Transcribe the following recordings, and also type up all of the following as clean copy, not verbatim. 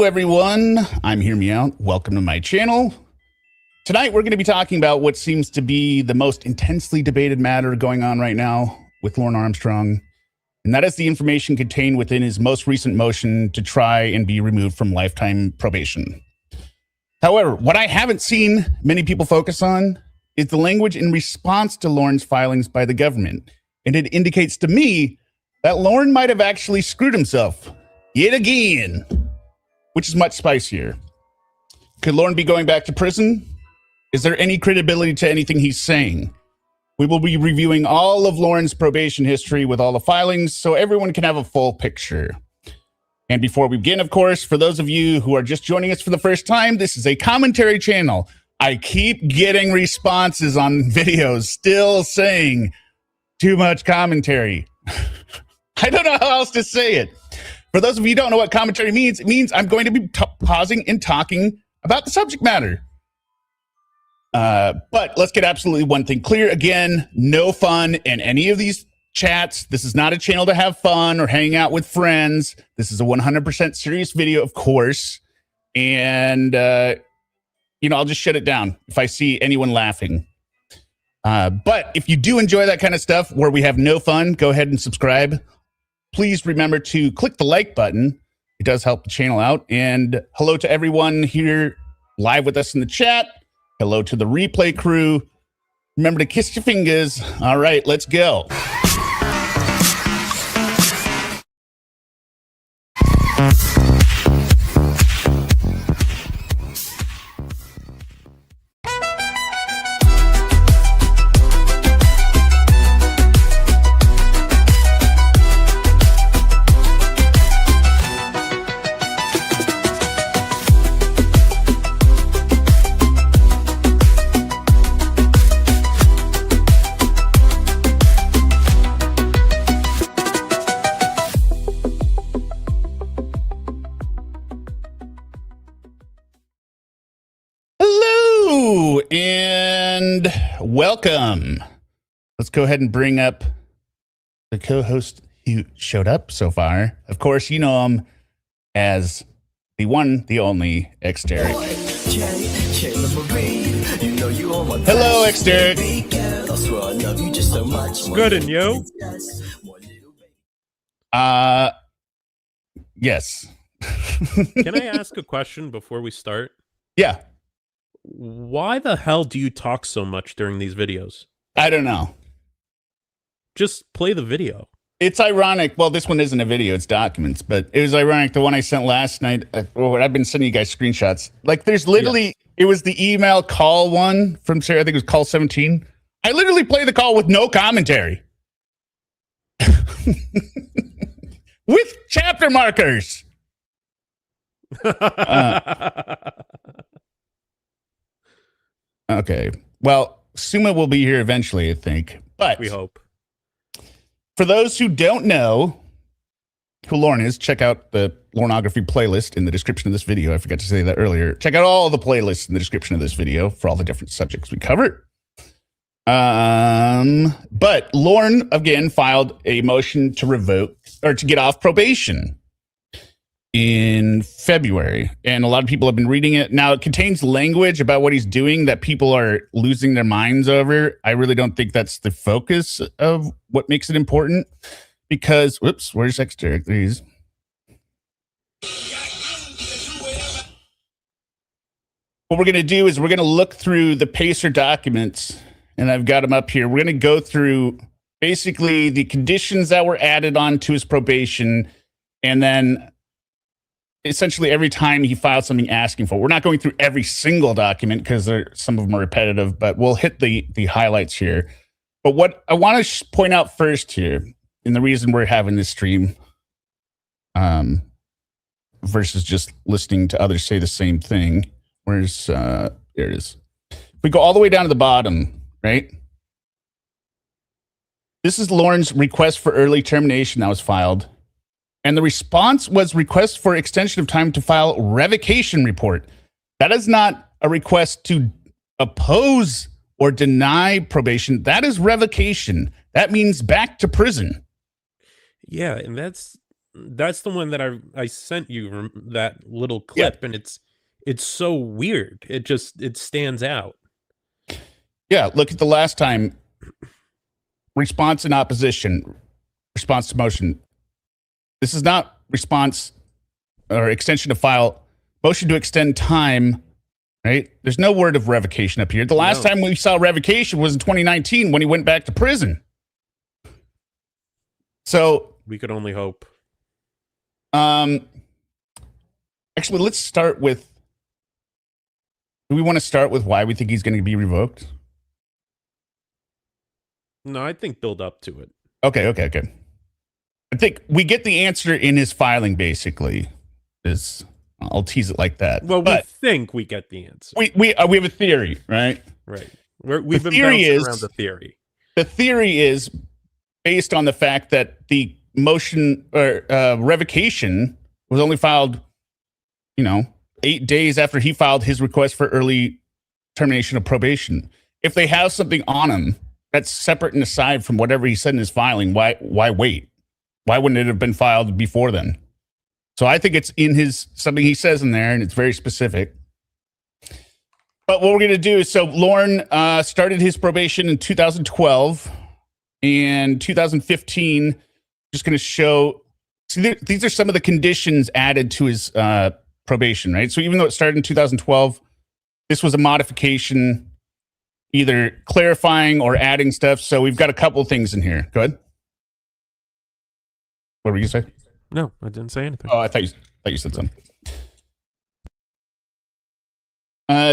Hello, everyone. I'm HearMeowt. Welcome to my channel. Tonight, we're going to be talking about what seems to be the most intensely debated matter going on right now with Lorne Armstrong, and that is the information contained within his most recent motion to try and be removed from lifetime probation. However, what I haven't seen many people focus on is the language in response to Lorne's filings by the government, and it indicates to me that Lorne might have actually screwed himself yet again, which is much spicier. Could Lorne be going back to prison? Is there any credibility to anything he's saying? We will be reviewing all of Lorne's probation history with all the filings so everyone can have a full picture. And before we begin, of course, for those of you who are just joining us for the first time, this is a commentary channel. I keep getting responses on videos still saying too much commentary. I don't know how else to say it. For those of you who don't know what commentary means, it means I'm going to be pausing and talking about the subject matter. But let's get absolutely one thing clear. Again, no fun in any of these chats. This is not a channel to have fun or hang out with friends. This is a 100% serious video, of course. And, I'll just shut it down if I see anyone laughing. But if you do enjoy that kind of stuff where we have no fun, go ahead and subscribe. Please remember to click the like button. It does help the channel out. And hello to everyone here live with us in the chat. Hello to the replay crew. Remember to kiss your fingers. All right, let's go. And welcome. Let's go ahead and bring up the co-host who showed up so far. Of course, you know him as the one, the only ExDerek. Hello, ExDerek. Good, and you? Yes. Can I ask a question before we start? Yeah. Why the hell do you talk so much during these videos? I don't know. Just play the video. It's ironic. Well, this one isn't a video, it's documents, but it was ironic. The one I sent last night, I've been sending you guys screenshots. Like there's literally, It was the email call one from Sarah. I think it was call 17. I literally play the call with no commentary. With chapter markers. Okay. Well, Suma will be here eventually, I think. But we hope. For those who don't know who Lorne is, check out the Lorneography playlist in the description of this video. I forgot to say that earlier. Check out all the playlists in the description of this video for all the different subjects we covered. But Lorne, again, filed a motion to revoke or to get off probation in February, and a lot of people have been reading it. Now, it contains language about what he's doing that people are losing their minds over. I really don't think that's the focus of what makes it important, because, whoops, where's ExDerek? There he is. What we're going to do is we're going to look through the PACER documents, and I've got them up here. We're going to go through basically the conditions that were added on to his probation, and then essentially every time he filed something asking for. We're not going through every single document because some of them are repetitive, but we'll hit the highlights here. But what I want to point out first here, and the reason we're having this stream versus just listening to others say the same thing. Where's, there it is. We go all the way down to the bottom, right? This is Lorne's request for early termination that was filed. And the response was request for extension of time to file revocation report. That is not a request to oppose or deny probation. That is revocation. That means back to prison. Yeah, and that's That's the one that I sent you, that little clip, and it's so weird. It stands out. Yeah, look at the last time. Response in opposition, response to motion. This is not response or extension of file. Motion to extend time, right? There's no word of revocation up here. The last time we saw revocation was in 2019 when he went back to prison. So we could only hope. Actually, let's start with. Do we want to start with why we think he's going to be revoked? No, I think build up to it. Okay. I think we get the answer in his filing, basically. I'll tease it like that. Well, we think we get the answer. We have a theory, right? Right. We've been bouncing around the theory. The theory is based on the fact that the motion or revocation was only filed, 8 days after he filed his request for early termination of probation. If they have something on him that's separate and aside from whatever he said in his filing, why wait? Why wouldn't it have been filed before then? So I think it's in something he says in there, and it's very specific. But what we're going to do is, so Lorne started his probation in 2012, and 2015, just going to show, these are some of the conditions added to his probation, right? So even though it started in 2012, this was a modification, either clarifying or adding stuff. So we've got a couple things in here. Go ahead. What were you going to say? No, I didn't say anything. Oh, I thought you said something.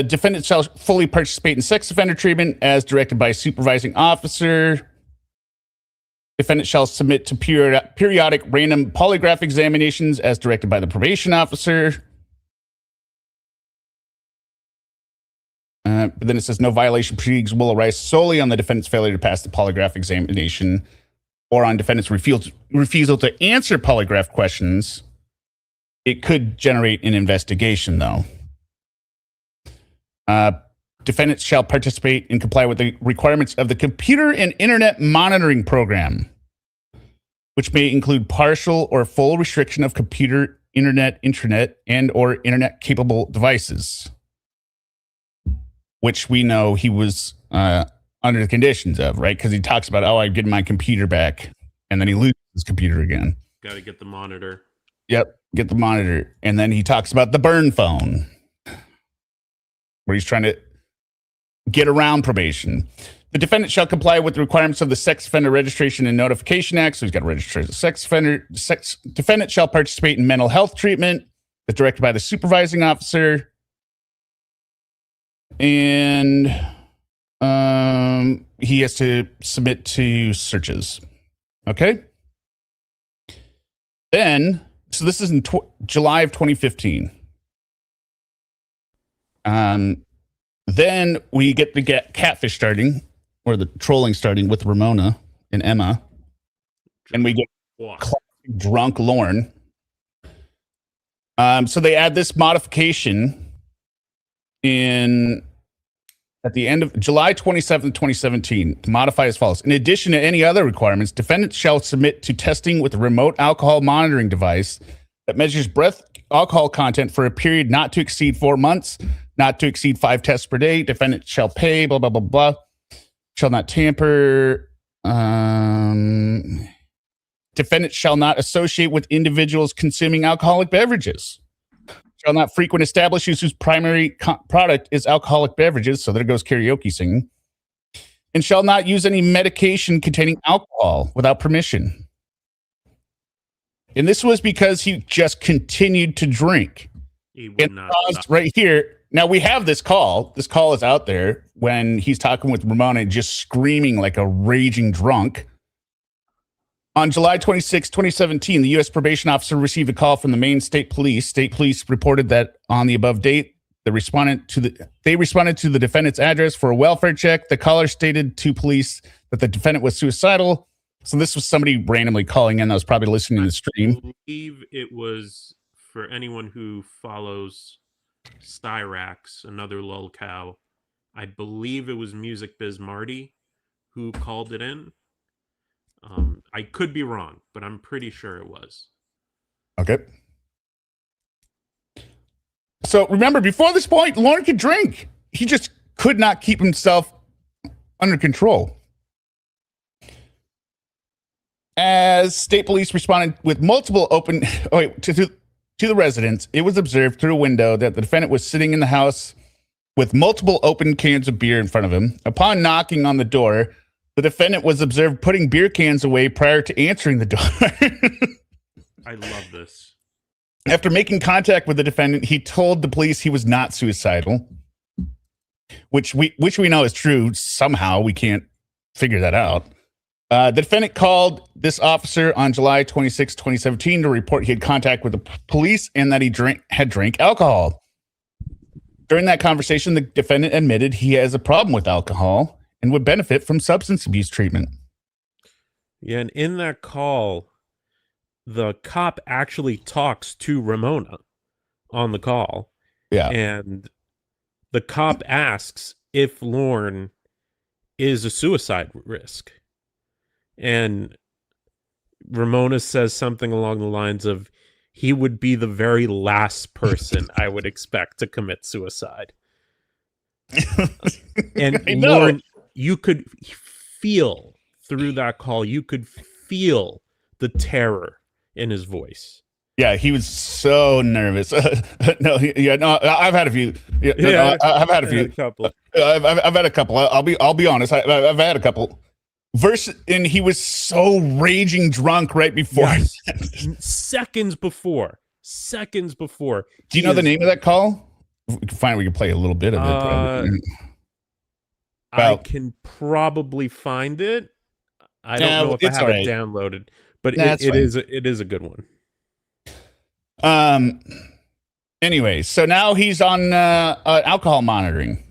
Defendant shall fully participate in sex offender treatment as directed by a supervising officer. Defendant shall submit to periodic random polygraph examinations as directed by the probation officer. But then it says no violation proceedings will arise solely on the defendant's failure to pass the polygraph examination or on defendant's refusal to answer polygraph questions. It could generate an investigation, though. Defendants shall participate and comply with the requirements of the Computer and Internet Monitoring Program, which may include partial or full restriction of computer, internet, intranet, and or internet-capable devices, which we know he was under the conditions of, right? Because he talks about, I'm getting my computer back, and then he loses his computer again. Got to get the monitor. Yep, get the monitor. And then he talks about the burn phone, where he's trying to get around probation. The defendant shall comply with the requirements of the Sex Offender Registration and Notification Act. So he's got to register as a sex offender. Defendant shall participate in mental health treatment as directed by the supervising officer. And he has to submit to searches. Okay. Then, so this is in July of 2015. Then we get the Catfish starting, or the trolling starting with Ramona and Emma. And we get drunk Lorne. So they add this modification at the end of July 27th, 2017, to modify as follows. In addition to any other requirements, defendants shall submit to testing with a remote alcohol monitoring device that measures breath alcohol content for a period not to exceed 4 months, not to exceed 5 tests per day. Defendant shall pay, blah, blah, blah, blah. Shall not tamper. Defendant shall not associate with individuals consuming alcoholic beverages. Shall not frequent establishments whose primary product is alcoholic beverages. So there goes karaoke singing. And shall not use any medication containing alcohol without permission. And this was because he just continued to drink. He would not paused right here. Now we have this call. This call is out there when he's talking with Ramona, just screaming like a raging drunk. On July 26, 2017, the U.S. probation officer received a call from the Maine State Police. State Police reported that on the above date, they responded to the defendant's address for a welfare check. The caller stated to police that the defendant was suicidal. So this was somebody randomly calling in that was probably listening to the stream. I believe it was, for anyone who follows Cyrax, another lolcow, I believe it was Music Biz Marty who called it in. I could be wrong, but I'm pretty sure it was. Okay. So remember, before this point, Lorne could drink. He just could not keep himself under control. As state police responded with multiple open to the residence, it was observed through a window that the defendant was sitting in the house with multiple open cans of beer in front of him. Upon knocking on the door, the defendant was observed putting beer cans away prior to answering the door. I love this. After making contact with the defendant, he told the police he was not suicidal, which we know is true. Somehow we can't figure that out. The defendant called this officer on July 26, 2017 to report he had contact with the police and that he had drank alcohol. During that conversation, the defendant admitted he has a problem with alcohol and would benefit from substance abuse treatment. Yeah, and in that call, the cop actually talks to Ramona on the call. Yeah. And the cop asks if Lorne is a suicide risk. And Ramona says something along the lines of, he would be the very last person I would expect to commit suicide. And Lorne, you could feel through that call, you could feel the terror in his voice. Yeah, he was so nervous. I've had a few. I've had a few. I've had a couple. I'll be honest. I've had a couple. And he was so raging drunk right before. Yes. Seconds before. Do you know the name of that call? Fine, we can play a little bit of it. I can probably find it. I don't know if I have it downloaded, but it is a good one. Anyway, so now he's on alcohol monitoring,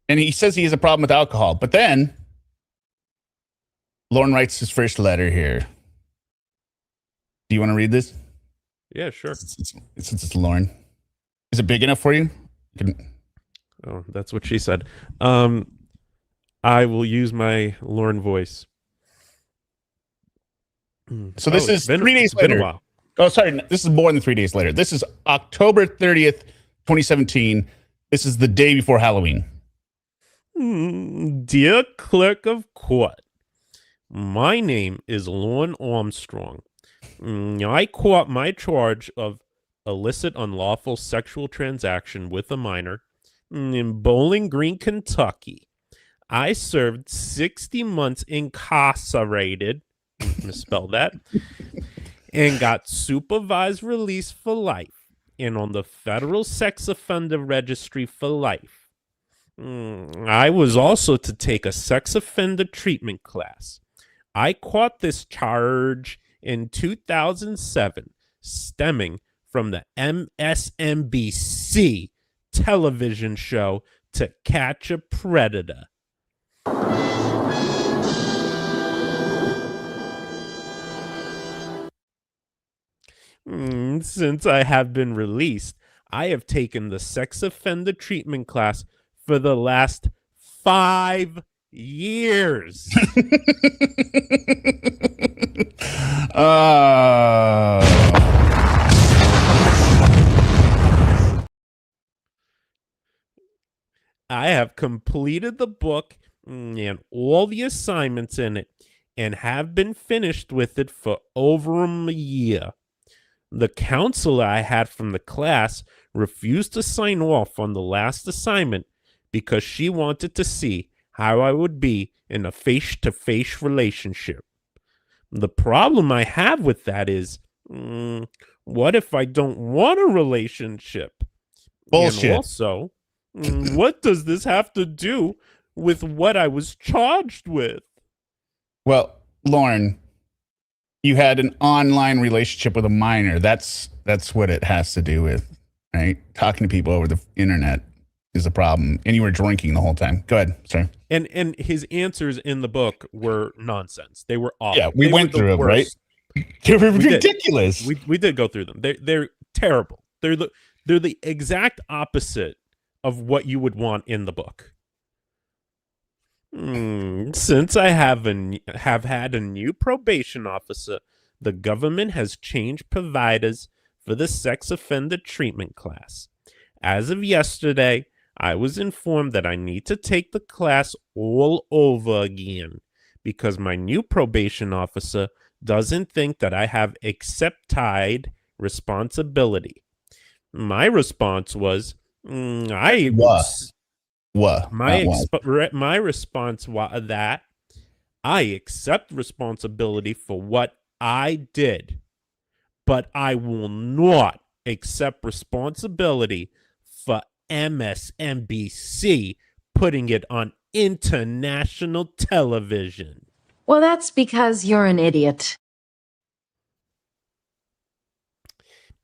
and he says he has a problem with alcohol. But then Lorne writes his first letter here. Do you want to read this? Yeah, sure. Since it's Lorne, is it big enough for you? Oh, that's what she said. I will use my Lorne voice. So this is 3 days later. Been a while. Oh, sorry. This is more than 3 days later. This is October 30th, 2017. This is the day before Halloween. Dear clerk of court, my name is Lorne Armstrong. I caught my charge of illicit unlawful sexual transaction with a minor in Bowling Green, Kentucky. I served 60 months incarcerated, misspelled that, and got supervised release for life and on the federal sex offender registry for life. I was also to take a sex offender treatment class. I caught this charge in 2007, stemming from the MSNBC television show To Catch a Predator. Since I have been released, I have taken the sex offender treatment class for the last 5 years. I have completed the book and all the assignments in it and have been finished with it for over a year. The counselor I had from the class refused to sign off on the last assignment because she wanted to see how I would be in a face-to-face relationship. The problem I have with that is, what if I don't want a relationship? Bullshit. And also, what does this have to do with what I was charged with? Well, Lorne, you had an online relationship with a minor. That's what it has to do with, right? Talking to people over the internet is a problem. And you were drinking the whole time. Go ahead. Sorry. And his answers in the book were nonsense. They were awful. Yeah, we went through them, right? They were ridiculous. We did go through them. They're terrible. They're the exact opposite of what you would want in the book. Since I have had a new probation officer, the government has changed providers for the sex offender treatment class. As of yesterday, I was informed that I need to take the class all over again because my new probation officer doesn't think that I have accepted responsibility. My response was, my response was that I accept responsibility for what I did, but I will not accept responsibility for MSNBC putting it on international television. Well, that's because you're an idiot.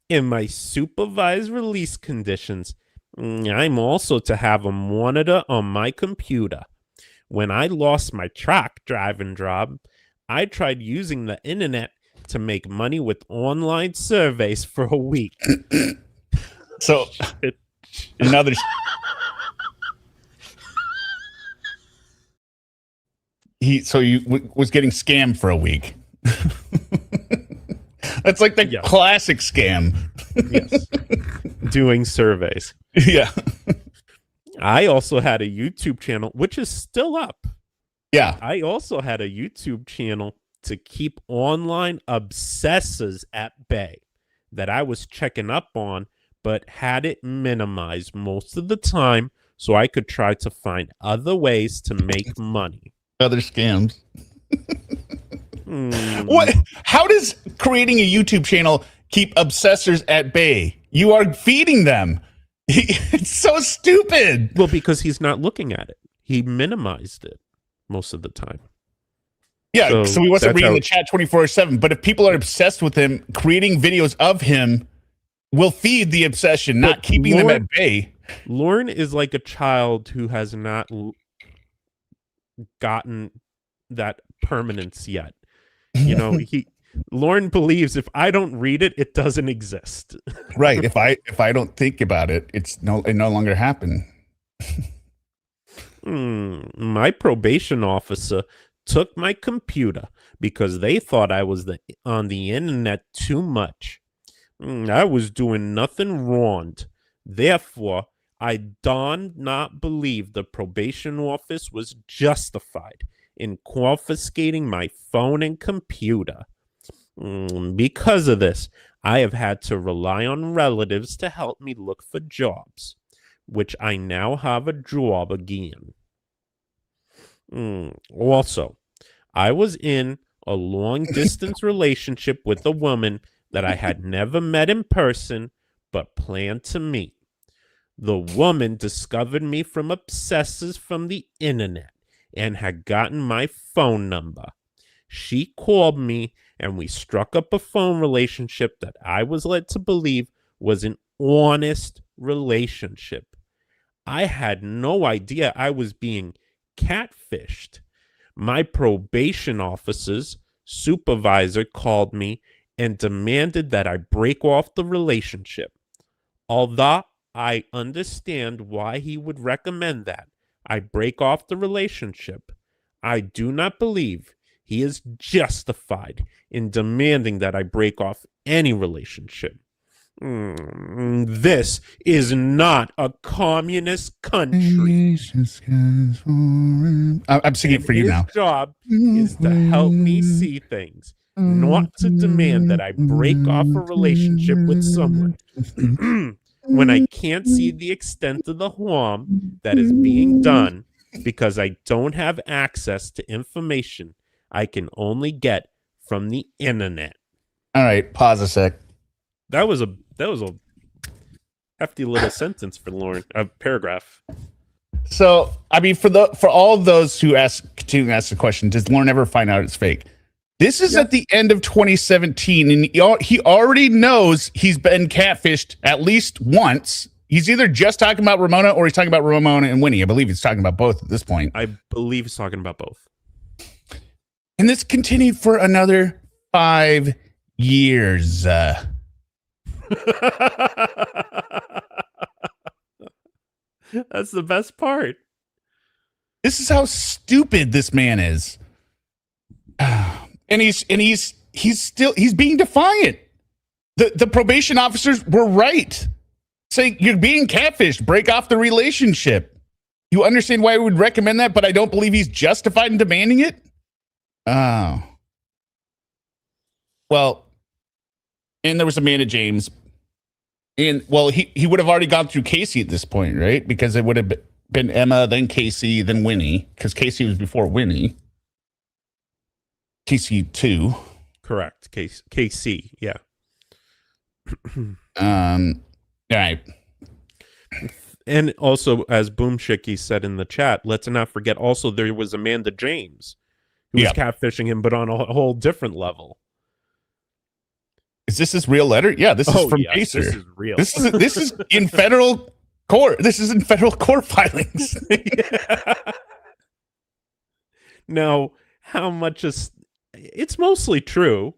In my supervised release conditions, I'm also to have a monitor on my computer. When I lost my truck driving job, I tried using the internet to make money with online surveys for a week. So another he was getting scammed for a week. That's like the classic scam. Yes. Doing surveys. Yeah. I also had a YouTube channel, which is still up. Yeah. I also had a YouTube channel to keep online obsessors at bay that I was checking up on, but had it minimized most of the time so I could try to find other ways to make money. Other scams. What? How does creating a YouTube channel keep obsessors at bay? You are feeding them. It's so stupid. Well, because he's not looking at it. He minimized it most of the time. Yeah, so he wasn't reading the chat 24/7. But if people are obsessed with him, creating videos of him will feed the obsession, not keeping them at bay. Lorne is like a child who has not gotten that permanence yet. You know, Lorne believes if I don't read it, it doesn't exist. Right. If I don't think about it, it no longer happened. My probation officer took my computer because they thought I was on the internet too much. I was doing nothing wrong. Therefore, I do not believe the probation office was justified in confiscating my phone and computer. Because of this, I have had to rely on relatives to help me look for jobs, which I now have a job again. Also, I was in a long-distance relationship with a woman that I had never met in person but planned to meet. The woman discovered me from obsessors from the internet and had gotten my phone number. She called me and we struck up a phone relationship that I was led to believe was an honest relationship. I had no idea I was being catfished. My probation officer's supervisor called me and demanded that I break off the relationship. Although I understand why he would recommend that I break off the relationship, I do not believe he is justified in demanding that I break off any relationship. This is not a communist country. I'm singing for you now. His job is to help me see things, not to demand that I break off a relationship with someone when I can't see the extent of the harm that is being done because I don't have access to information I can only get from the internet. All right, pause a sec. That was a hefty little sentence for Lorne. A paragraph. So, I mean, for all of those who continue to ask the question, does Lorne ever find out it's fake? This is at the end of 2017, and he already knows he's been catfished at least once. He's either just talking about Ramona or he's talking about Ramona and Winnie. I believe he's talking about both at this point. I believe he's talking about both. And this continued for another 5 years. That's the best part. This is how stupid this man is. And he's he's being defiant. The probation officers were right, saying you're being catfished. Break off the relationship. You understand why I would recommend that, but I don't believe he's justified in demanding it. Oh, well, and there was Amanda James, and well, he would have already gone through Casey at this point, right? Because it would have been Emma, then Casey, then Winnie, because Casey was before Winnie. Casey 2. Correct. KC, yeah. All right. And also, as Boomshicky said in the chat, let's not forget also there was Amanda James who was catfishing him, but on a whole different level. Is this his real letter? Yeah, this is from Pacer. This is real. This is in federal court. This is in federal court filings. Now, how much is... It's mostly true.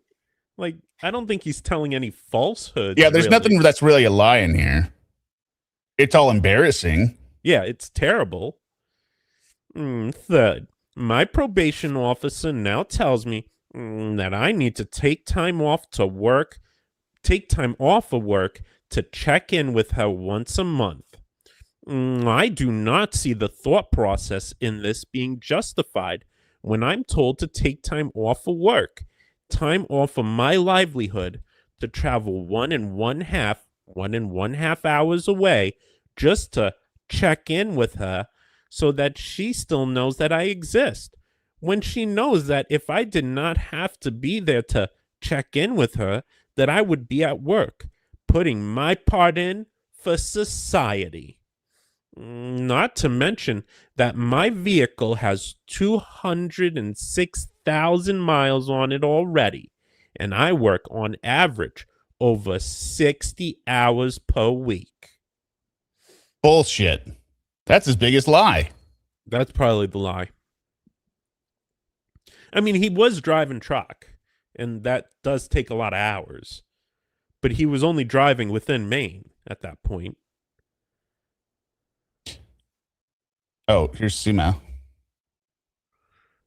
Like, I don't think he's telling any falsehoods. Yeah, there's nothing that's really a lie in here. It's all embarrassing. Yeah, it's terrible. Third, my probation officer now tells me that I need to take time off of work to check in with her once a month. I do not see the thought process in this being justified when I'm told to take time off of work, time off of my livelihood, to travel 1.5 hours away just to check in with her so that she still knows that I exist, when she knows that if I did not have to be there to check in with her, that I would be at work, putting my part in for society. Not to mention that my vehicle has 206,000 miles on it already, and I work on average over 60 hours per week. Bullshit. That's his biggest lie. That's probably the lie. I mean, he was driving truck, and that does take a lot of hours. But he was only driving within Maine at that point. Oh, here's Suma.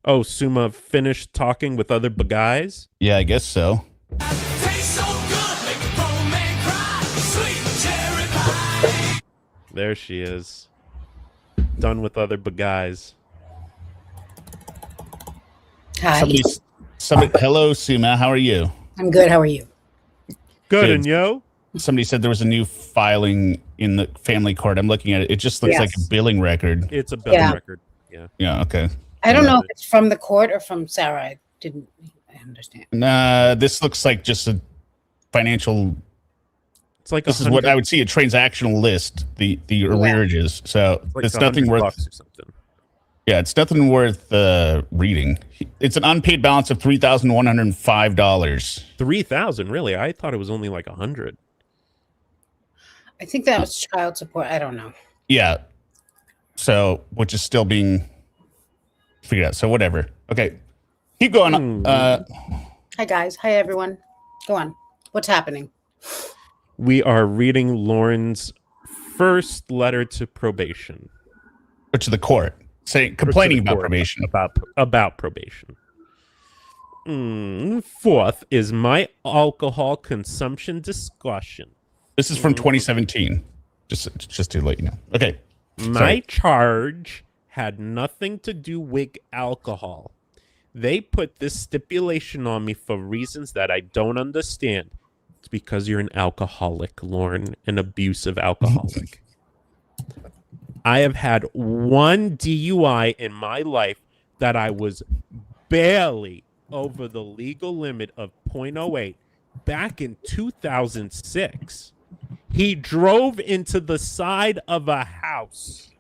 Oh, Suma finished talking with other guys? Yeah, I guess so. There she is. Done with other guys. Hi. Somebody, hello, Suma. How are you? I'm good. How are you? Good, and yo? Somebody said there was a new filing in the family court. I'm looking at it. It just looks like a billing record. It's a billing record. Yeah. Yeah, okay. I don't know if it's from the court or from Sarah. I understand. Nah, this looks like just a financial... It's like this is what I would see, a transactional list, the arrearages. So like it's nothing worth... or something. Yeah, it's nothing worth reading. It's an unpaid balance of $3,105. $3,000, really? I thought it was only like $100. I think that was child support. I don't know. Yeah. So, which is still being figured out. So, whatever. Okay. Keep going. Hi, guys. Hi, everyone. Go on. What's happening? We are reading Lauren's first letter to probation. Or to the court. Complaining about probation. About probation. Fourth is my alcohol consumption discussion. This is from 2017. Just to let you know. Okay. My charge had nothing to do with alcohol. They put this stipulation on me for reasons that I don't understand. It's because you're an alcoholic, Lorne, an abusive alcoholic. I have had one DUI in my life that I was barely over the legal limit of .08 back in 2006. He drove into the side of a house.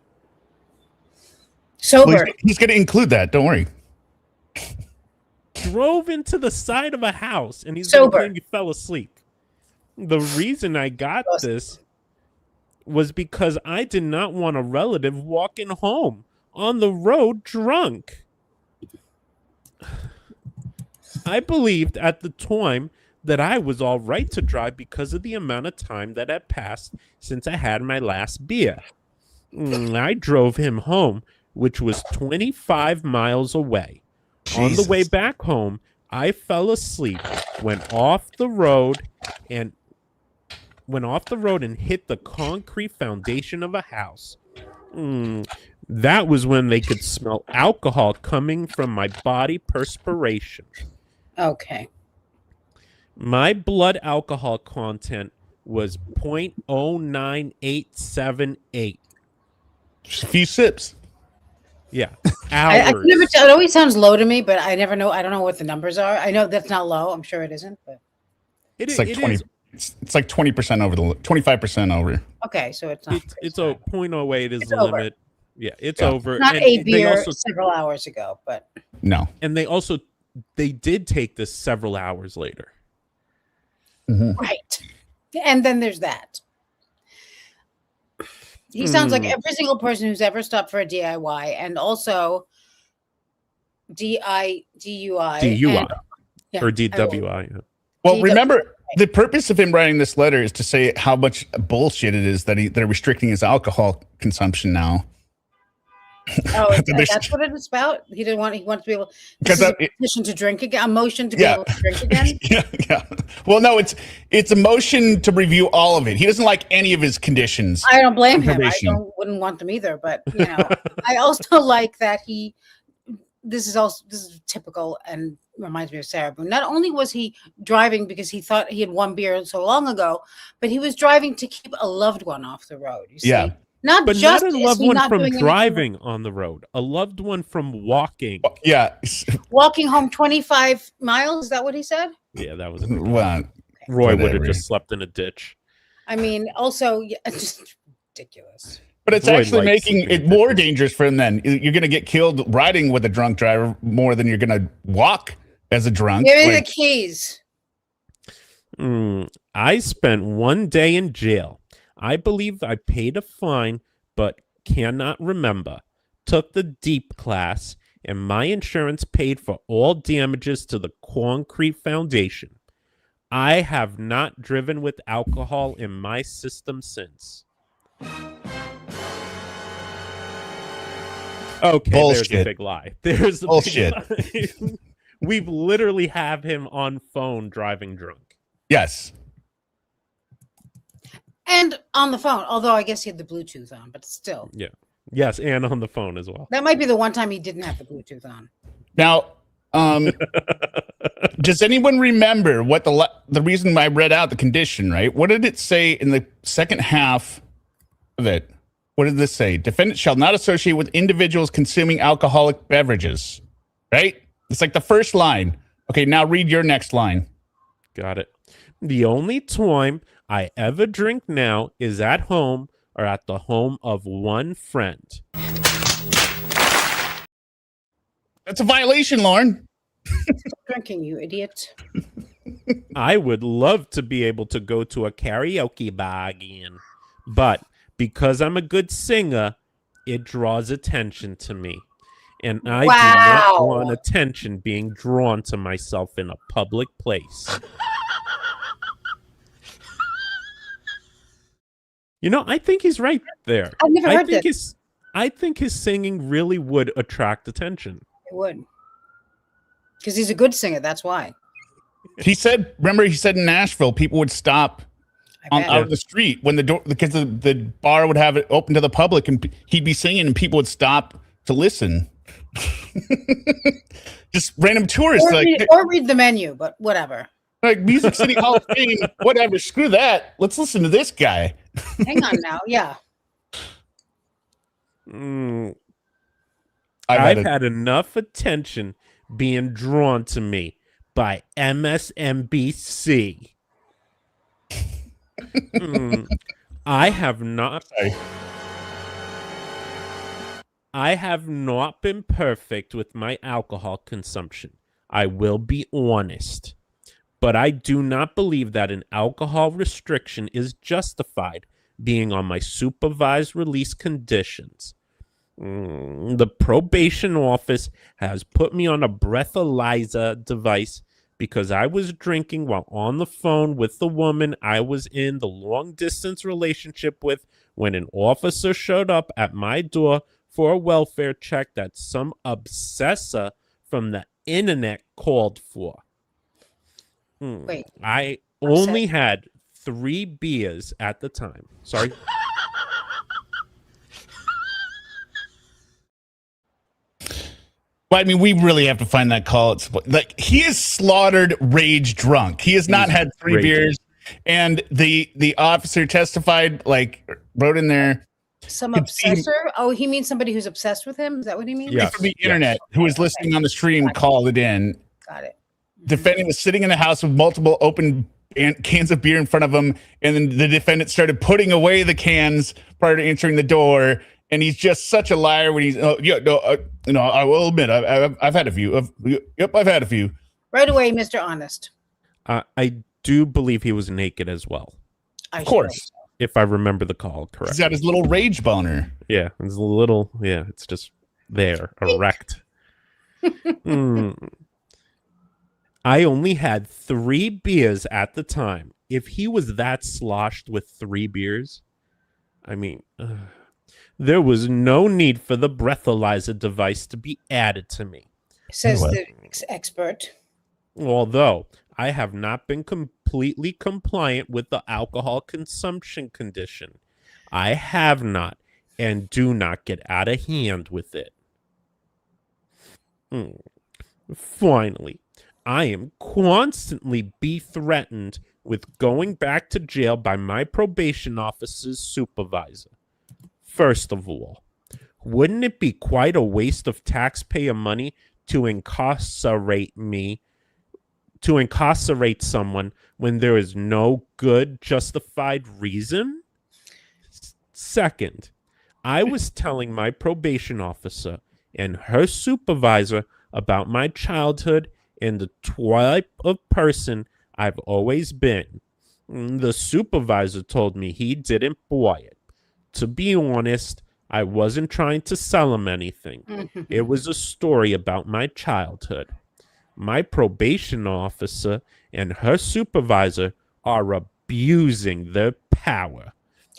Sober. Well, he's going to include that. Don't worry. Drove into the side of a house, and he's going to claim he fell asleep. The reason I got this was because I did not want a relative walking home on the road drunk. I believed at the time that I was all right to drive because of the amount of time that had passed since I had my last beer. I drove him home, which was 25 miles away. Jesus. On the way back home, I fell asleep, went off the road and hit the concrete foundation of a house. That was when they could smell alcohol coming from my body perspiration. Okay. My blood alcohol content was 0.09878. Just a few sips. Yeah. I Hours. can never tell. It always sounds low to me, but I never know. I don't know what the numbers are. I know that's not low. I'm sure it isn't. But It's like 20. It's like 20% over the 25% over. okay, so it's not. It's a 0.08 is It's the over. limit. Yeah, it's Yeah. over. Not And a they beer also several hours ago, but No. and they did take this several hours later. right. And then there's that. He sounds like every single person who's ever stopped for a DIY and also DUI. DUI Yeah, or DWI. Yeah. Well, DW. remember, the purpose of him writing this letter is to say how much bullshit it is that they're restricting his alcohol consumption now. Oh, that's what it's about. He didn't want. He wants to be able. This is a petition to drink again. A motion to be able to drink again. Yeah. Well, no, it's a motion to review all of it. He doesn't like any of his conditions. I don't blame him. I Probation. wouldn't want them either. But I also like that he. This is typical and reminds me of Sarah Boone. Not only was he driving because he thought he had one beer so long ago, but he was driving to keep a loved one off the road. You see? Yeah. Not But just not a loved one from driving on the road, a loved one from walking. Yeah. Walking home 25 miles. Is that what he said? Yeah, that was Well, Roy would have whatever. just slept in a ditch. I mean, also, it's just ridiculous. but it's Roy actually likes making sleeping it in more ditches. dangerous for him then. You're going to get killed riding with a drunk driver more than you're going to walk as a drunk. Give me Like, the keys. I spent one day in jail. I believe I paid a fine, but cannot remember. Took the deep class, and my insurance paid for all damages to the concrete foundation. I have not driven with alcohol in my system since. Okay, Bullshit. there's a big lie. There's a Bullshit. big lie. We've literally have him on phone driving drunk. yes. And on the phone, although I guess he had the Bluetooth on, but still. Yeah. Yes, and on the phone as well. That might be the one time he didn't have the Bluetooth on. Now, does anyone remember what the reason I read out the condition, right? What did it say in the second half of it? What did this say? Defendant shall not associate with individuals consuming alcoholic beverages, right? It's like the first line. Okay, now read your next line. Got it. The only time I ever drink now is at home or at the home of one friend. That's a violation, Lorne. Drinking, you idiot. I would love to be able to go to a karaoke bar again, but because I'm a good singer, it draws attention to me. And I do not want attention being drawn to myself in a public place. You know, I think he's right there. I've never heard that. I think his singing really would attract attention. It would. Because he's a good singer, that's why. He said in Nashville, people would stop out of the street when the door, because the bar would have it open to the public and he'd be singing and people would stop to listen. Just random tourists. Or read the menu, but whatever. Like Music City Hall of Fame, whatever, screw that. Let's listen to this guy. Hang on now, yeah. I've had enough attention being drawn to me by MSNBC. I have not been perfect with my alcohol consumption. I will be honest. But I do not believe that an alcohol restriction is justified being on my supervised release conditions. The probation office has put me on a breathalyzer device because I was drinking while on the phone with the woman I was in the long-distance relationship with when an officer showed up at my door for a welfare check that some obsessor from the internet called for. Wait. I only had 3 beers at the time. Sorry. Well, I mean, we really have to find that call. It's like he is slaughtered, rage drunk. He has not had 3 raging. beers, and the officer testified, like wrote in there, Some could see him- obsessor? Oh, he means somebody who's obsessed with him? Is that what he means? Yeah. from the Yes. internet who was listening on the stream called it in. Got it. Defendant was sitting in the house with multiple open cans of beer in front of him, and then the defendant started putting away the cans prior to entering the door. And he's just such a liar when he's, I will admit, I've had a few. I've had a few. Right away, Mr. Honest. I do believe he was naked as well, Of course. if I remember the call He's correctly. got his little rage boner. Yeah, it's a little. Yeah, it's just there, erect. I only had 3 beers at the time. If he was that sloshed with 3 beers, I mean, there was no need for the breathalyzer device to be added to me. Says What? the expert. Although I have not been completely compliant with the alcohol consumption condition, I have not and do not get out of hand with it. Finally, I am constantly be threatened with going back to jail by my probation officer's supervisor. First of all, wouldn't it be quite a waste of taxpayer money to incarcerate someone when there is no good justified reason? Second, I was telling my probation officer and her supervisor about my childhood and the type of person I've always been. The supervisor told me he didn't buy it. To be honest, I wasn't trying to sell him anything. It was a story about my childhood. My probation officer and her supervisor are abusing their power.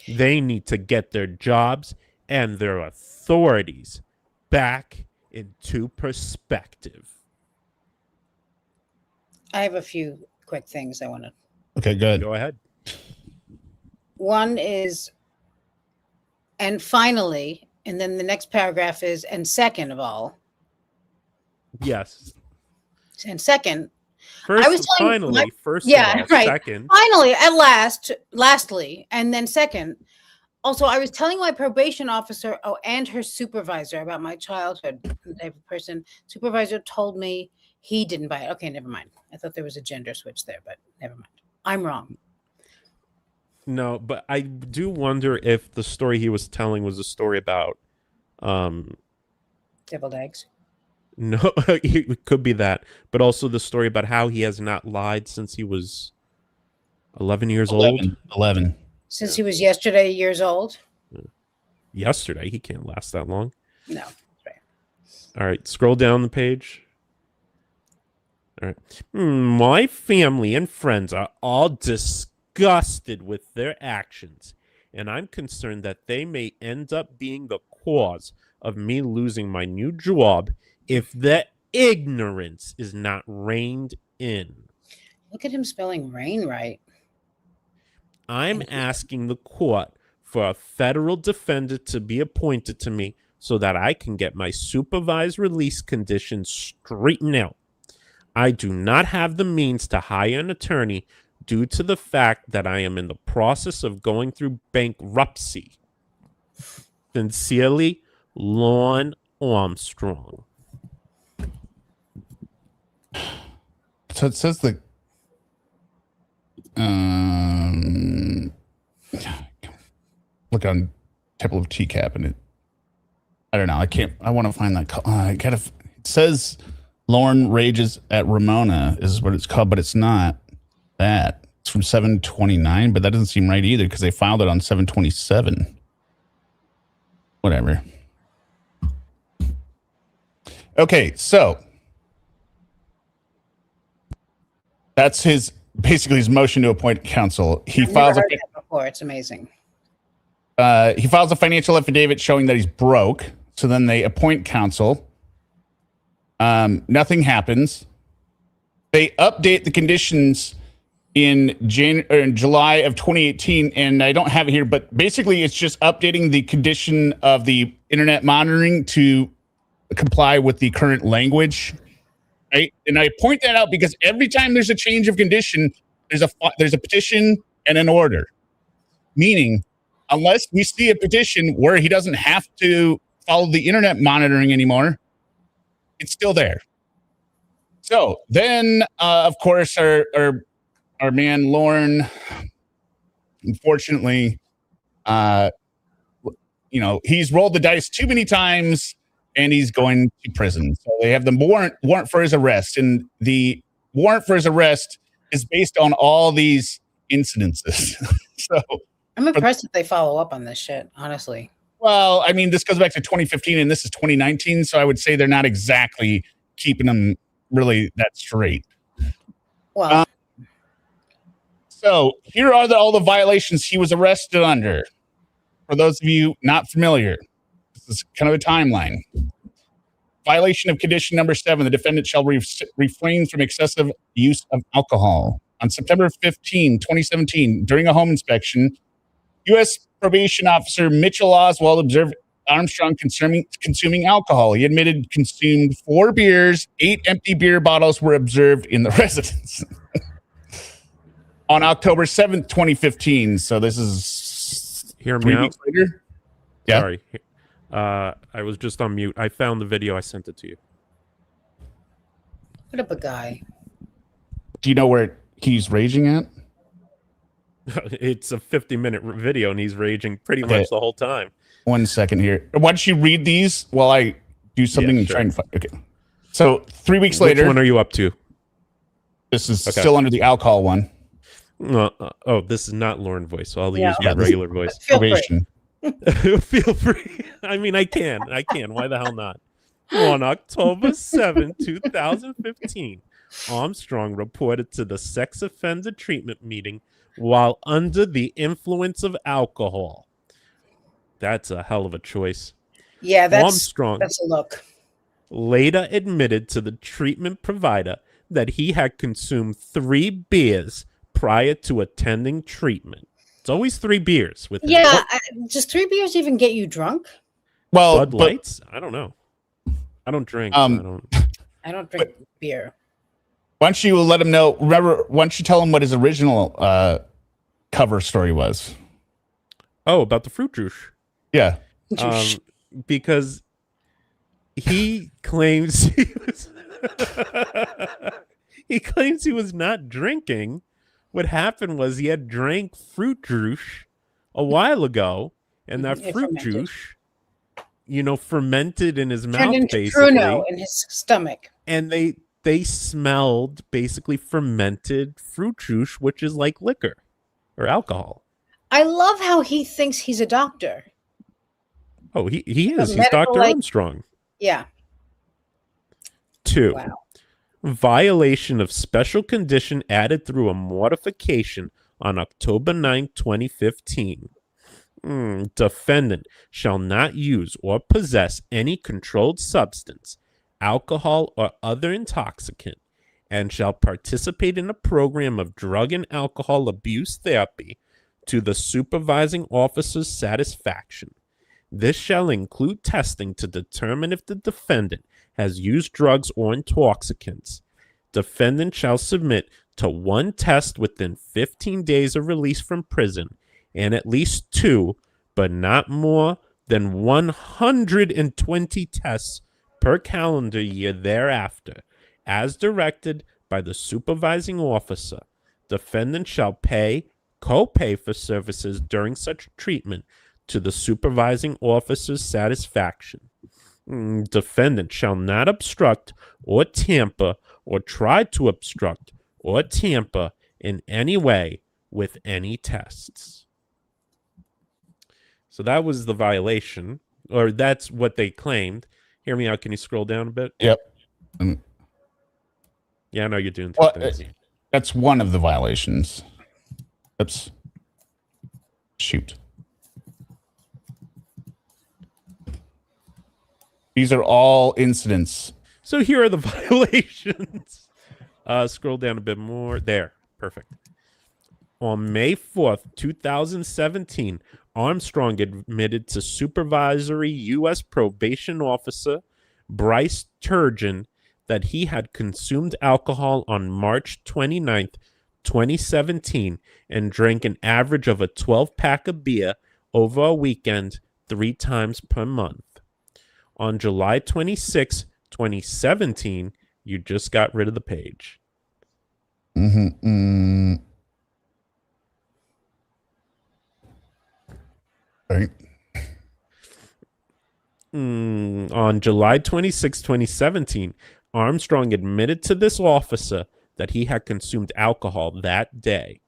They need to get their jobs and their authorities back into perspective. I have a few quick things I want to. Okay, good. Go ahead. One is, and finally, and then the next paragraph is, and second of all, Yes. and second, First, was telling finally, first yeah, of all, right. second. finally, at lastly, and then second. Also, I was telling my probation officer, and her supervisor about my childhood. The type of person supervisor told me he didn't buy it. Okay, never mind. I thought there was a gender switch there, but never mind. I'm wrong. No, but I do wonder if the story he was telling was a story about Deviled eggs. no, it could be that, but also the story about how he has not lied since he was 11 years old. 11. Since he was years old. Yesterday, he can't last that long. No. Right. All right, scroll down the page. All right. My family and friends are all disgusted with their actions, and I'm concerned that they may end up being the cause of me losing my new job if the ignorance is not reined in. Look at him spelling rain right. I'm asking the court for a federal defender to be appointed to me so that I can get my supervised release conditions straightened out. I do not have the means to hire an attorney due to the fact that I am in the process of going through bankruptcy. Sincerely, Lorne Armstrong. So it says the look on table of TCAP and it. I don't know. I want to find that. It says Lorne rages at Ramona is what it's called, but it's not that. It's from 7/29, but that doesn't seem right either because they filed it on 7/27. Whatever. Okay, so that's basically his motion to appoint counsel. He I've files never heard that before. It's amazing. he files a financial affidavit showing that he's broke. So then they appoint counsel. Nothing happens. They update the conditions in July of 2018, and I don't have it here, but basically it's just updating the condition of the internet monitoring to comply with the current language, right? And I point that out because every time there's a change of condition, there's a petition and an order, meaning unless we see a petition where he doesn't have to follow the internet monitoring anymore, it's still there. So then, of course, our man Lorne, unfortunately, he's rolled the dice too many times, and he's going to prison. So they have the warrant for his arrest, and the warrant for his arrest is based on all these incidences. So I'm impressed that they follow up on this shit, honestly. Well, I mean, this goes back to 2015, and this is 2019, so I would say they're not exactly keeping them really that straight. Well. So here are all the violations he was arrested under. For those of you not familiar, this is kind of a timeline. Violation of condition number 7, the defendant shall refrain from excessive use of alcohol. On September 15, 2017, during a home inspection, U.S. probation officer Mitchell Oswald observed Armstrong consuming alcohol. He admitted consumed 4 beers, 8 empty beer bottles were observed in the residence. On October 7th, 2015. So this is Hear 3 me weeks out. later. Yeah. Sorry. I was just on mute. I found the video. I sent it to you. Put up a guy. Do you know where he's raging at? It's a 50-minute video, and he's raging pretty much the whole time. 1 second here. Why don't you read these while I do something and try and find. Okay. So 3 weeks later. Which one are you up to? This is still under the alcohol one. This is not Lorne voice, so I'll use my regular voice. Probation. Feel free. I mean, I can. Why the hell not? On October 7, 2015, Armstrong reported to the sex offender treatment meeting while under the influence of alcohol. That's a hell of a choice. Yeah, that's a look. Later admitted to the treatment provider that he had consumed 3 beers prior to attending treatment. It's always 3 beers with him. Yeah, does 3 beers even get you drunk? Well, Bud Lights? I don't know. I don't drink. I don't drink beer. Why don't you let him know? Remember, why don't you tell him what his original cover story was? Oh, about the fruit juice. Yeah. Because he claims he was not drinking. What happened was he had drank fruit juice a while ago, and that fruit juice, fermented in his mouth, basically. Pruno in his stomach. And they smelled basically fermented fruit juice, which is like liquor or alcohol. I love how he thinks he's a doctor. Oh, he is. He's Dr. Armstrong. Yeah. 2. Wow. Violation of special condition added through a modification on October 9, 2015. Defendant shall not use or possess any controlled substance, alcohol, or other intoxicant, and shall participate in a program of drug and alcohol abuse therapy to the supervising officer's satisfaction. This shall include testing to determine if the defendant has used drugs or intoxicants. Defendant shall submit to 1 test within 15 days of release from prison and at least 2, but not more than 120 tests per calendar year thereafter, as directed by the supervising officer. Defendant shall co-pay for services during such treatment to the supervising officer's satisfaction. Defendant shall not obstruct or tamper or try to obstruct or tamper in any way with any tests. So that was the violation, or that's what they claimed. Hear me out. Can you scroll down a bit? Yep. Yeah, I know you're doing things. That's one of the violations. Oops. Shoot. These are all incidents. So here are the violations. Scroll down a bit more. There. Perfect. On May 4th, 2017, Armstrong admitted to supervisory U.S. probation officer Bryce Turgeon that he had consumed alcohol on March 29th, 2017, and drank an average of a 12-pack of beer over a weekend 3 times per month. On July 26, 2017, you just got rid of the page. Right. On July 26, 2017, Armstrong admitted to this officer that he had consumed alcohol that day.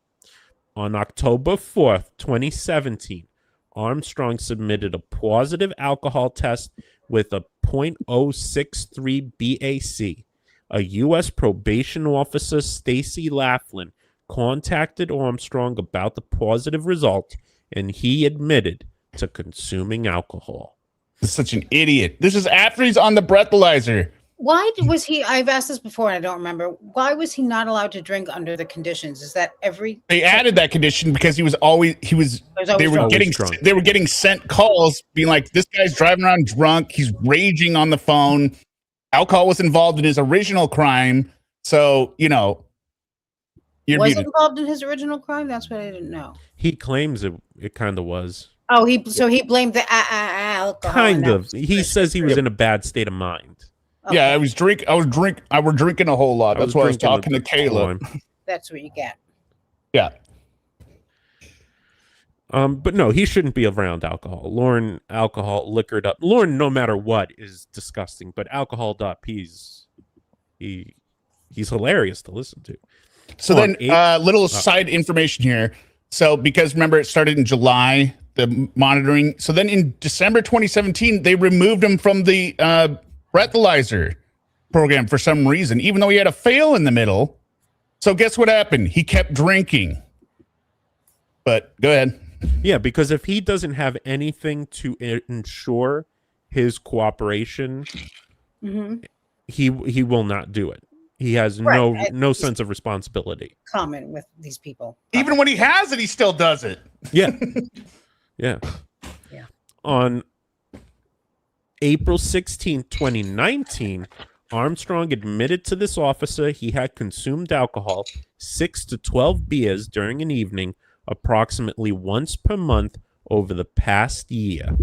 On October 4th, 2017, Armstrong submitted a positive alcohol test with a .063 BAC. A U.S. probation officer, Stacy Laughlin, contacted Armstrong about the positive result, and he admitted to consuming alcohol. This is such an idiot. This is after he's on the breathalyzer. Why was he? I've asked this before and I don't remember. Why was he not allowed to drink under the conditions? Is that They added that condition because they were getting sent calls being like, this guy's driving around drunk. He's raging on the phone. Alcohol was involved in his original crime. So, was it involved in his original crime? That's what I didn't know. He claims it kind of was. Oh, he blamed the alcohol. Kind of. He says he was in a bad state of mind. Okay. Yeah, I was drinking a whole lot. That's why I was talking to Kayla. That's what you get. Yeah. But no, he shouldn't be around alcohol. Lorne, alcohol, liquored up. Lorne, no matter what, is disgusting. But alcoholed up, he's hilarious to listen to. So little side information here. So because remember, it started in July, the monitoring. So then in December 2017, they removed him from the breathalyzer program for some reason, even though he had a fail in the middle. So guess what happened? He kept drinking. But go ahead. Yeah, because if he doesn't have anything to ensure his cooperation, he will not do it. He has no sense of responsibility. Common with these people. Even when he has it, he still does it. Yeah. Yeah. On April 16, 2019, Armstrong admitted to this officer he had consumed alcohol, 6 to 12 beers during an evening, approximately once per month over the past year.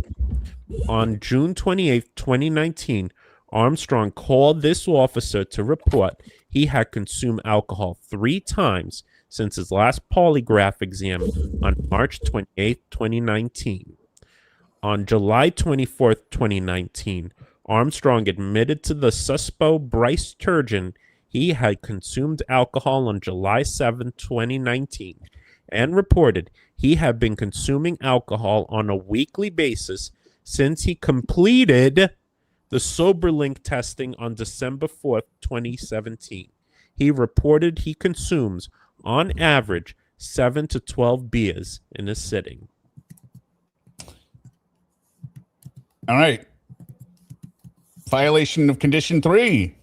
On June 28, 2019, Armstrong called this officer to report he had consumed alcohol 3 times since his last polygraph exam on March 28, 2019. On July 24, 2019, Armstrong admitted to the suspo Bryce Turgeon he had consumed alcohol on July 7, 2019, and reported he had been consuming alcohol on a weekly basis since he completed the SoberLink testing on December 4th, 2017. He reported he consumes, on average, 7 to 12 beers in a sitting. All right. Violation of Condition 3.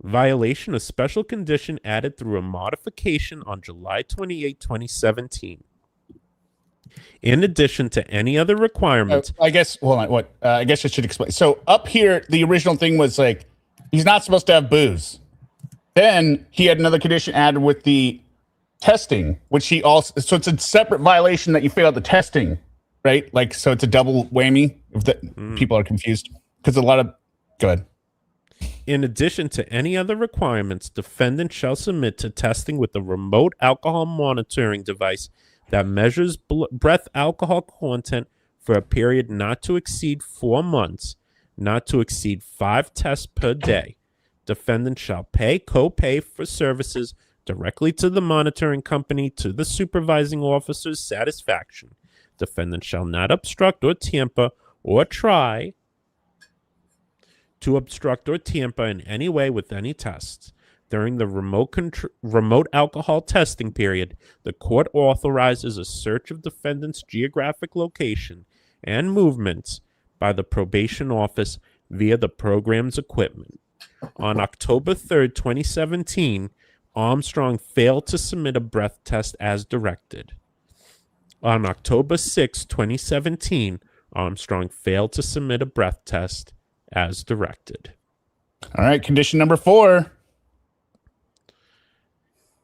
Violation of special condition added through a modification on July 28, 2017. In addition to any other requirements. I guess I should explain. So up here, the original thing was like, he's not supposed to have booze. Then he had another condition added with the testing, which he also, so it's a separate violation that you failed the testing, right? Like, so it's a double whammy if people are confused. Because go ahead. In addition to any other requirements, defendant shall submit to testing with a remote alcohol monitoring device that measures breath alcohol content for a period not to exceed 4 months, not to exceed 5 tests per day. Defendant shall co-pay for services directly to the monitoring company to the supervising officer's satisfaction. Defendant shall not obstruct or tamper or try to obstruct or tamper in any way with any tests. During the remote alcohol testing period, the court authorizes a search of defendant's geographic location and movements by the probation office via the program's equipment. On October 3rd, 2017, Armstrong failed to submit a breath test as directed. On October 6, 2017, Armstrong failed to submit a breath test as directed. All right, condition number 4.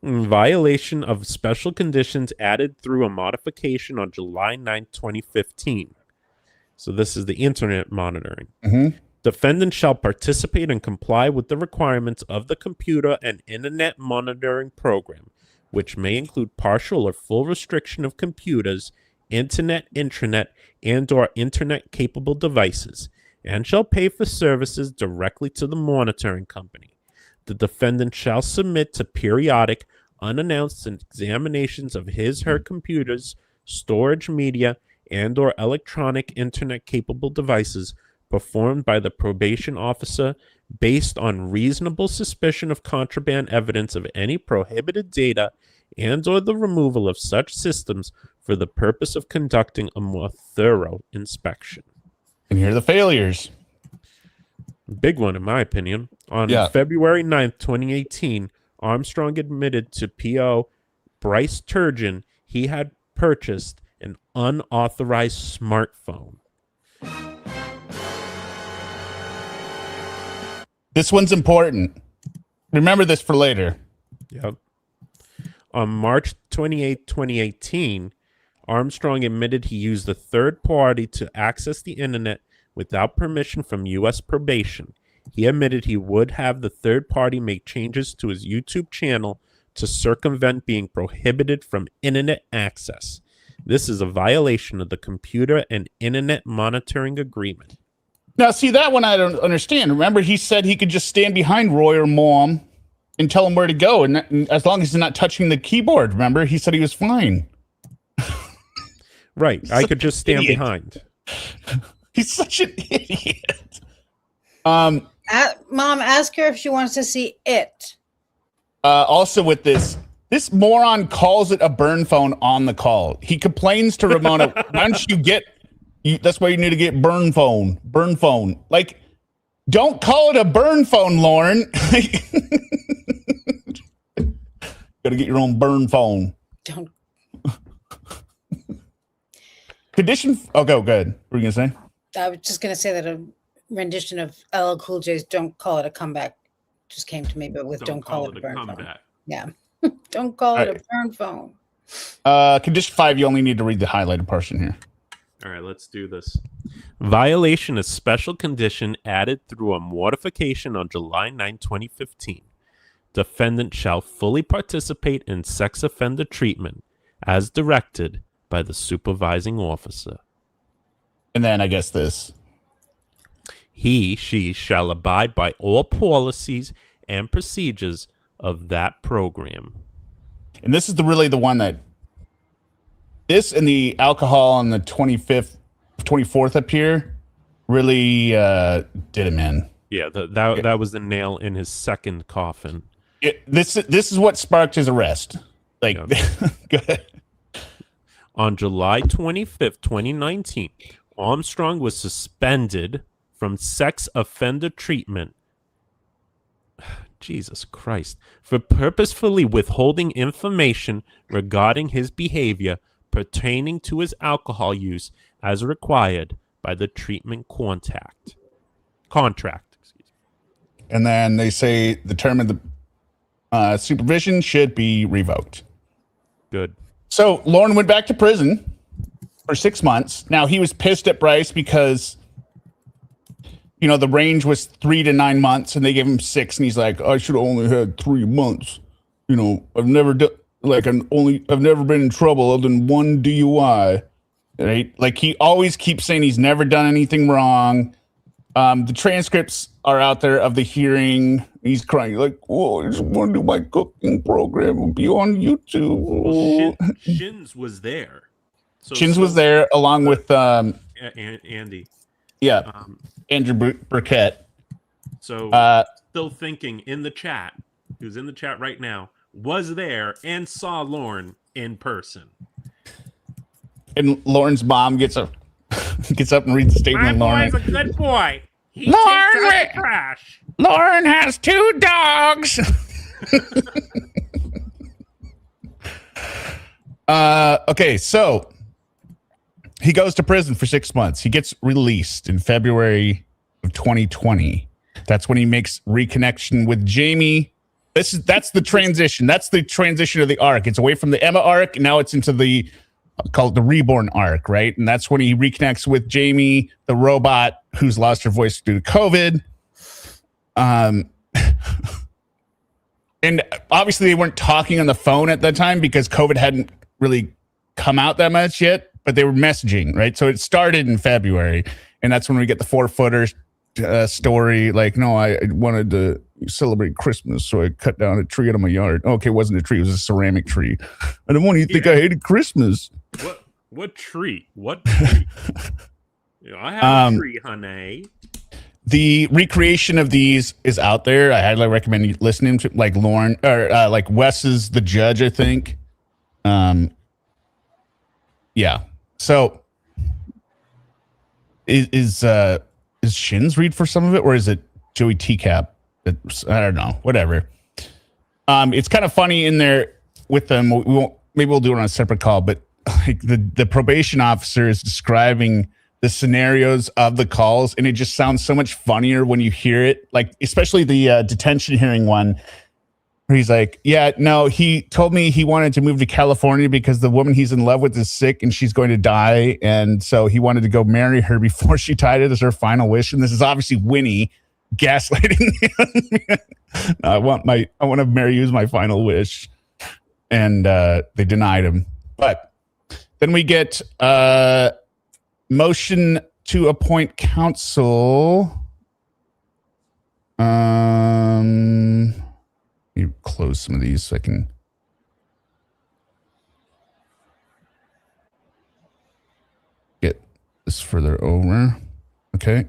In violation of special conditions added through a modification on July 9, 2015. So this is the internet monitoring. Mm-hmm. Defendant shall participate and comply with the requirements of the computer and internet monitoring program, which may include partial or full restriction of computers, internet, intranet, and or internet-capable devices, and shall pay for services directly to the monitoring company. The defendant shall submit to periodic, unannounced examinations of his/her computers, storage media, and or electronic internet-capable devices performed by the probation officer based on reasonable suspicion of contraband evidence of any prohibited data and or the removal of such systems for the purpose of conducting a more thorough inspection. And here are the failures. Big one, in my opinion. On February 9th, 2018, Armstrong admitted to P.O. Bryce Turgeon he had purchased an unauthorized smartphone. This one's important. Remember this for later. Yep. On March 28, 2018, Armstrong admitted he used a third party to access the internet without permission from U.S. Probation. He admitted he would have the third party make changes to his YouTube channel to circumvent being prohibited from internet access. This is a violation of the Computer and Internet Monitoring Agreement. Now, see, that one I don't understand. Remember, he said he could just stand behind Roy or Mom and tell him where to go, and as long as he's not touching the keyboard. Remember, he said he was fine. Right. I could just stand behind. He's such an idiot. Mom, ask her if she wants to see it. Also with this moron calls it a burn phone on the call. He complains to Ramona, once you get, that's why you need to get burn phone. Like, don't call it a burn phone, Lorne. Gotta get your own burn phone. Don't. Condition. Oh, go good. What were you gonna say? I was just gonna say that a rendition of LL Cool J's "Don't Call It a Comeback" just came to me, but with "Don't call it a burn phone." Yeah, don't call it a burn phone. Condition 5. You only need to read the highlighted portion here. All right, let's do this. Violation of special condition added through a modification on July 9, 2015. Defendant shall fully participate in sex offender treatment as directed by the supervising officer. And then I guess this. She shall abide by all policies and procedures of that program. And this is really the one that this and the alcohol on the 24th up here really did him in. Yeah, that was the nail in his second coffin. This is what sparked his arrest. Like, go ahead. On July 25th, 2019, Armstrong was suspended from sex offender treatment. Jesus Christ. For purposefully withholding information regarding his behavior pertaining to his alcohol use as required by the treatment contract. And then they say the term of the supervision should be revoked. Good. So Lorne went back to prison for 6 months. Now he was pissed at Bryce because, you know, the range was 3 to 9 months and they gave him 6. And he's like, I should have only had 3 months. You know, I've never been in trouble other than one DUI. Right? Like, he always keeps saying he's never done anything wrong. The transcripts are out there of the hearing. He's crying like, "Oh, I just want to do my cooking program. It'll be on YouTube." Well, Shins was there. Shins was there along with Andy. Yeah, Andrew Burkett. So still thinking in the chat, who's in the chat right now, was there and saw Lorne in person. And Lorne's mom gets up and reads the statement. My Lorne, boy's a good boy. He takes out the trash. Lorne has 2 dogs. Okay, so he goes to prison for 6 months. He gets released in February of 2020. That's when he makes reconnection with Jamie. That's the transition. That's the transition of the arc. It's away from the Emma arc. Now it's into the called the Reborn arc, right? And that's when he reconnects with Jamie, the robot who's lost her voice due to COVID. And obviously they weren't talking on the phone at that time because COVID hadn't really come out that much yet, but they were messaging, right? So it started in February, and that's when we get the 4-footer story. Like, no, I wanted to celebrate Christmas, so I cut down a tree out of my yard. Okay, it wasn't a tree; it was a ceramic tree. I didn't want you to think I hated Christmas. What tree? What tree? I have a tree, honey. The recreation of these is out there. I highly recommend you listening to like Lorne or like Wes is the judge, I think. Yeah. So is Shins read for some of it, or is it Joey TCAP? I don't know. Whatever. It's kind of funny in there with them. Maybe we'll do it on a separate call, but like the probation officer is describing the scenarios of the calls, and it just sounds so much funnier when you hear it. Like, especially the detention hearing one, where he's like, yeah, no, he told me he wanted to move to California because the woman he's in love with is sick and she's going to die. And so he wanted to go marry her before she died. It as her final wish. And this is obviously Winnie gaslighting him. I want to marry you as my final wish. And they denied him. But then we get motion to appoint counsel. Let me close some of these so I can get this further over. Okay.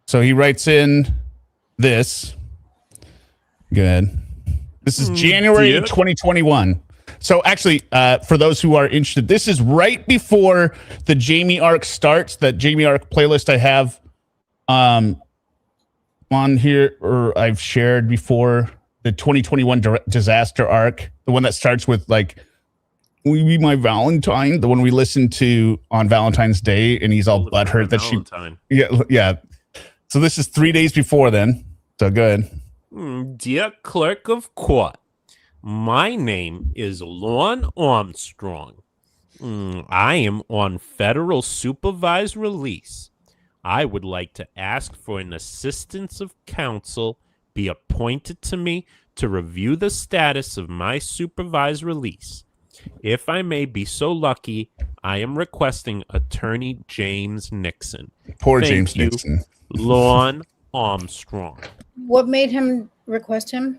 So he writes in this. Good. This is January 2021. So actually, for those who are interested, this is right before the Jamie arc starts. That Jamie arc playlist I have on here, or I've shared before, the 2021 disaster arc, the one that starts with like, "Will you be my Valentine?" The one we listened to on Valentine's Day, and he's all butthurt that Valentine. yeah. So this is 3 days before then. So good. Dear clerk of court, my name is Lorne Armstrong. I am on federal supervised release. I would like to ask for an assistance of counsel be appointed to me to review the status of my supervised release. If I may be so lucky, I am requesting Attorney James Nixon. Poor James Nixon. Lorne Armstrong. What made him request him?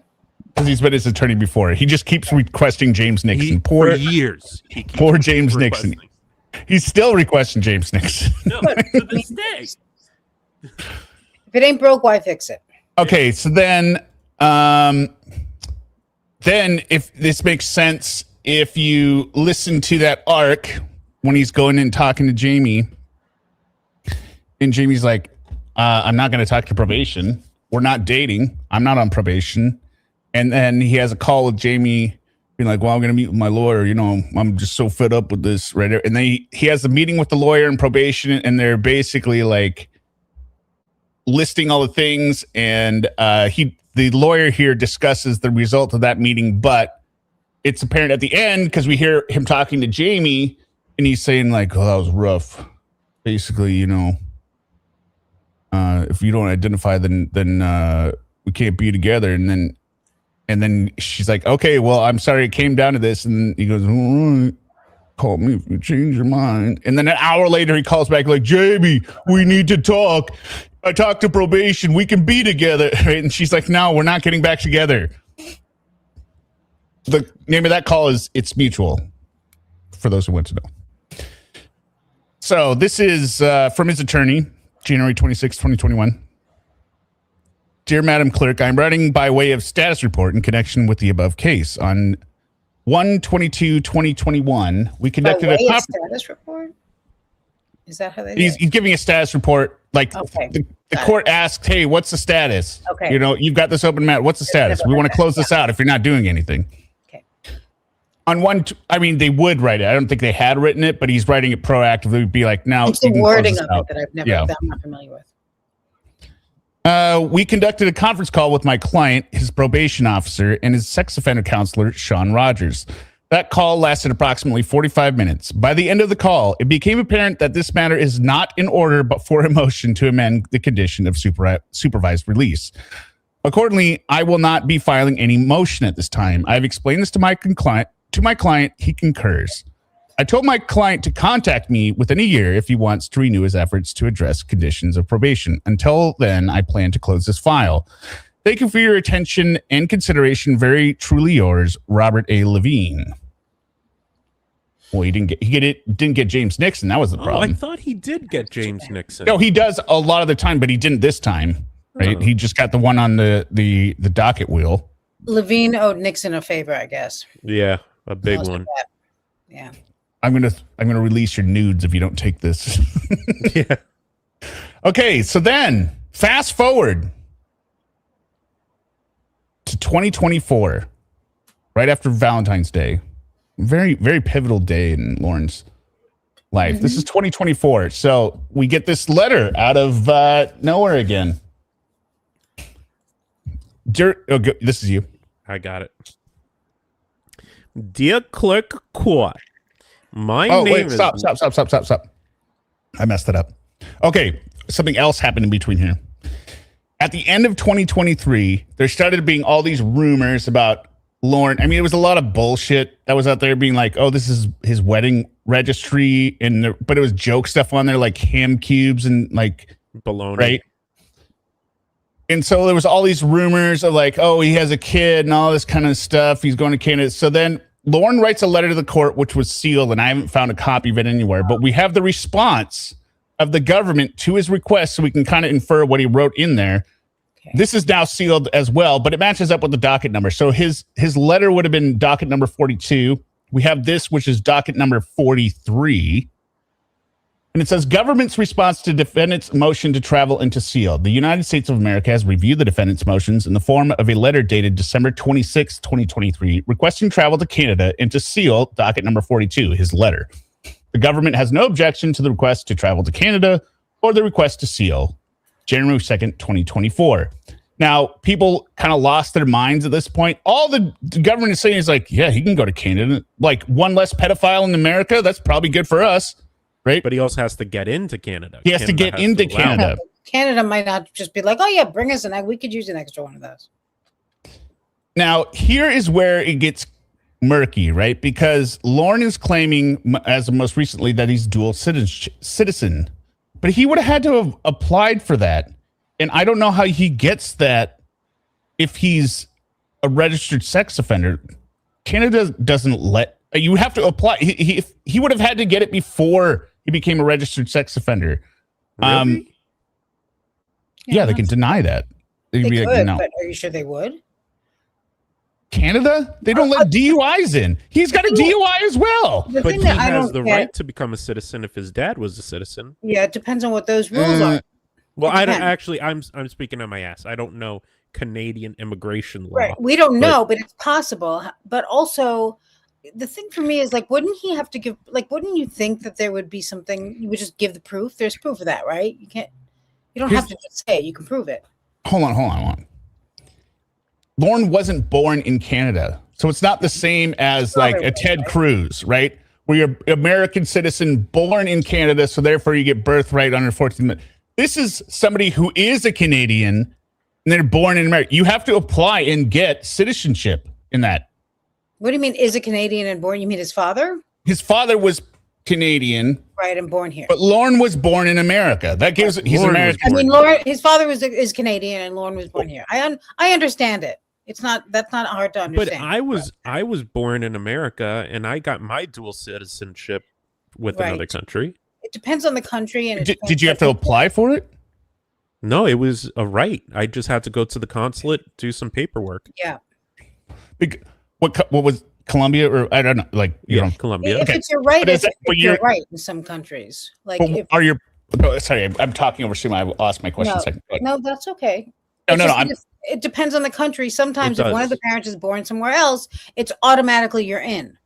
Because he's been his attorney before. He just keeps requesting James Nixon. For years. Poor James Nixon. He's still requesting James Nixon. No, to this day. If it ain't broke, why fix it? Okay, so then if this makes sense, if you listen to that arc when he's going and talking to Jamie, and Jamie's like, I'm not going to talk to probation. We're not dating. I'm not on probation. And then he has a call with Jamie being like, well, I'm going to meet with my lawyer. You know, I'm just so fed up with this. Right. And then he has a meeting with the lawyer and probation, and they're basically like listing all the things. And the lawyer here discusses the result of that meeting, but it's apparent at the end because we hear him talking to Jamie and he's saying like, oh, that was rough. Basically, you know, if you don't identify, then we can't be together. And then she's like, okay, well, I'm sorry it came down to this. And he goes, all right, call me if you change your mind. And then an hour later, he calls back like, Jamie, we need to talk. I talked to probation. We can be together. Right? And she's like, no, we're not getting back together. The name of that call is It's Mutual, for those who want to know. So this is from his attorney, January 26, 2021. Dear Madam Clerk, I'm writing by way of status report in connection with the above case. On 1/22/2021, we conducted a status report. Is that how they? He's giving a status report. Like Okay. the court asks, "Hey, what's the status? Okay. You know, you've got this open matter. What's the status? We want to close this out if you're not doing anything." Okay. On one, I mean, they would write it. I don't think they had written it, but he's writing it proactively. Be like, now It's the wording of it that I've never. Yeah. That I'm not familiar with. We conducted a conference call with my client, his probation officer, and his sex offender counselor, Sean Rogers. That call lasted approximately 45 minutes. By the end of the call, it became apparent that this matter is not in order, but for a motion to amend the condition of supervised release. Accordingly, I will not be filing any motion at this time. I've explained this to my client. He concurs. I told my client to contact me within a year if he wants to renew his efforts to address conditions of probation. Until then, I plan to close this file. Thank you for your attention and consideration. Very truly yours, Robert A. Levine. Well, he didn't get James Nixon. That was the problem. I thought he did get James Nixon. No, he does a lot of the time, but he didn't this time. Right? He just got the one on the docket wheel. Levine owed Nixon a favor, I guess. Yeah, a big one. Yeah. I'm gonna release your nudes if you don't take this. Yeah. Okay, so then fast forward to 2024, right after Valentine's Day. Very, very pivotal day in Lorne's life. This is 2024. So we get this letter out of nowhere again. This is you. I got it. Dear Clerk Court, my name is... Stop. I messed it up. Okay, something else happened in between here. At the end of 2023, there started being all these rumors about Lorne. I mean, it was a lot of bullshit that was out there being like, oh, this is his wedding registry. But it was joke stuff on there, like ham cubes and like baloney. Right. And so there was all these rumors of like, oh, he has a kid and all this kind of stuff. He's going to Canada. So then Lorne writes a letter to the court, which was sealed, and I haven't found a copy of it anywhere. But we have the response of the government to his request, so we can kind of infer what he wrote in there. Okay. This is now sealed as well, but it matches up with the docket number. So his letter would have been docket number 42. We have this, which is docket number 43. And it says, government's response to defendant's motion to travel into SEAL. The United States of America has reviewed the defendant's motions in the form of a letter dated December 26, 2023, requesting travel to Canada into SEAL, docket number 42, his letter. The government has no objection to the request to travel to Canada or the request to SEAL, January 2nd, 2024. Now, people kind of lost their minds at this point. All the government is saying is like, yeah, he can go to Canada. Like one less pedophile in America, that's probably good for us. Right. But he also has to get into Canada. He has to get into Canada. Canada might not just be like, oh, yeah, bring us an egg. We could use an extra one of those. Now, here is where it gets murky, right? Because Lorne is claiming, as of most recently, that he's dual citizen. But he would have had to have applied for that. And I don't know how he gets that if he's a registered sex offender. Canada doesn't let... You have to apply. He would have had to get it before he became a registered sex offender. Really? Yeah, they can deny that. They could, like, no. But are you sure they would? Canada? They don't let DUIs in. He's got a DUI as well. But he has the right to become a citizen if his dad was a citizen. Yeah, it depends on what those rules are. Well, I don't actually. I'm speaking on my ass. I don't know Canadian immigration law. Right. We don't know, but it's possible. But also, the thing for me is, like, wouldn't he have to give, like, wouldn't you think that there would be something, you would just give the proof? There's proof of that, right? You don't have to just say it, you can prove it. Hold on. Lorne wasn't born in Canada. So it's not the same as like a Ted Cruz, right? Where you're American citizen born in Canada, so therefore you get birthright under 14th. This is somebody who is a Canadian and they're born in America. You have to apply and get citizenship in that. What do you mean, is a Canadian and born? You mean his father? His father was Canadian. Right, and born here. But Lorne was born in America. That gives he's Lorne American. I mean, Lorne, his father is Canadian and Lorne was born here. I understand it. That's not hard to understand. But I was born in America and I got my dual citizenship with another country. It depends on the country. And did you have to apply for it? No, it was a right. I just had to go to the consulate, do some paperwork. Yeah. What was Colombia, or I don't know, like you know. Colombia. If it's your right, But is it's, that- but you're you're- right in some countries. Like, But if, are your sorry, I'm talking over Suma. I lost my question. No, a second. Go ahead. no, that's okay. No, It's no, just no, that it depends on the country. Sometimes It if one of does. the parents is born somewhere else, it's automatically you're in.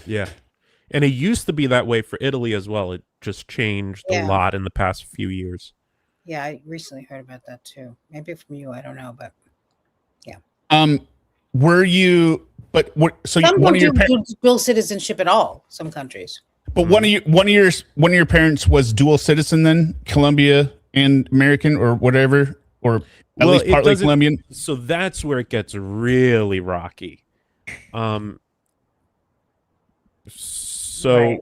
Yeah. And it used to be that way for Italy as well. It just changed a Yeah. lot in the past few years. Yeah, I recently heard about that too. Maybe from you, I don't know, but Were you? But what? So some one don't of your do dual citizenship at all. Some countries. but one of your parents was dual citizen then, Colombia and American or whatever, or at Well, least it partly doesn't- Colombian. So that's where it gets really rocky. So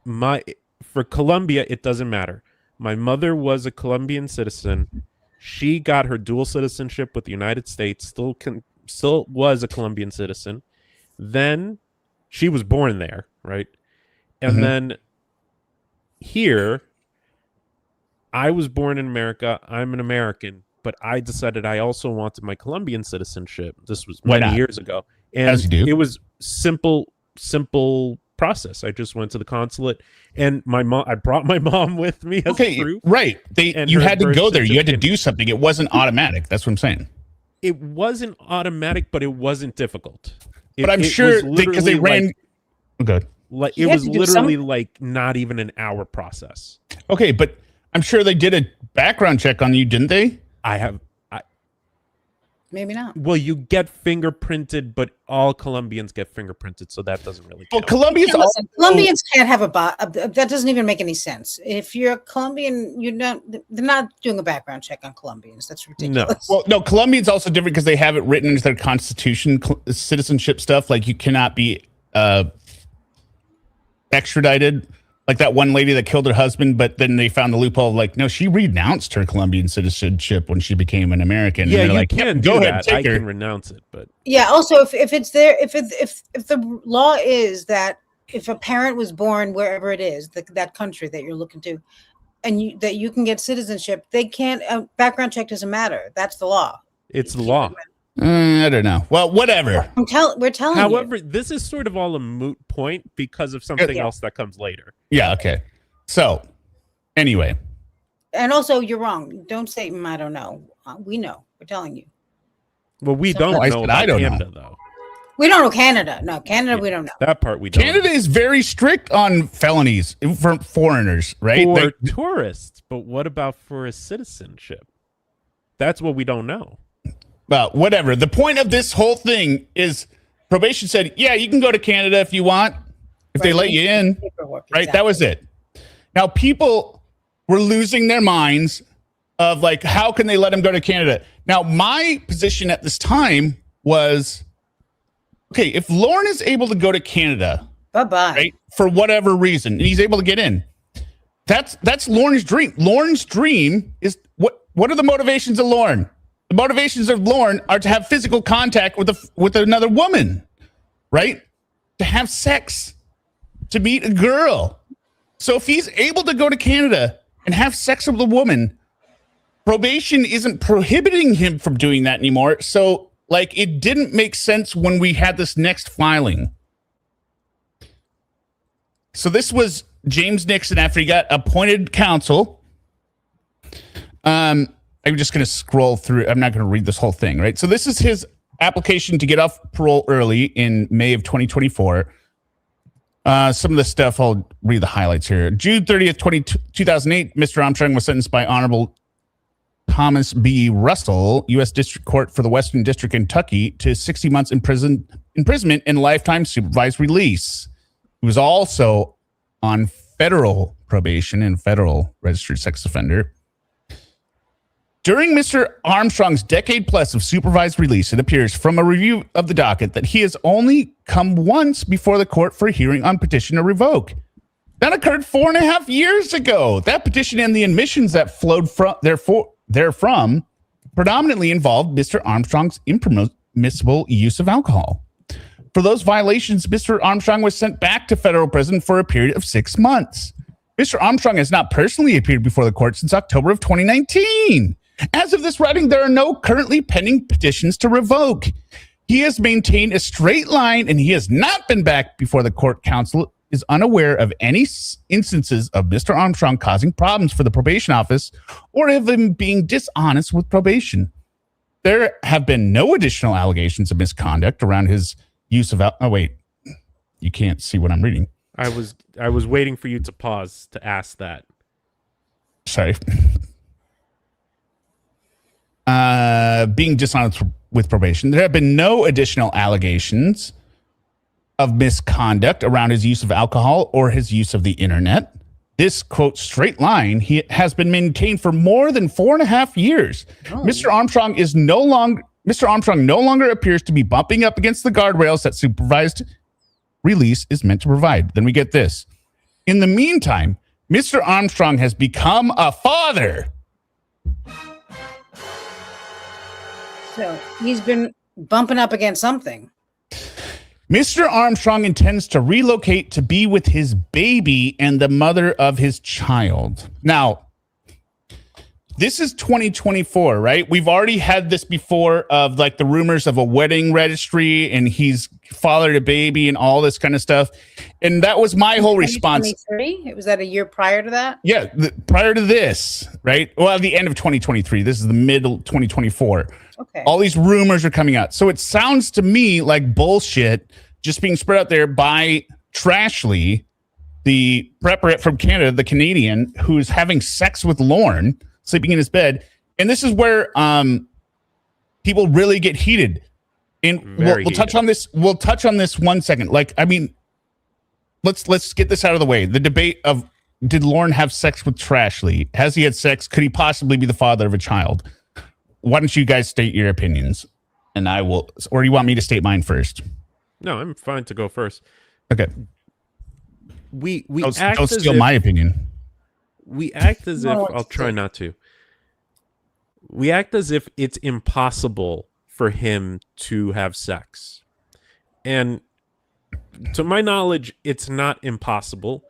Right. for Colombia, it doesn't matter. My mother was a Colombian citizen. She got her dual citizenship with the United States. Still was a Colombian citizen. Then she was born there, right? And Mhm. then here, I was born in America. I'm an American, but I decided I also wanted my Colombian citizenship. This was Why many not? years ago, and As you do. it was simple process. I just went to the consulate, and I brought my mom with me as Okay, proof. right. And You her had to birth go there. You had to certificate. do something. It wasn't automatic. That's what I'm saying. It wasn't automatic, but it wasn't difficult. But I'm it sure was because they literally ran. Oh, good. like You it had was to do literally like not even an hour process. Okay, but I'm sure they did a background check on you, didn't they? Maybe not. Well, you get fingerprinted, but all Colombians get fingerprinted, so that doesn't really Well, count. Colombia's Yeah, listen, also, Colombians can't have that doesn't even make any sense. If you're a Colombian, they're not doing a background check on Colombians. That's ridiculous. Well, no, Colombia's also different because they have it written into their constitution, citizenship stuff. Like you cannot be extradited. Like that one lady that killed her husband, but then they found the loophole. Like, no, she renounced her Colombian citizenship when she became an American. Yeah, and they're you like, can go do ahead, that. I take her. can renounce it, but Yeah. Also, if it's there, if the law is that if a parent was born wherever it is, that country that you're looking to, and that you can get citizenship, they can't. Background check doesn't matter. That's the law. it's the law. I don't know. Well, whatever. We're telling you. However, this is sort of all a moot point because of something Yeah. else that comes later. Yeah. Okay. So, anyway, And also, you're wrong. Don't say, I don't know. We know. We're telling you. Well, we So- don't Oh, I know said about I don't know. Canada, though. We don't know Canada. No, Canada, we don't know. That part we don't. Canada is very strict on felonies for foreigners, right? for They- tourists, but what about for a citizenship? That's what we don't know. Well, whatever. The point of this whole thing is probation said, yeah, you can go to Canada if you want, if they Right. let you in, Paperwork, right? That was it. Now, people were losing their minds of like, how can they let him go to Canada? Now, my position at this time was, okay, if Lorne is able to go to Canada, Bye-bye. right, for whatever reason, and he's able to get in, that's Lorne's dream. Lorne's dream is what are the motivations of Lorne? The motivations of Lorne are to have physical contact with another woman, right? To have sex, to meet a girl. So if he's able to go to Canada and have sex with a woman, probation isn't prohibiting him from doing that anymore. So like it didn't make sense when we had this next filing. So this was James Nixon after he got appointed counsel. I'm just going to scroll through. I'm not going to read this whole thing, right? So this is his application to get off parole early in May of 2024. Some of the stuff, I'll read the highlights here. June 30th, 2008, Mr. Armstrong was sentenced by Honorable Thomas B. Russell, U.S. District Court for the Western District, Kentucky, to 60 months imprisonment and lifetime supervised release. He was also on federal probation and federal registered sex offender. During Mr. Armstrong's decade plus of supervised release, it appears from a review of the docket that he has only come once before the court for a hearing on petition to revoke. That occurred 4.5 years ago. That petition and the admissions that flowed from therefrom predominantly involved Mr. Armstrong's impermissible use of alcohol. For those violations, Mr. Armstrong was sent back to federal prison for a period of 6 months. Mr. Armstrong has not personally appeared before the court since October of 2019. As of this writing, there are no currently pending petitions to revoke. He has maintained a straight line and he has not been back before the court. Counsel is unaware of any instances of Mr. Armstrong causing problems for the probation office or of him being dishonest with probation. There have been no additional allegations of misconduct around his use of... Oh, wait. You can't see what I'm reading. I was waiting for you to pause to ask that. Sorry. Being dishonest with probation. There have been no additional allegations of misconduct around his use of alcohol or his use of the internet. This, quote, straight line has been maintained for more than 4.5 years. Oh. Mr. Armstrong no longer appears to be bumping up against the guardrails that supervised release is meant to provide. Then we get this. In the meantime, Mr. Armstrong has become a father. So he's been bumping up against something. Mr. Armstrong intends to relocate to be with his baby and the mother of his child. Now, this is 2024, right? We've already had this before of like the rumors of a wedding registry and he's fathered a baby and all this kind of stuff. And that was my whole response. 2023? Was that a year prior to that? Yeah, prior to this, right? Well, the end of 2023. This is the middle 2024. Okay. All these rumors are coming out. So it sounds to me like bullshit just being spread out there by Trashley, the preparate from Canada, the Canadian, who's having sex with Lorne, sleeping in his bed. And this is where people really get heated. And we'll touch on this. We'll touch on this 1 second. Like, I mean, let's get this out of the way. The debate of, did Lorne have sex with Trashley? Has he had sex? Could he possibly be the father of a child? Why don't you guys state your opinions? And I will, or you want me to state mine first? No, I'm fine to go first. Okay. We don't steal my opinion. We act as if, I'll try not to. We act as if it's impossible for him to have sex. And to my knowledge, it's not impossible.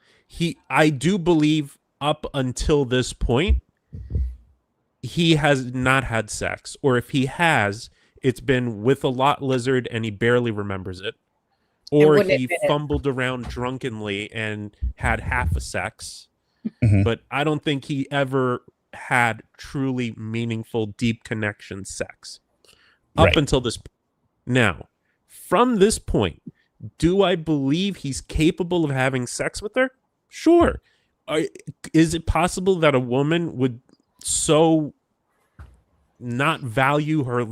I do believe up until this point, he has not had sex. Or if he has, it's been with a lot lizard and he barely remembers it. Or he fumbled around drunkenly and had half a sex. Mm-hmm. But I don't think he ever had truly meaningful, deep connection sex up until this point. Now, from this point, do I believe he's capable of having sex with her? Sure. Is it possible that a woman would so not value her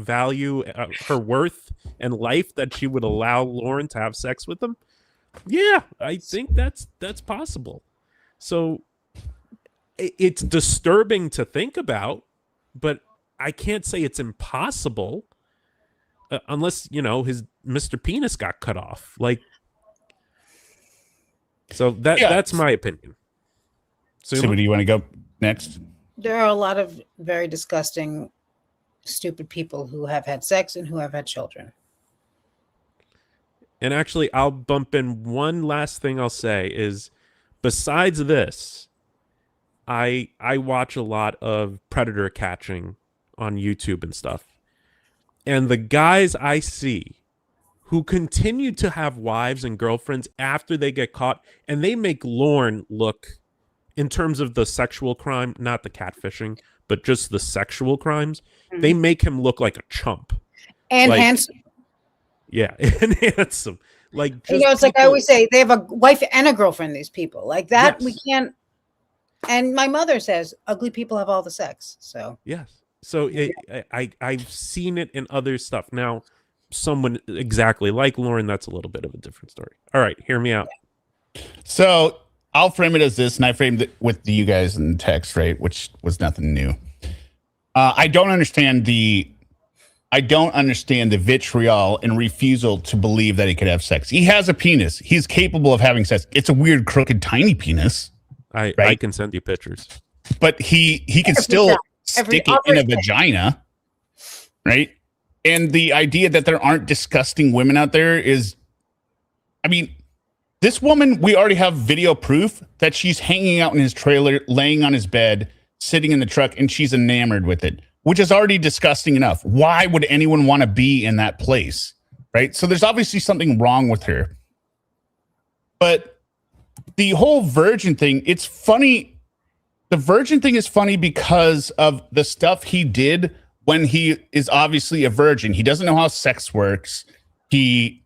worth and life that she would allow Lorne to have sex with him? Yeah, I think that's possible. So it's disturbing to think about, but I can't say it's impossible unless, his Mr. Penis got cut off. So that's my opinion. So do you want to go next? There are a lot of very disgusting, stupid people who have had sex and who have had children. And actually, I'll bump in one last thing I'll say is, besides this, I watch a lot of predator catching on YouTube and stuff. And the guys I see who continue to have wives and girlfriends after they get caught, and they make Lorne look, in terms of the sexual crime, not the catfishing, but just the sexual crimes, they make him look like a chump. And handsome. Yeah, and handsome. It's like I always say, they have a wife and a girlfriend, these people. Like that, yes. We can't. And my mother says, ugly people have all the sex. So yes. So I've seen it in other stuff. Now, someone exactly like Lorne, that's a little bit of a different story. All right, hear me out. So I'll frame it as this, and I framed it with you guys in text, right, which was nothing new. I don't understand the vitriol and refusal to believe that he could have sex. He has a penis. He's capable of having sex. It's a weird, crooked, tiny penis. I can send you pictures. But he can still stick it in a vagina, right? And the idea that there aren't disgusting women out there is, I mean, this woman, we already have video proof that she's hanging out in his trailer, laying on his bed, sitting in the truck, and she's enamored with it, which is already disgusting enough. Why would anyone want to be in that place? right? So there's obviously something wrong with her. But the whole virgin thing, it's funny. The virgin thing is funny because of the stuff he did when he is obviously a virgin. He doesn't know how sex works. He's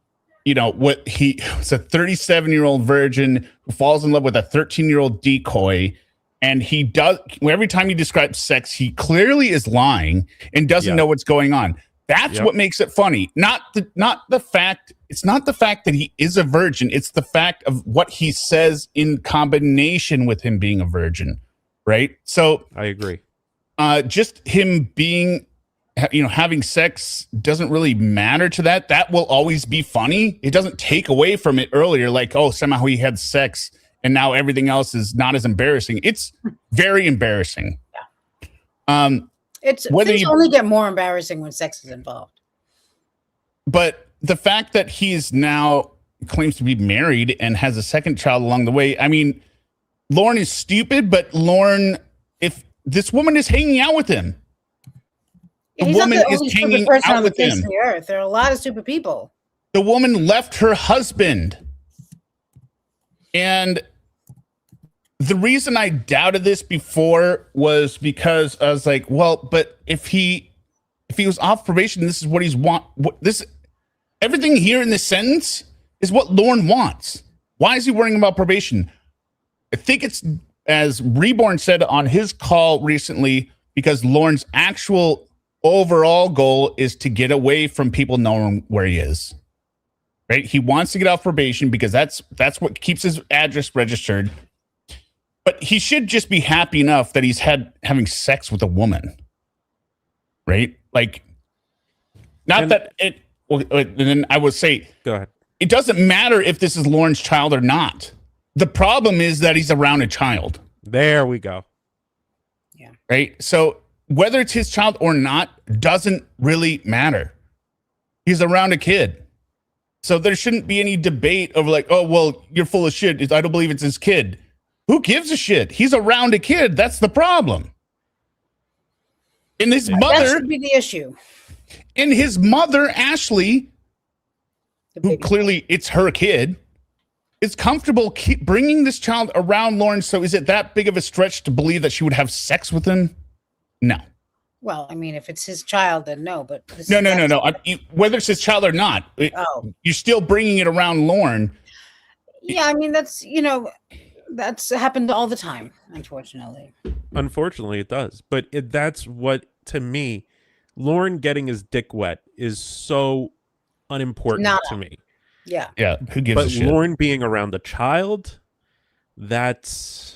a 37-year-old virgin who falls in love with a 13-year-old decoy. And he does, every time he describes sex, he clearly is lying and doesn't know what's going on. That's what makes it funny. Not the fact. It's not the fact that he is a virgin. It's the fact of what he says in combination with him being a virgin. Right. So I agree. Just him being, having sex doesn't really matter to that. That will always be funny. It doesn't take away from it earlier. Like, oh, somehow he had sex and now everything else is not as embarrassing. It's very embarrassing. Yeah. Things only get more embarrassing when sex is involved. But the fact that he's now claims to be married and has a second child along the way. I mean, Lorne is stupid, but Lorne, if this woman is hanging out with him, the woman is hanging out with him. There are a lot of stupid people. The woman left her husband. And the reason I doubted this before was because I was like, well, but if he was off probation, this is what he's everything here in this sentence is what Lorne wants. Why is he worrying about probation? I think it's, as Reborn said on his call recently, because Lorne's actual overall goal is to get away from people knowing where he is. Right? He wants to get off probation because that's what keeps his address registered. But he should just be happy enough that he's having sex with a woman. Right? Like, and then I would say, go ahead. It doesn't matter if this is Lorne's child or not. The problem is that he's around a child. There we go. Yeah. Right? So whether it's his child or not doesn't really matter. He's around a kid. So there shouldn't be any debate over like, oh, well, you're full of shit. I don't believe it's his kid. Who gives a shit? He's around a kid. That's the problem. And his mother... That should be the issue. And his mother, Ashley, who clearly it's her kid, is comfortable keep bringing this child around Lorne. So is it that big of a stretch to believe that she would have sex with him? No. Well, I mean, if it's his child, then no. But no. Whether it's his child or not, you're still bringing it around Lorne. Yeah, I mean, that's happened all the time, unfortunately. Unfortunately, it does. But that's what, to me, Lorne getting his dick wet is so unimportant to me. Yeah. Yeah. Who gives a shit? But Lorne being around a child, that's...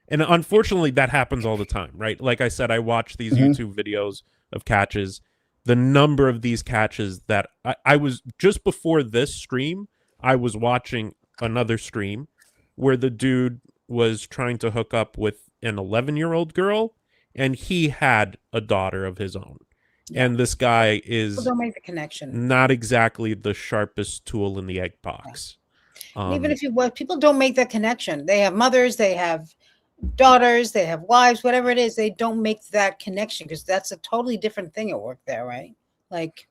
And unfortunately, that happens all the time, right? Like I said, I watch these YouTube videos of catches. The number of these catches that I was... Just before this stream, I was watching another stream where the dude was trying to hook up with an 11-year-old girl, and he had a daughter of his own. Yeah. And this guy is don't make the connection. Not exactly the sharpest tool in the egg box. Yeah. Even if people don't make that connection. They have mothers, they have daughters, they have wives, whatever it is, they don't make that connection because that's a totally different thing at work there, right? Like,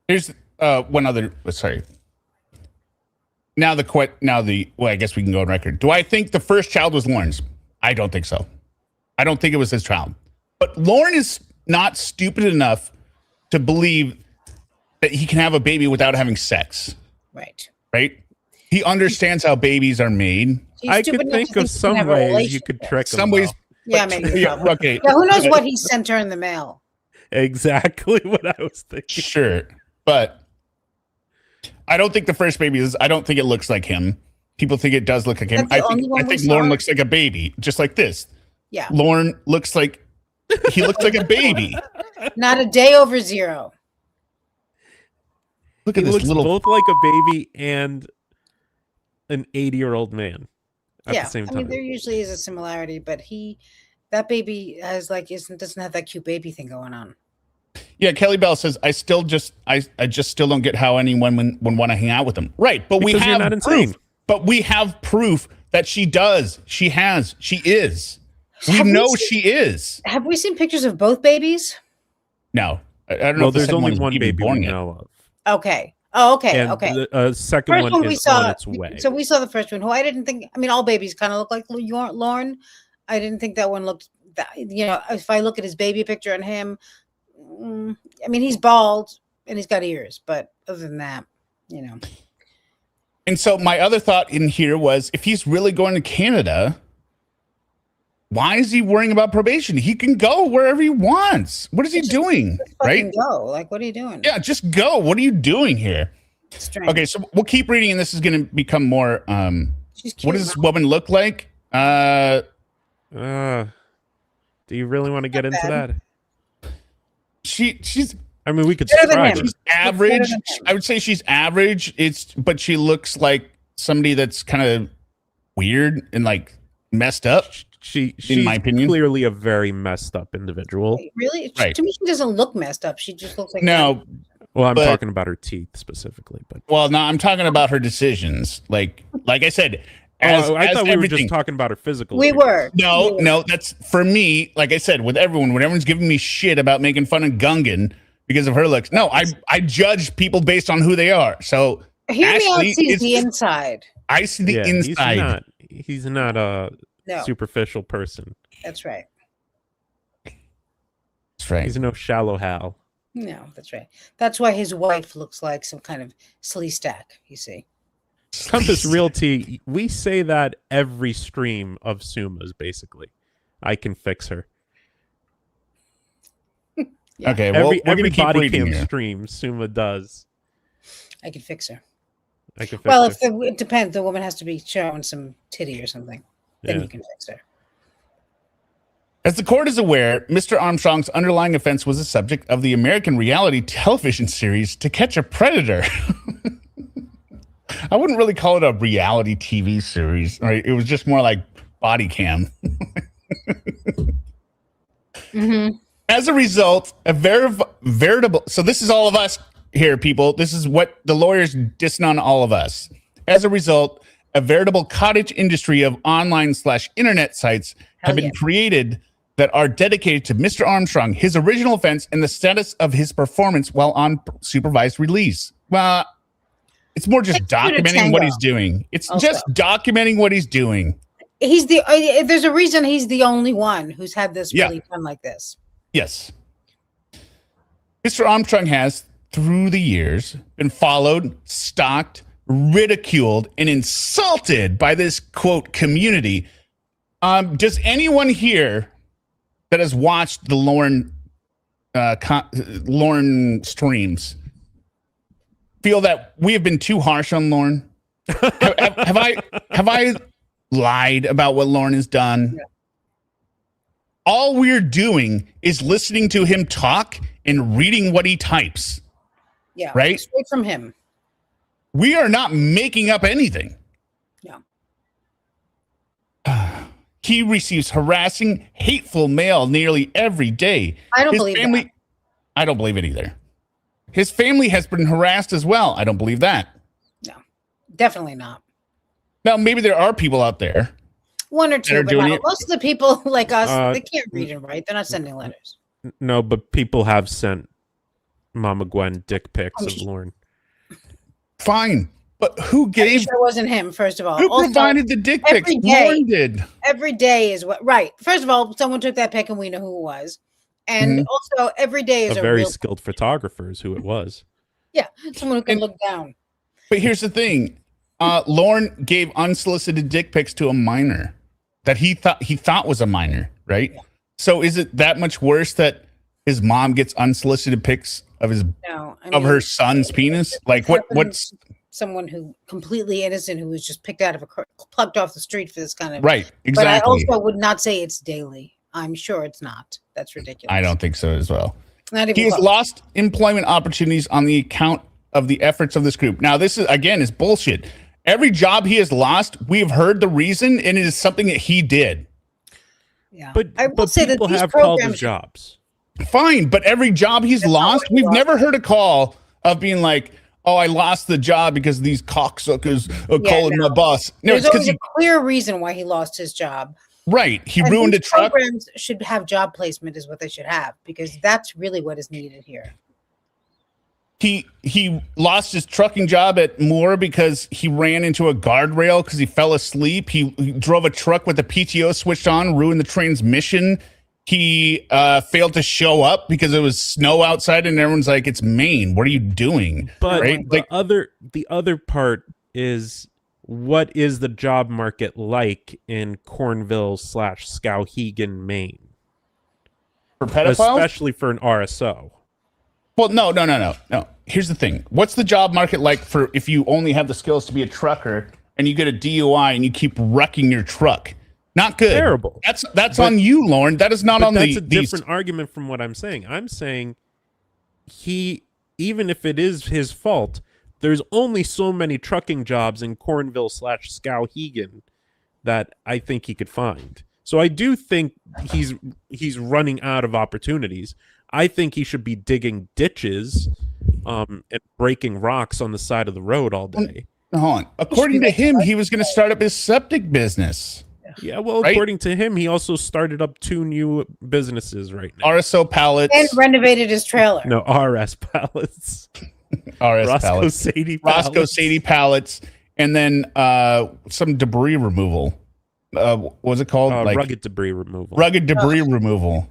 here's one other. Sorry. Well, I guess we can go on record. Do I think the first child was Lorne's? I don't think so. I don't think it was his child. But Lorne is not stupid enough to believe that he can have a baby without having sex. Right. Right? He understands how babies are made. I could think of some ways you could trick him. Some ways. Yeah, maybe. Yeah, okay. Yeah, who knows what he sent her in the mail? Exactly what I was thinking. Sure. But I don't think the first baby is. I don't think it looks like him. People think it does look like him. I think Lorne looks like a baby, just like this. Yeah. Lorne looks like he looks like a baby. Not a day over zero. Look at he this looks little. Both like a baby and an 80-year-old man at the same time. I mean, there usually is a similarity, but that baby doesn't have that cute baby thing going on. Yeah, Kelly Bell says, I just still don't get how anyone would want to hang out with him. Right, but because we have proof. But we have proof that she does. She is. We know she is. Have we seen pictures of both babies? No. I don't know Well, if the there's second only one's one even baby born we yet. know of. Okay. Oh, okay. And Okay. the second First one one we is saw. on its way. So we saw the first one, who I didn't think. I mean, all babies kind of look like Lorne. I didn't think that one looked. If I look at his baby picture and him, I mean, he's bald and he's got ears, but other than that, And so my other thought in here was, if he's really going to Canada, why is he worrying about probation? He can go wherever he wants. What is he doing? Right? Go. Like, what are you doing? Yeah, just go. What are you doing here? Strange. Okay, so we'll keep reading, and this is going to become more. She's cute. What does this woman look like? Do you really want to get into bad. that? She's. I mean, we could Better than describe him. her. She's average. than him. I would say she's average. But she looks like somebody that's kind of weird and like messed up. She's my opinion. clearly a very messed up individual. Really? Right. To me, she doesn't look messed up. She just looks like No, Well, I'm But- talking about her teeth specifically, but well, no, I'm talking about her decisions. Like I said, as, I as thought we were everything. just talking about her physical. We appearance. were. No, no, that's for me. Like I said, with everyone, when everyone's giving me shit about making fun of Gungan because of her looks, no, I judge people based on who they are. So HearMeowt Ashley, sees it's the just- inside. I see the Yeah, inside. He's not a No, superficial person. that's right. That's right. He's no shallow Hal. No, that's right. That's why his wife looks like some kind of slee stack. You see. Compass Realty, we say that every stream of Suma's basically. I can fix her. Yeah. Okay, well, Every we're gonna keep body reading cam here. stream Suma does. I can fix her. I can fix Well, her. it depends. The woman has to be showing some titty or something. Then Yeah. you can fix her. As the court is aware, Mr. Armstrong's underlying offense was the subject of the American reality television series To Catch a Predator. I wouldn't really call it a reality TV series, right? It was just more like body cam. Mm-hmm. As a result, a veritable. So this is all of us here, people. This is what the lawyers dissing on all of us. As a result, a veritable cottage industry of online/internet sites have been created that are dedicated to Mr. Armstrong, his original offense, and the status of his performance while on supervised release. Well, it's more just documenting what he's doing. It's just documenting what he's doing. He's the. There's a reason he's the only one who's had this really done like this. Yes. Mr. Armstrong has, through the years, been followed, stalked, ridiculed, and insulted by this, quote, community. Does anyone here that has watched the Lorne streams feel that we have been too harsh on Lorne? have I lied about what Lorne has done? Yeah. All we're doing is listening to him talk and reading what he types. Yeah. Right? Straight from him. We are not making up anything. No. He receives harassing, hateful mail nearly every day. I don't believe that. I don't believe it either. His family has been harassed as well. I don't believe that. No, definitely not. Now, maybe there are people out there. One or two, but no. Most of the people like us, they can't read and write. They're not sending letters. No, but people have sent Mama Gwen dick pics of Lorne. Fine. But who gave? Sure wasn't him, first of all. Who also, provided the dick pics? Lorne did. Every day is what, right. First of all, someone took that pic and we know who it was. And also, every day is a very skilled photographer is who it was. Yeah, someone who can look down. But here's the thing. Lorne gave unsolicited dick pics to a minor that he thought was a minor, right? Yeah. So is it that much worse that his mom gets unsolicited pics of her son's penis? Like what's someone who completely innocent who was just picked out of plucked off the street for this kind of right? Exactly. But I also would not say it's daily. I'm sure it's not. That's ridiculous. I don't think so as well. He has lost employment opportunities on the account of the efforts of this group. Now, this is bullshit. Every job he has lost, we've heard the reason, and it is something that he did. Yeah, but I will say people that have called his jobs. Fine, but every job he's lost, we've never heard a call of being like, "Oh, I lost the job because these cocksuckers are calling my boss." No, there's always a clear reason why he lost his job. Right, he ruined a truck. Programs should have job placement, is what they should have, because that's really what is needed here. he lost his trucking job at Moore because he ran into a guardrail because he fell asleep. He drove a truck with the PTO switched on, ruined the transmission. He failed to show up because it was snow outside, and everyone's like, "It's Maine. What are you doing?" But right? the other part is, what is the job market like in Cornville/Skowhegan, Maine? For pedophiles, Especially for an RSO. Well, no. Here's the thing. What's the job market like for if you only have the skills to be a trucker and you get a DUI and you keep wrecking your truck? Not good. Terrible. That's on you, Lorne. That is not on that's a different argument from what I'm saying. I'm saying even if it is his fault, there's only so many trucking jobs in Cornville/Skowhegan that I think he could find. So I do think he's running out of opportunities. I think he should be digging ditches and breaking rocks on the side of the road all day. Hold on. According to him, he was going to start up his septic business. Yeah, well, right? According to him, he also started up 2 new businesses right now. RSO pallets. And renovated his trailer. No, RS pallets. RS Roscoe pallets. Sadie Roscoe pallets. Sadie pallets. And then some debris removal. What was it called? Rugged debris removal. Rugged debris removal.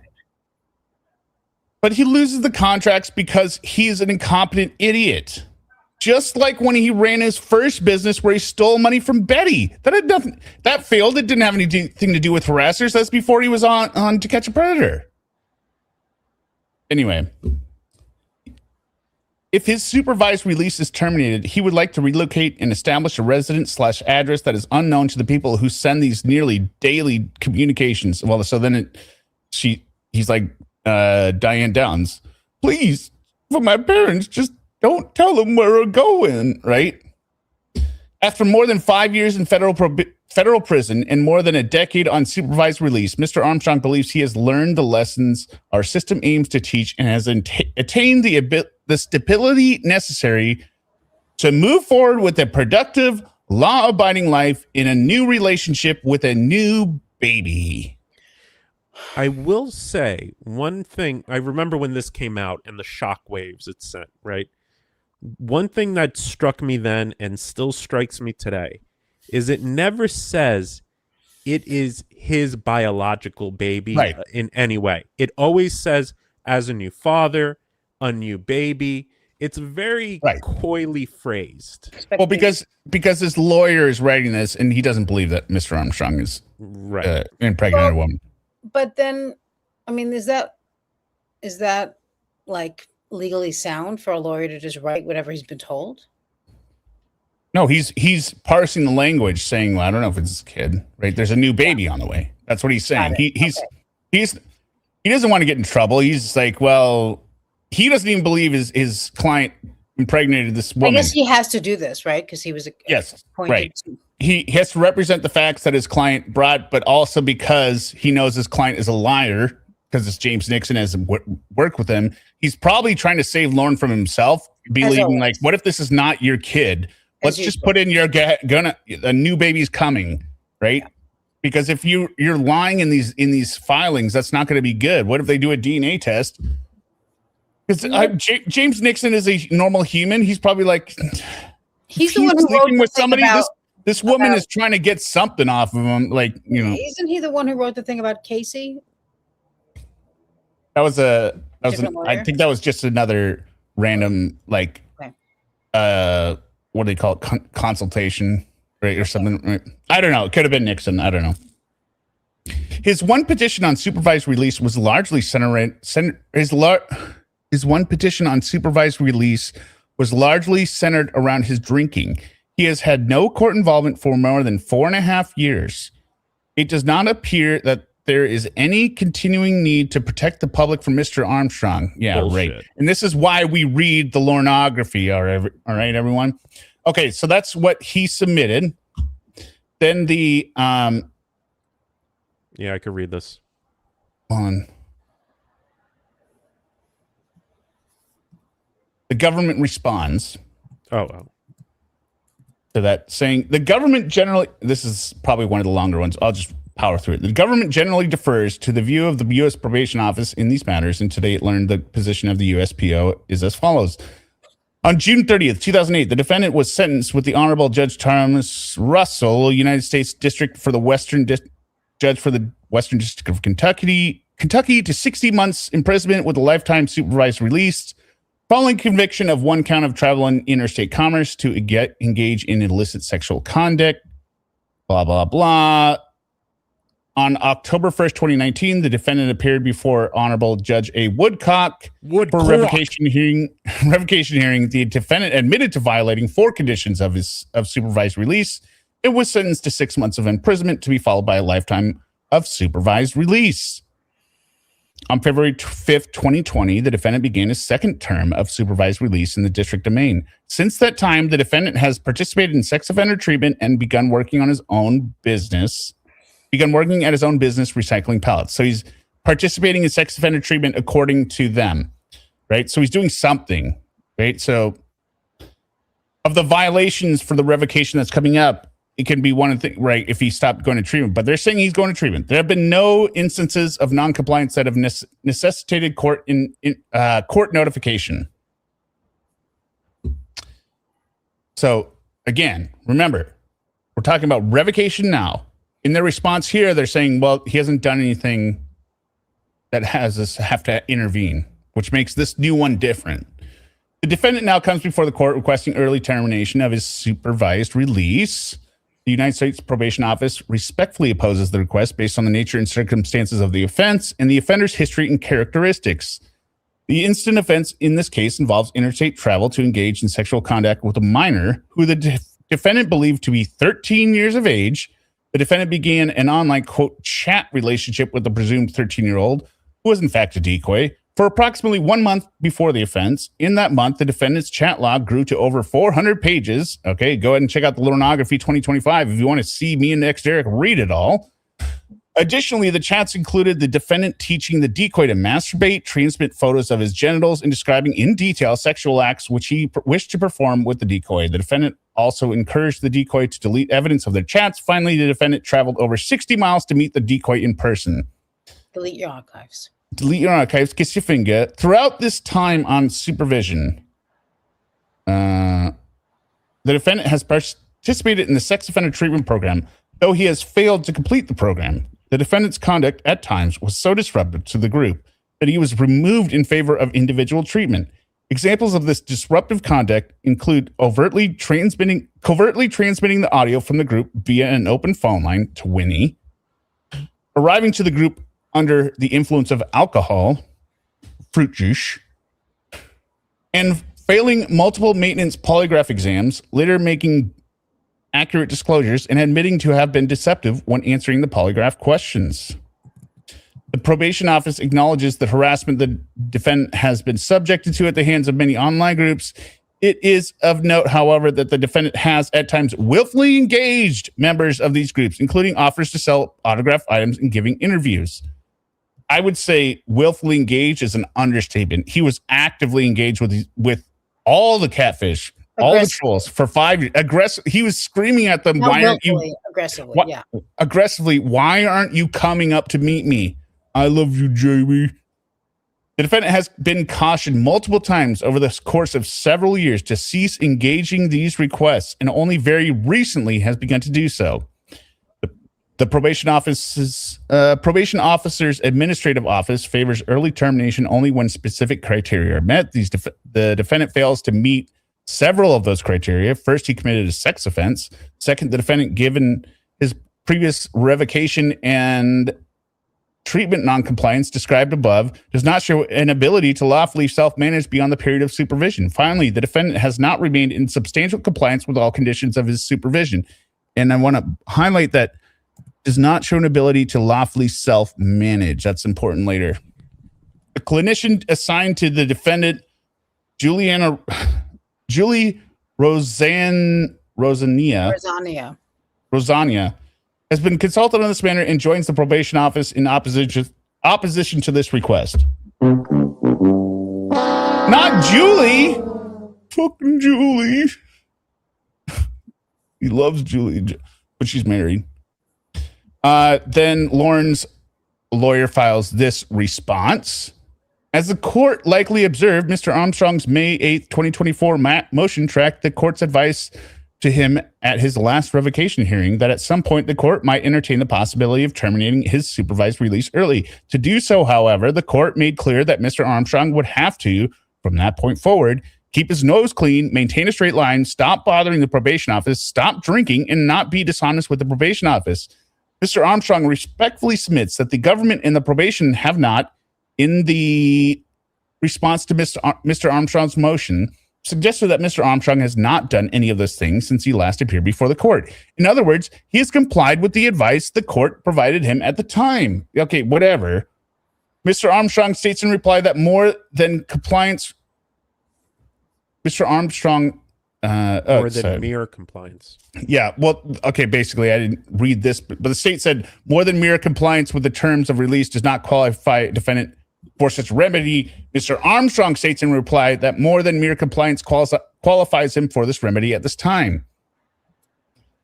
But he loses the contracts because he's an incompetent idiot. Just like when he ran his first business where he stole money from Betty. That had nothing. That failed. It didn't have anything to do with harassers. That's before he was on To Catch a Predator. Anyway, if his supervised release is terminated, he would like to relocate and establish a residence/address that is unknown to the people who send these nearly daily communications. Well, so then he's like, Diane Downs, please, for my parents, just don't tell them where we're going, right? After more than 5 years in federal prison and more than a decade on supervised release, Mr. Armstrong believes he has learned the lessons our system aims to teach and has attained the stability necessary to move forward with a productive, law-abiding life in a new relationship with a new baby. I will say one thing. I remember when this came out and the shockwaves it sent, right? One thing that struck me then and still strikes me today is it never says it is his biological baby in any way. It always says as a new father, a new baby. It's very coyly phrased. Well, because his lawyer is writing this and he doesn't believe that Mr. Armstrong is impregnated a woman. But then, I mean, is that like legally sound for a lawyer to just write whatever he's been told? No, he's parsing the language, saying, well, I don't know if it's his kid, right? There's a new baby on the way. That's what he's saying. He doesn't want to get in trouble. He's just like, well, he doesn't even believe his client impregnated this woman. I guess he has to do this, right? Because he was appointed to. He has to represent the facts that his client brought, but also because he knows his client is a liar, because it's James Nixon has worked with him. He's probably trying to save Lorne from himself, believing like, what if this is not your kid? Let's just put in a new baby's coming, right? Because if you're lying in these filings, that's not going to be good. What if they do a DNA test? Because James Nixon is a normal human. He's probably like, he's the one who wrote with somebody. This woman is trying to get something off of him, like, you know. Isn't he the one who wrote the thing about Casey? I think that was just another random, like, what do they call it? Consultation, right? Or something. Right? I don't know. It could have been Nixon. I don't know. His one petition on supervised release was largely centered around his drinking. He has had no court involvement for more than 4.5 years. It does not appear that there is any continuing need to protect the public from Mr. Armstrong. Yeah, bullshit. Right. And this is why we read the Lorneography. All right, everyone. Okay, so that's what he submitted. Then the yeah, I could read this. The government responds. Oh, wow. To that, saying the government generally, this is probably one of the longer ones. I'll just power through it. The government generally defers to the view of the U.S. Probation Office in these matters, and today it learned the position of the USPO is as follows. On June 30th, 2008, the defendant was sentenced with the Honorable Judge Thomas Russell, United States District for the Judge for the Western District of Kentucky to 60 months imprisonment with a lifetime supervised release following conviction of one count of travel in interstate commerce to engage in illicit sexual conduct, blah, blah, blah. On October 1st, 2019, the defendant appeared before Honorable Judge A. Woodcock for revocation hearing. The defendant admitted to violating 4 conditions of supervised release. It was sentenced to 6 months of imprisonment to be followed by a lifetime of supervised release. On February 5th, 2020, the defendant began his second term of supervised release in the District of Maine. Since that time, the defendant has participated in sex offender treatment and begun working at his own business recycling pallets. So he's participating in sex offender treatment according to them, right? So he's doing something, right? So of the violations for the revocation that's coming up, it can be one of the, right, if he stopped going to treatment, but they're saying he's going to treatment. There have been no instances of noncompliance that have necessitated court notification. So again, remember, we're talking about revocation now. In their response here, they're saying, well, he hasn't done anything that has us have to intervene, which makes this new one different. The defendant now comes before the court requesting early termination of his supervised release. The United States Probation Office respectfully opposes the request based on the nature and circumstances of the offense and the offender's history and characteristics. The instant offense in this case involves interstate travel to engage in sexual contact with a minor who the defendant believed to be 13 years of age. The defendant began an online, quote, chat relationship with the presumed 13-year-old, who was in fact a decoy, for approximately 1 month before the offense. In that month, the defendant's chat log grew to over 400 pages. Okay, go ahead and check out the Lornography 2025 if you want to see me and ExDerek read it all. Additionally, the chats included the defendant teaching the decoy to masturbate, transmit photos of his genitals, and describing in detail sexual acts which he wished to perform with the decoy. The defendant also encouraged the decoy to delete evidence of their chats. Finally, the defendant traveled over 60 miles to meet the decoy in person. Delete your archives. Delete your archives, kiss your finger. Throughout this time on supervision, the defendant has participated in the sex offender treatment program, though he has failed to complete the program. The defendant's conduct at times was so disruptive to the group that he was removed in favor of individual treatment. Examples of this disruptive conduct include covertly transmitting the audio from the group via an open phone line to Winnie, arriving to the group under the influence of alcohol, fruit juice, and failing multiple maintenance polygraph exams, later making accurate disclosures and admitting to have been deceptive when answering the polygraph questions. The probation office acknowledges the harassment the defendant has been subjected to at the hands of many online groups. It is of note, however, that the defendant has at times willfully engaged members of these groups, including offers to sell autographed items and giving interviews. I would say willfully engaged is an understatement. He was actively engaged with all the catfish, all the trolls for 5 years. He was screaming at them. Why aren't you aggressively? Why aren't you coming up to meet me? I love you, Jamie. The defendant has been cautioned multiple times over the course of several years to cease engaging these requests, and only very recently has begun to do so. The probation officer's administrative office favors early termination only when specific criteria are met. The defendant fails to meet several of those criteria. First, he committed a sex offense. Second, the defendant, given his previous revocation and treatment noncompliance described above, does not show an ability to lawfully self-manage beyond the period of supervision. Finally, the defendant has not remained in substantial compliance with all conditions of his supervision. And I want to highlight that does not show an ability to lawfully self-manage. That's important later. The clinician assigned to the defendant, Julie Rosania, has been consulted on this matter and joins the probation office in opposition to this request. Not Julie. Fucking Julie. He loves Julie, but she's married. Then Lorne's lawyer files this response. As the court likely observed, Mr. Armstrong's May 8th, 2024 motion tracked the court's advice to him at his last revocation hearing that at some point the court might entertain the possibility of terminating his supervised release early. To do so, however, the court made clear that Mr. Armstrong would have to, from that point forward, keep his nose clean, maintain a straight line, stop bothering the probation office, stop drinking, and not be dishonest with the probation office. Mr. Armstrong respectfully submits that the government and the probation have not, in the response to Mr. Armstrong's motion, suggested that Mr. Armstrong has not done any of those things since he last appeared before the court. In other words, he has complied with the advice the court provided him at the time. Okay, whatever. Mr. Armstrong states in reply that more than compliance... Mr. Armstrong... more than mere compliance. Yeah, well, okay, basically, I didn't read this, but the state said more than mere compliance with the terms of release does not qualify a defendant for such remedy. Mr. Armstrong states in reply that more than mere compliance qualifies him for this remedy at this time.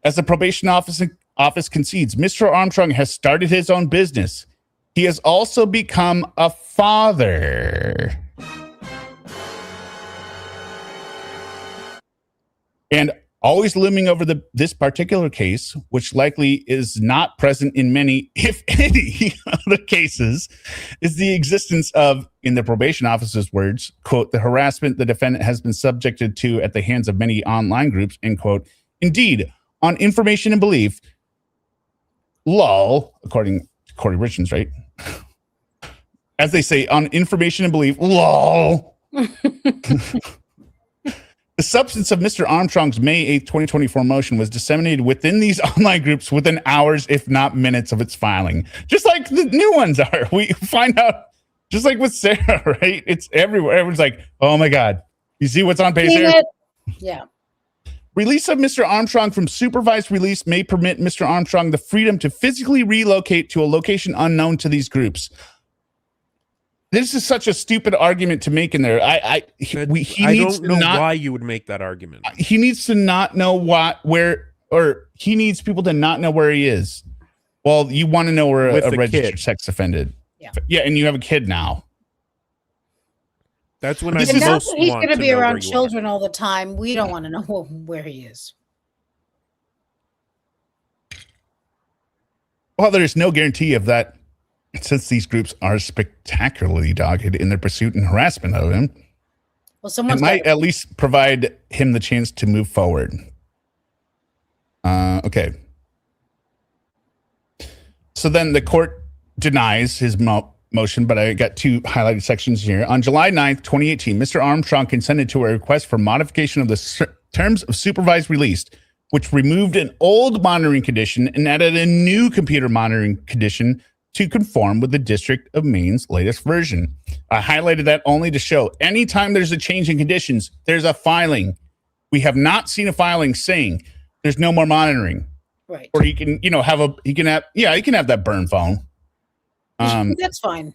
As the probation office concedes, Mr. Armstrong has started his own business. He has also become a father. And always looming over this particular case, which likely is not present in many, if any, other cases, is the existence of, in the probation officer's words, quote, the harassment the defendant has been subjected to at the hands of many online groups, end quote. Indeed, on information and belief, lol, according to Corey Richards, right? As they say, on information and belief, lol. The substance of Mr. Armstrong's May 8th, 2024 motion was disseminated within these online groups within hours, if not minutes, of its filing. Just like the new ones are. We find out, just like with Sarah, right? It's everywhere. Everyone's like, oh my God. You see what's on page here? Yeah. Release of Mr. Armstrong from supervised release may permit Mr. Armstrong the freedom to physically relocate to a location unknown to these groups. This is such a stupid argument to make in there. I don't know why you would make that argument. He needs to not know he needs people to not know where he is. Well, you want to know where a registered sex offended. Yeah, and you have a kid now. That's when he's going to be around children all the time. We don't want to know where he is. Well, there's no guarantee of that. Since these groups are spectacularly dogged in their pursuit and harassment of him, it might at least provide him the chance to move forward. Okay. So then the court denies his motion, but I got two highlighted sections here. On July 9th, 2018, Mr. Armstrong consented to a request for modification of the terms of supervised release, which removed an old monitoring condition and added a new computer monitoring condition to conform with the District of Maine's latest version. I highlighted that only to show anytime there's a change in conditions, there's a filing. We have not seen a filing saying there's no more monitoring. Right. Or he can have that burn phone. That's fine.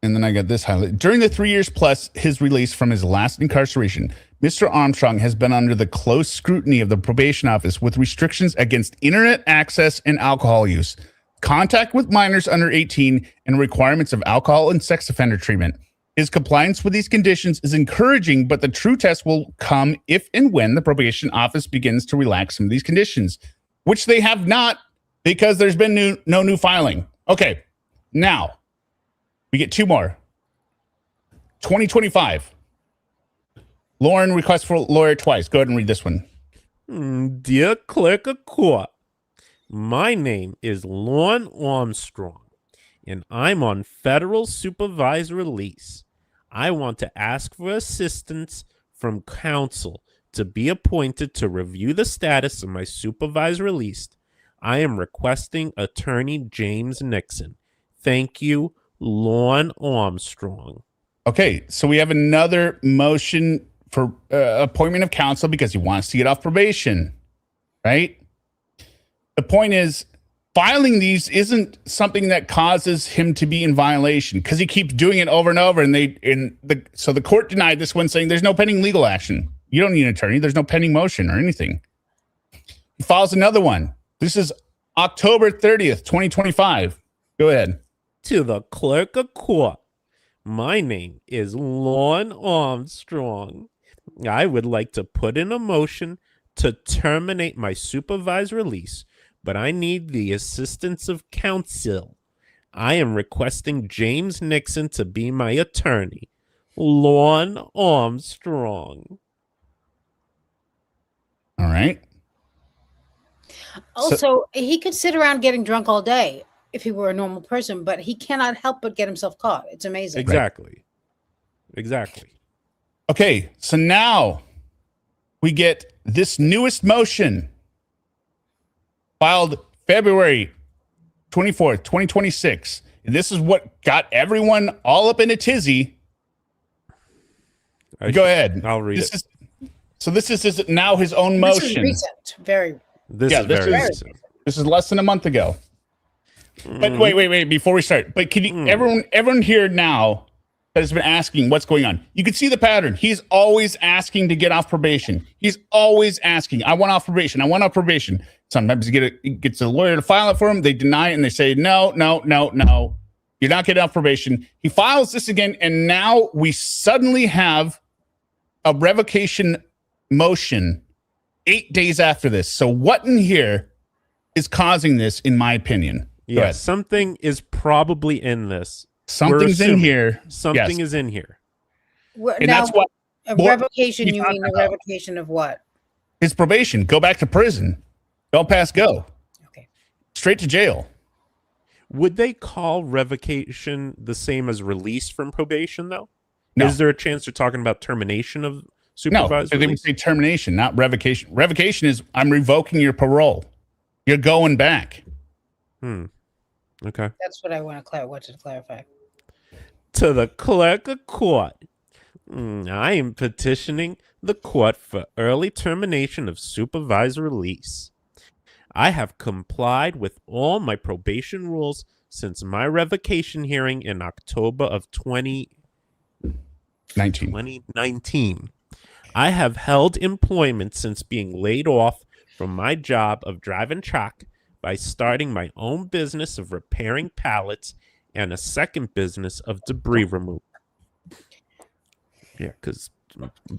And then I got this highlight. During the 3 years plus his release from his last incarceration, Mr. Armstrong has been under the close scrutiny of the probation office with restrictions against internet access and alcohol use, contact with minors under 18, and requirements of alcohol and sex offender treatment. His compliance with these conditions is encouraging, but the true test will come if and when the probation office begins to relax some of these conditions, which they have not because there's been no new filing. Okay, now we get two more. 2025. Lorne requests for a lawyer twice. Go ahead and read this one. Dear Clerk of Court, my name is Lorne Armstrong, and I'm on federal supervised release. I want to ask for assistance from counsel to be appointed to review the status of my supervised release. I am requesting Attorney James Nixon. Thank you, Lorne Armstrong. Okay, so we have another motion for appointment of counsel because he wants to get off probation, right? The point is, filing these isn't something that causes him to be in violation because he keeps doing it over and over. So the court denied this one, saying there's no pending legal action. You don't need an attorney. There's no pending motion or anything. He files another one. This is October 30th, 2025. Go ahead. To the clerk of court, my name is Lorne Armstrong. I would like to put in a motion to terminate my supervised release, but I need the assistance of counsel. I am requesting James Nixon to be my attorney. Lorne Armstrong. All right. Also, he could sit around getting drunk all day if he were a normal person, but he cannot help but get himself caught. It's amazing. Exactly. Exactly. Okay, so now we get this newest motion filed February 24th, 2026. And this is what got everyone all up in a tizzy. Go ahead. I'll read it. This is now his own This is motion. recent. Very. This is very recent. This is less than a month ago. But wait, before we start. But can you everyone here now that has been asking what's going on? You can see the pattern. He's always asking to get off probation. He's always asking, I want off probation. I want off probation. Sometimes he gets a lawyer to file it for him. They deny it and they say, no. You're not getting off probation. He files this again, and now we suddenly have a revocation motion 8 days after this. So what in here is causing this, in my opinion? Yeah, something is probably in this. Something's in here. Something is in here. And that's what a revocation. You mean a revocation of what? His probation. Go back to prison. Don't pass go. Okay. Straight to jail. Would they call revocation the same as release from probation, though? No. Is there a chance they're talking about termination of supervised release? They would say termination, not revocation. Revocation is I'm revoking your parole. You're going back. Okay. That's what I want to clarify. To the clerk of court, I am petitioning the court for early termination of supervised release. I have complied with all my probation rules since my revocation hearing in October of 2019. I have held employment since being laid off from my job of driving truck by starting my own business of repairing pallets and a second business of debris removal. Yeah, because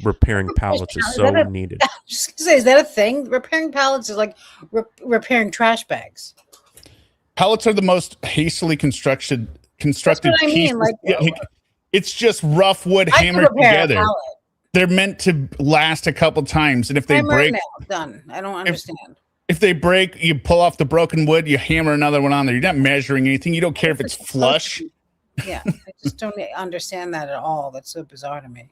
repairing pallets is so needed. I was just gonna say, is that a thing? Repairing pallets is like repairing trash bags. Pallets are the most hastily constructed That's what I mean. Like, it's just rough wood hammered together. They're meant to last a couple times, and if they break, done. I don't understand. If they break, you pull off the broken wood, you hammer another one on there. You're not measuring anything. You don't care if it's flush. Yeah, I just don't understand that at all. That's so bizarre to me.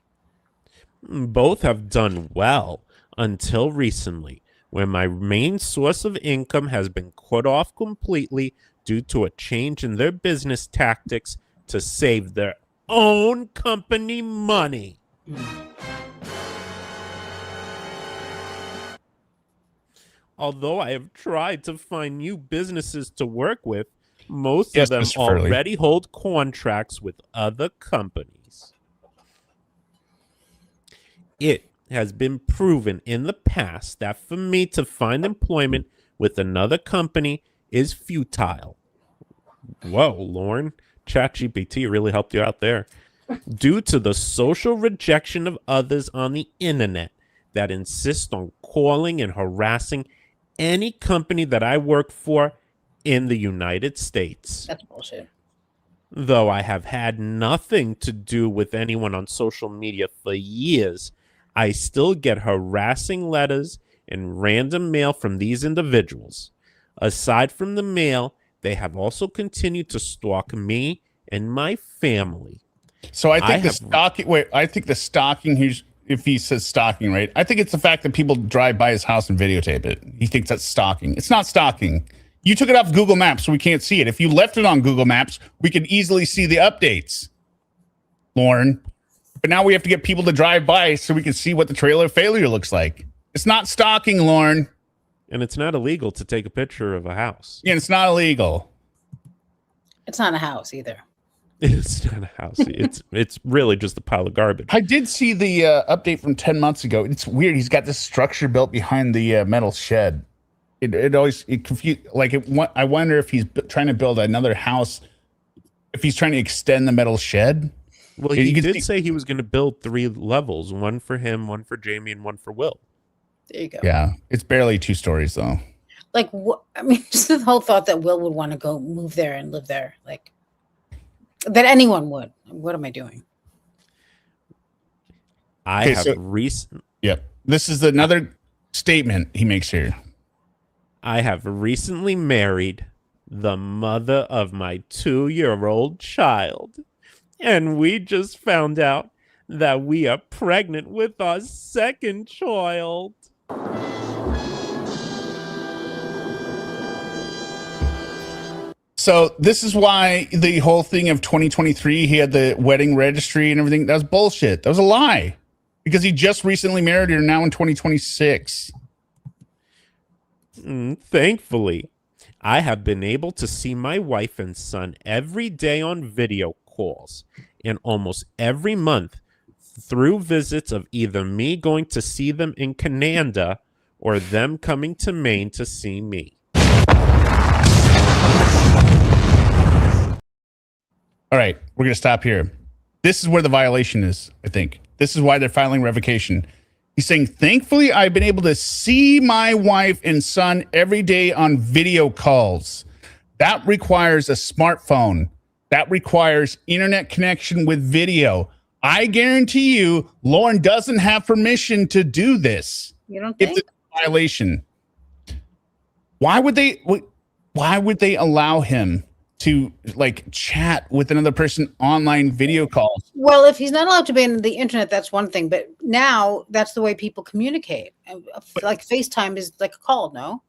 Both have done well until recently, when my main source of income has been cut off completely due to a change in their business tactics to save their own company money. Although I have tried to find new businesses to work with, most of them already hold contracts with other companies. It has been proven in the past that for me to find employment with another company is futile. Whoa, Lorne, ChatGPT really helped you out there. Due to the social rejection of others on the internet that insist on calling and harassing any company that I work for in the United States. That's bullshit. Though I have had nothing to do with anyone on social media for years, I still get harassing letters and random mail from these individuals. Aside from the mail, they have also continued to stalk me and my family. So I think the stalking, if he says stalking, right? I think it's the fact that people drive by his house and videotape it. He thinks that's stalking. It's not stalking. You took it off Google Maps, so we can't see it. If you left it on Google Maps, we could easily see the updates, Lorne. But now we have to get people to drive by so we can see what the trailer failure looks like. It's not stalking, Lorne. And it's not illegal to take a picture of a house. Yeah, it's not illegal. It's not a house either. It's not a house. It's really just a pile of garbage. I did see the update from 10 months ago. It's weird. He's got this structure built behind the metal shed. It always confused. I wonder if he's trying to build another house if he's trying to extend the metal shed. Well, You he can did see- say he was going to build 3 levels, one for him, one for Jamie, and one for Will. There you go. Yeah, it's barely 2 stories though. Like, what? I mean, just the whole thought that Will would want to go move there and live there, like that anyone would. What am I doing? I Okay, have so- recent. Yep. This is another statement he makes here. I have recently married the mother of my 2-year-old child, and we just found out that we are pregnant with our 2nd child. So this is why the whole thing of 2023, he had the wedding registry and everything. That was bullshit. That was a lie. Because he just recently married her now in 2026. Thankfully, I have been able to see my wife and son every day on video calls, and almost every month through visits of either me going to see them in Canada or them coming to Maine to see me. All right, we're going to stop here. This is where the violation is, I think. This is why they're filing revocation. He's saying, thankfully, I've been able to see my wife and son every day on video calls. That requires a smartphone. That requires internet connection with video. I guarantee you, Lorne doesn't have permission to do this. You don't If think? it's a violation, why would they allow him to like chat with another person online video calls? Well, if he's not allowed to be on the internet, that's one thing. But now that's the way people communicate. And, like FaceTime is like a call, no?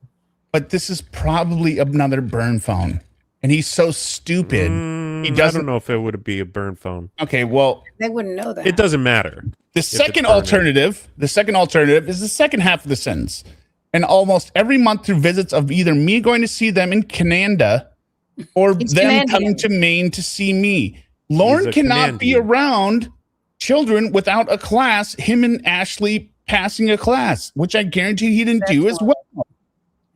But this is probably another burn phone, and he's so stupid. He I doesn't don't know if it would be a burn phone. Okay, well, They wouldn't know that. It doesn't matter. the it's second burning. alternative is the second half of the sentence. And almost every month through visits of either me going to see them in Canada or He's them Canadian. coming to Maine to see me. Lorne a cannot be Canadian. around children without a class, him and Ashley passing a class, which I guarantee he didn't do as well.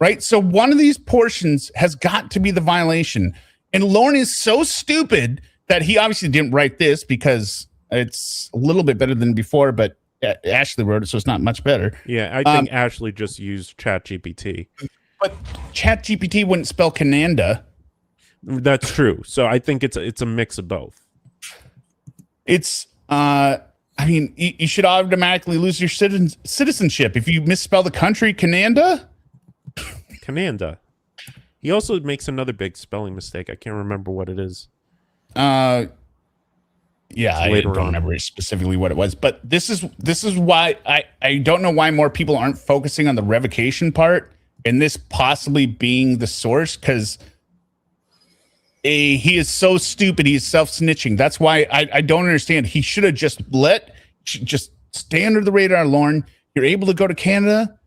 Right? So one of these portions has got to be the violation. And Lorne is so stupid that he obviously didn't write this because it's a little bit better than before, but Ashley wrote it, so it's not much better. Yeah, I think Ashley just used ChatGPT. But ChatGPT wouldn't spell Canada. That's true. So I think it's a mix of both. It's I mean, you should automatically lose your citizenship if you misspell the country Canada. Canada. He also makes another big spelling mistake. I can't remember what it is. Yeah, I later don't on. remember specifically what it was, but this is why I don't know why more people aren't focusing on the revocation part and this possibly being the source, because he is so stupid. He's self-snitching. That's why I don't understand. He should have just stay under the radar, Lorne. You're able to go to Canada,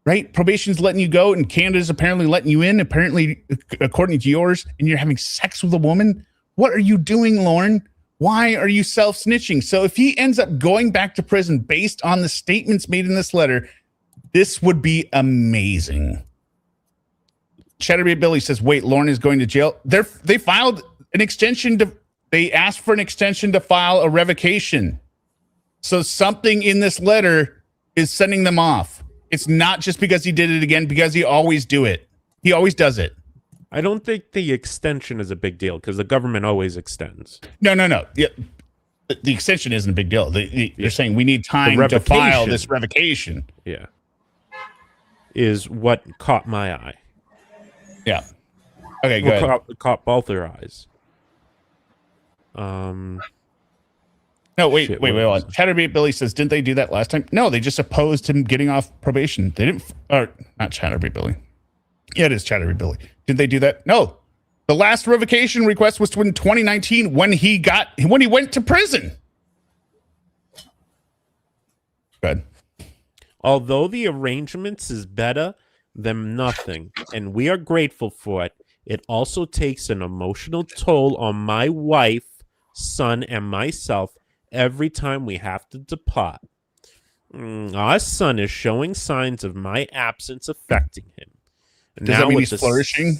right? Probation's letting you go, and Canada's apparently letting you in, apparently according to yours, and you're having sex with a woman. What are you doing, Lorne? Why are you self-snitching? So if he ends up going back to prison based on the statements made in this letter, this would be amazing. Chatterbait Billy says, wait, Lorne is going to jail. They filed an extension they asked for an extension to file a revocation. So something in this letter is sending them off. It's not just because he did it again, because he always do it. He always does it. I don't think the extension is a big deal because the government always extends. No. Yeah, the extension isn't a big deal. They're saying we need time to file revocation. this revocation. Yeah. Is what caught my eye. Yeah. Okay, good. Caught both their eyes. No, wait. Shit, what was it? Chatterbait Billy says, didn't they do that last time? No, they just opposed him getting off probation. They didn't, or not Chatterbait Billy. Yeah, it is Chatterbait Billy. Did they do that? No. The last revocation request was in 2019 when he went to prison. Good. Although the arrangements is better than nothing, and we are grateful for it, it also takes an emotional toll on my wife, son, and myself every time we have to depart. Our son is showing signs of my absence affecting him. Does that mean he's flourishing?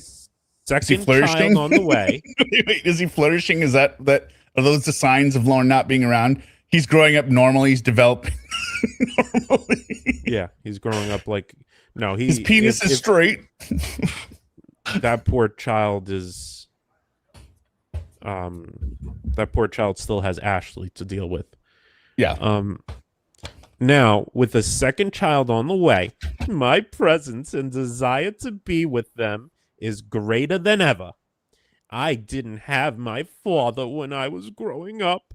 second flourishing? child on the way. Wait, is he flourishing? Is that are those the signs of Lorne not being around? He's growing up normally. He's developing normally. Yeah, he's growing up like no. His penis is straight. That poor child is. That poor child still has Ashley to deal with. Yeah. Now, with a second child on the way, my presence and desire to be with them is greater than ever. I didn't have my father when I was growing up.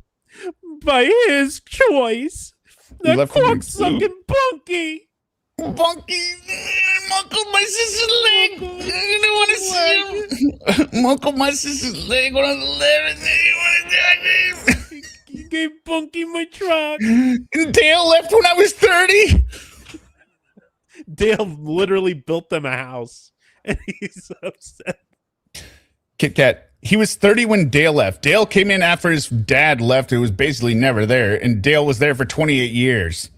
By his choice, the cocksucking Bunky. Bunky, Uncle my sister's leg. I don't want to see him. Uncle my sister's leg when I was 11. He gave Bunky my truck. And Dale left when I was 30. Dale literally built them a house, and he's upset. Kit Kat, he was 30 when Dale left. Dale came in after his dad left, who was basically never there, and Dale was there for 28 years.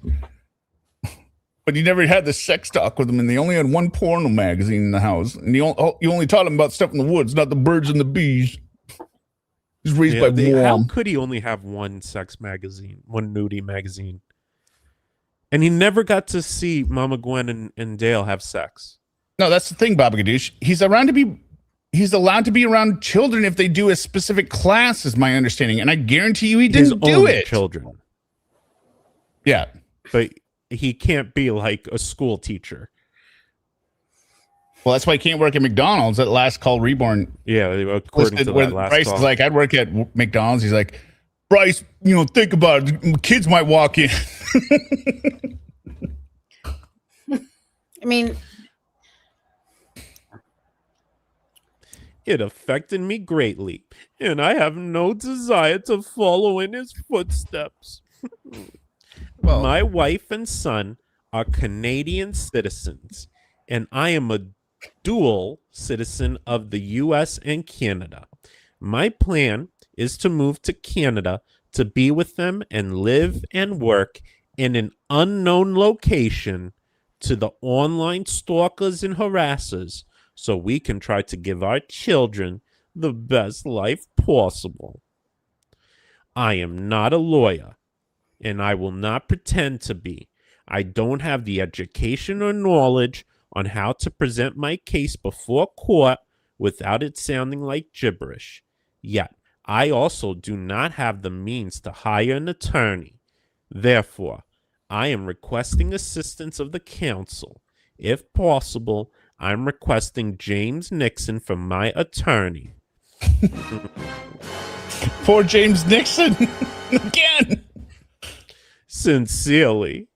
But he never had the sex talk with him, and they only had one porno magazine in the house. And you only taught him about stuff in the woods, not the birds and the bees. He's raised by mom. How could he only have one sex magazine, one nudie magazine? And he never got to see Mama Gwen and Dale have sex. No, that's the thing, Baba Gadoosh. He's allowed to be around children if they do a specific class, is my understanding. And I guarantee you he didn't do it. Children. Yeah. But he can't be like a school teacher. Well, that's why he can't work at McDonald's at Last Call Reborn. Yeah, according to that last Bryce call. is like, I'd work at McDonald's. He's like, Bryce, think about it. Kids might walk in. I mean, it affected me greatly, and I have no desire to follow in his footsteps. Well, my wife and son are Canadian citizens, and I am a dual citizen of the U.S. and Canada. My plan is to move to Canada to be with them and live and work in an unknown location to the online stalkers and harassers so we can try to give our children the best life possible. I am not a lawyer, and I will not pretend to be. I don't have the education or knowledge on how to present my case before court without it sounding like gibberish. Yet, I also do not have the means to hire an attorney. Therefore, I am requesting assistance of the counsel. If possible, I'm requesting James Nixon for my attorney. Poor James Nixon. Again. Sincerely,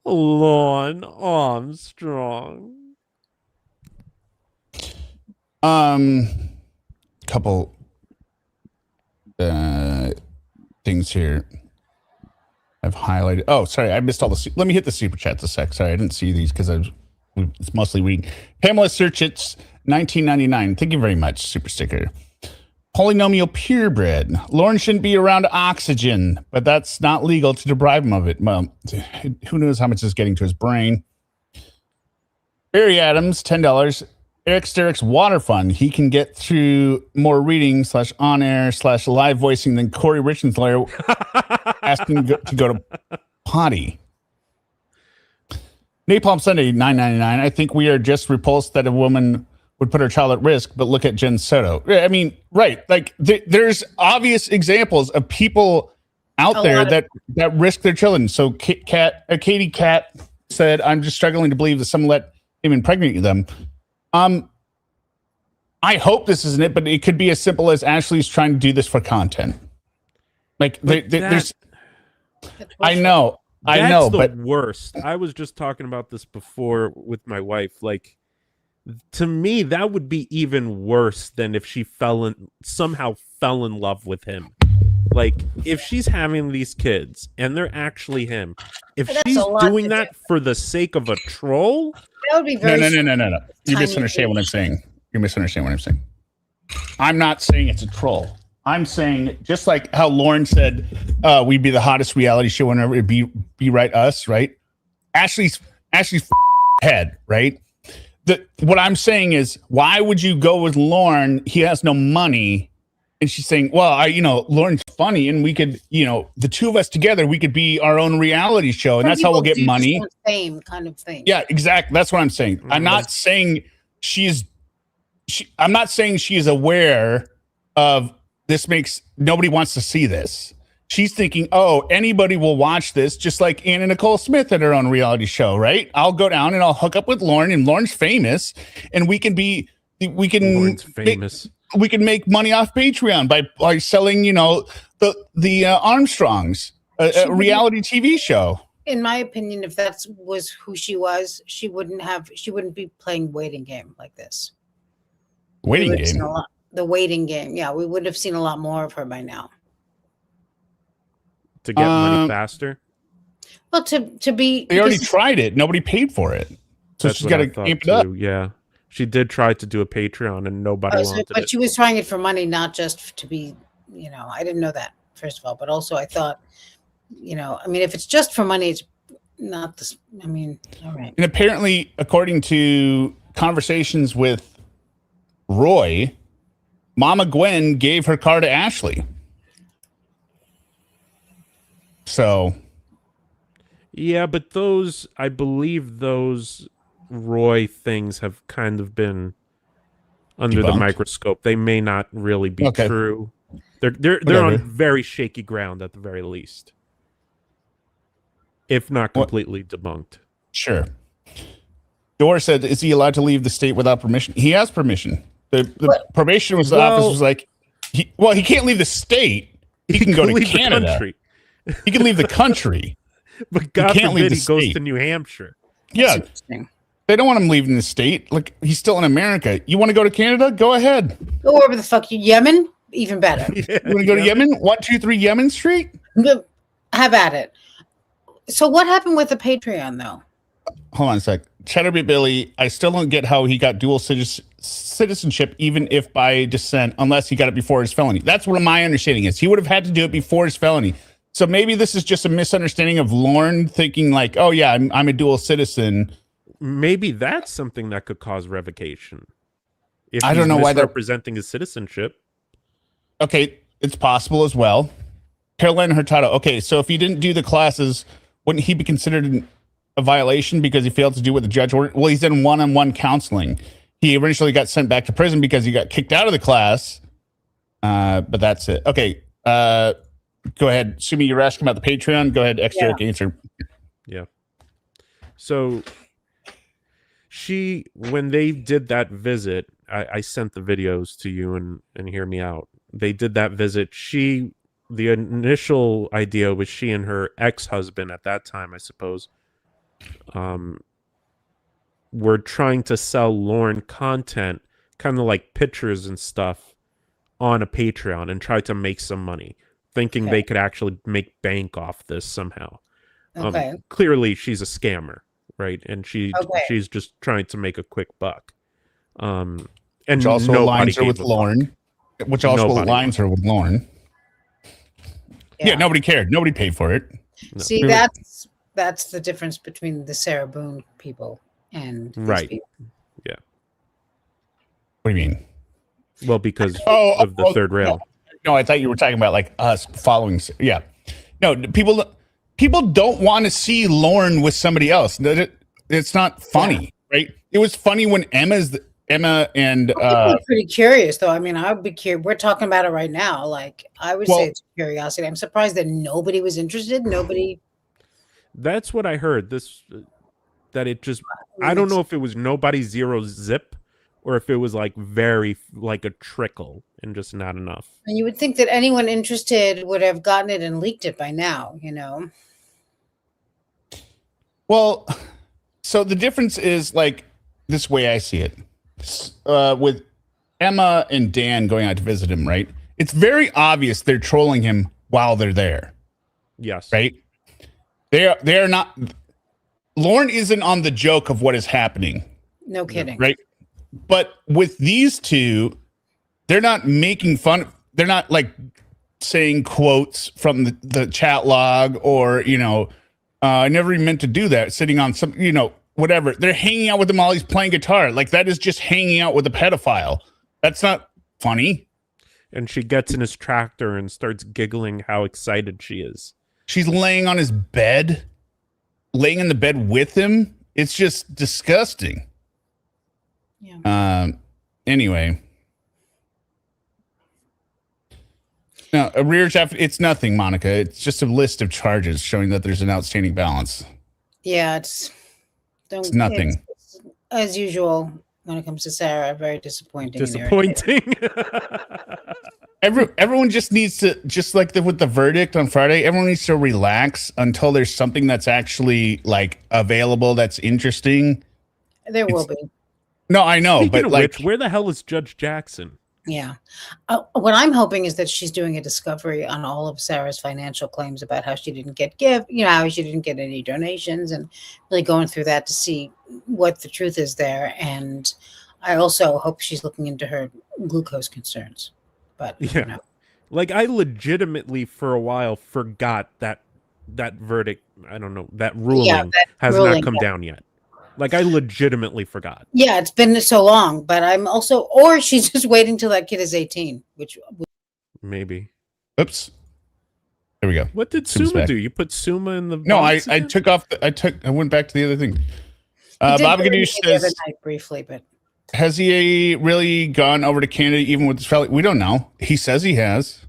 Lorne Armstrong. Couple things here I've highlighted. Oh, sorry, I missed all the. Let me hit the super chats a sec. Sorry, I didn't see these because it's mostly reading. Pamela Searchits, 1999. Thank you very much, super sticker. Polynomial purebred. Lorne shouldn't be around oxygen, but that's not legal to deprive him of it. Well, who knows how much is getting to his brain. Barry Adams, $10. ExDerek's water fund. He can get through more reading / on air / live voicing than Corey Richards' lawyer asking to go to potty. Napalm Sunday, $9.99. I think we are just repulsed that a woman would put her child at risk, but look at Jen Soto. I mean, right. Like there's obvious examples of people out there that risk their children. So Katie Cat said, I'm just struggling to believe that someone let him impregnate them. I hope this isn't it, but it could be as simple as Ashley's trying to do this for content. Like there's, I know, That's but the worst. I was just talking about this before with my wife. Like, to me, that would be even worse than if she somehow fell in love with him. Like, if she's having these kids and they're actually him, if she's doing that for the sake of a troll, that would be very no. You misunderstand what I'm saying. You misunderstand what I'm saying. I'm not saying it's a troll. I'm saying just like how Lorne said, we'd be the hottest reality show whenever it'd be right us, right? Ashley's head, right? what I'm saying is, why would you go with Lorne? He has no money. And she's saying, well, Lorne's funny, and we could, the two of us together, we could be our own reality show, and Some that's how we'll people get do money. just want fame kind of thing. Yeah, exactly. That's what I'm saying. I'm not saying I'm not saying she is aware of this. Nobody wants to see this. She's thinking, oh, anybody will watch this, just like Anna Nicole Smith at her own reality show, right? I'll go down and I'll hook up with Lorne, and Lorne's famous, and we can Lorne's famous. We can make money off Patreon by selling, the Armstrongs, a reality TV show. In my opinion, if that was who she was, she wouldn't be playing waiting game like this. Waiting game. The waiting game. Yeah, we would have seen a lot more of her by now. To get money faster. Well, to be. They already tried it. Nobody paid for it, so she's got to amp it up. Yeah. She did try to do a Patreon, and nobody wanted but it. she was trying it for money, not just to be, I didn't know that, first of all. But also I thought, if it's just for money, it's not this. All right. And apparently, according to conversations with Roy, Mama Gwen gave her car to Ashley. So. Yeah, but I believe those Roy things have kind of been under the microscope. They may not really be true. They're on very shaky ground at the very least, if not completely debunked. Sure. Dora said, "Is he allowed to leave the state without permission?" He has permission. The probation office was like, he can't leave the state. He can go to Canada. He can leave the country, but God forbid he goes to New Hampshire. Yeah. They don't want him leaving the state. Like, he's still in America. You want to go to Canada? Go ahead. Go wherever the fuck Yemen? Even better. Yeah, you want to go to Yemen? 123 Yemen Street? Have at it. So what happened with the Patreon, though? Hold on a sec. Chatterbait Billy, I still don't get how he got dual citizenship, even if by descent, unless he got it before his felony. That's what my understanding is. He would have had to do it before his felony. So maybe this is just a misunderstanding of Lorne thinking like, oh, yeah, I'm a dual citizen. Maybe that's something that could cause revocation. If I don't know why they're representing his citizenship. Okay, it's possible as well. Carolina Hurtado. Okay, so if he didn't do the classes, wouldn't he be considered a violation because he failed to do what the judge ordered? Well, he's in one-on-one counseling. He eventually got sent back to prison because he got kicked out of the class. But that's it. Okay, go ahead. Sumi, you're asking about the Patreon. Go ahead, ExDerek, answer. Yeah. So when they did that visit, I sent the videos to you and hear me out. They did that visit. The initial idea was she and her ex-husband at that time, I suppose, were trying to sell Lorne content, kind of like pictures and stuff, on a Patreon and try to make some money, thinking they could actually make bank off this somehow. Clearly, she's a scammer, right? And she's just trying to make a quick buck. And which also aligns her with Lorne. Which also aligns her with Lorne. Yeah, nobody cared. Nobody paid for it. No. See, that's the difference between the Sarah Boone people and right. People. Yeah. What do you mean? Well, because of the third rail. No, I thought you were talking about like us following. Yeah. No, people don't want to see Lorne with somebody else. It's not funny, right? It was funny when Emma and I'm pretty curious though. I mean, I would be curious. We're talking about it right now. Like, I would say it's curiosity. I'm surprised that nobody was interested. Nobody. That's what I heard. That it just. I don't know if it was nobody, zero zip, or if it was like very like a trickle and just not enough. And you would think that anyone interested would have gotten it and leaked it by now. You know. Well, so the difference is like this way I see it. With Emma and Dan going out to visit him, right? It's very obvious they're trolling him while they're there. Yes. Right? They're not. Lorne isn't on the joke of what is happening. No kidding. Right? But with these two, they're not making fun. They're not like saying quotes from the chat log or, I never even meant to do that. Sitting on some, whatever. They're hanging out with him while he's playing guitar. Like, that is just hanging out with a pedophile. That's not funny. And she gets in his tractor and starts giggling how excited she is. She's laying on his bed, laying in the bed with him. It's just disgusting. Yeah. Anyway. No, arrears after, it's nothing, Monica. It's just a list of charges showing that there's an outstanding balance. Yeah, it's nothing. It's, as usual, when it comes to Sarah, very disappointing. Disappointing. Everyone just needs to, just like with the verdict on Friday, everyone needs to relax until there's something that's actually like available that's interesting. There will be. No, I know, Speaking but of like, which, where the hell is Judge Jackson? Yeah. What I'm hoping is that she's doing a discovery on all of Sarah's financial claims about how she didn't get how she didn't get any donations, and really going through that to see what the truth is there. And I also hope she's looking into her glucose concerns. But yeah, like I legitimately for a while forgot that verdict. I don't know, that ruling has not come down yet. Like, I legitimately forgot. Yeah, it's been so long, but I'm also, or she's just waiting till that kid is 18, which maybe. Oops. There we go. What did Suma do? You put Suma in the No, I took off. I went back to the other thing. Bob Gadoosh says the night briefly, but has he really gone over to Canada even with this felony? We don't know. He says he has.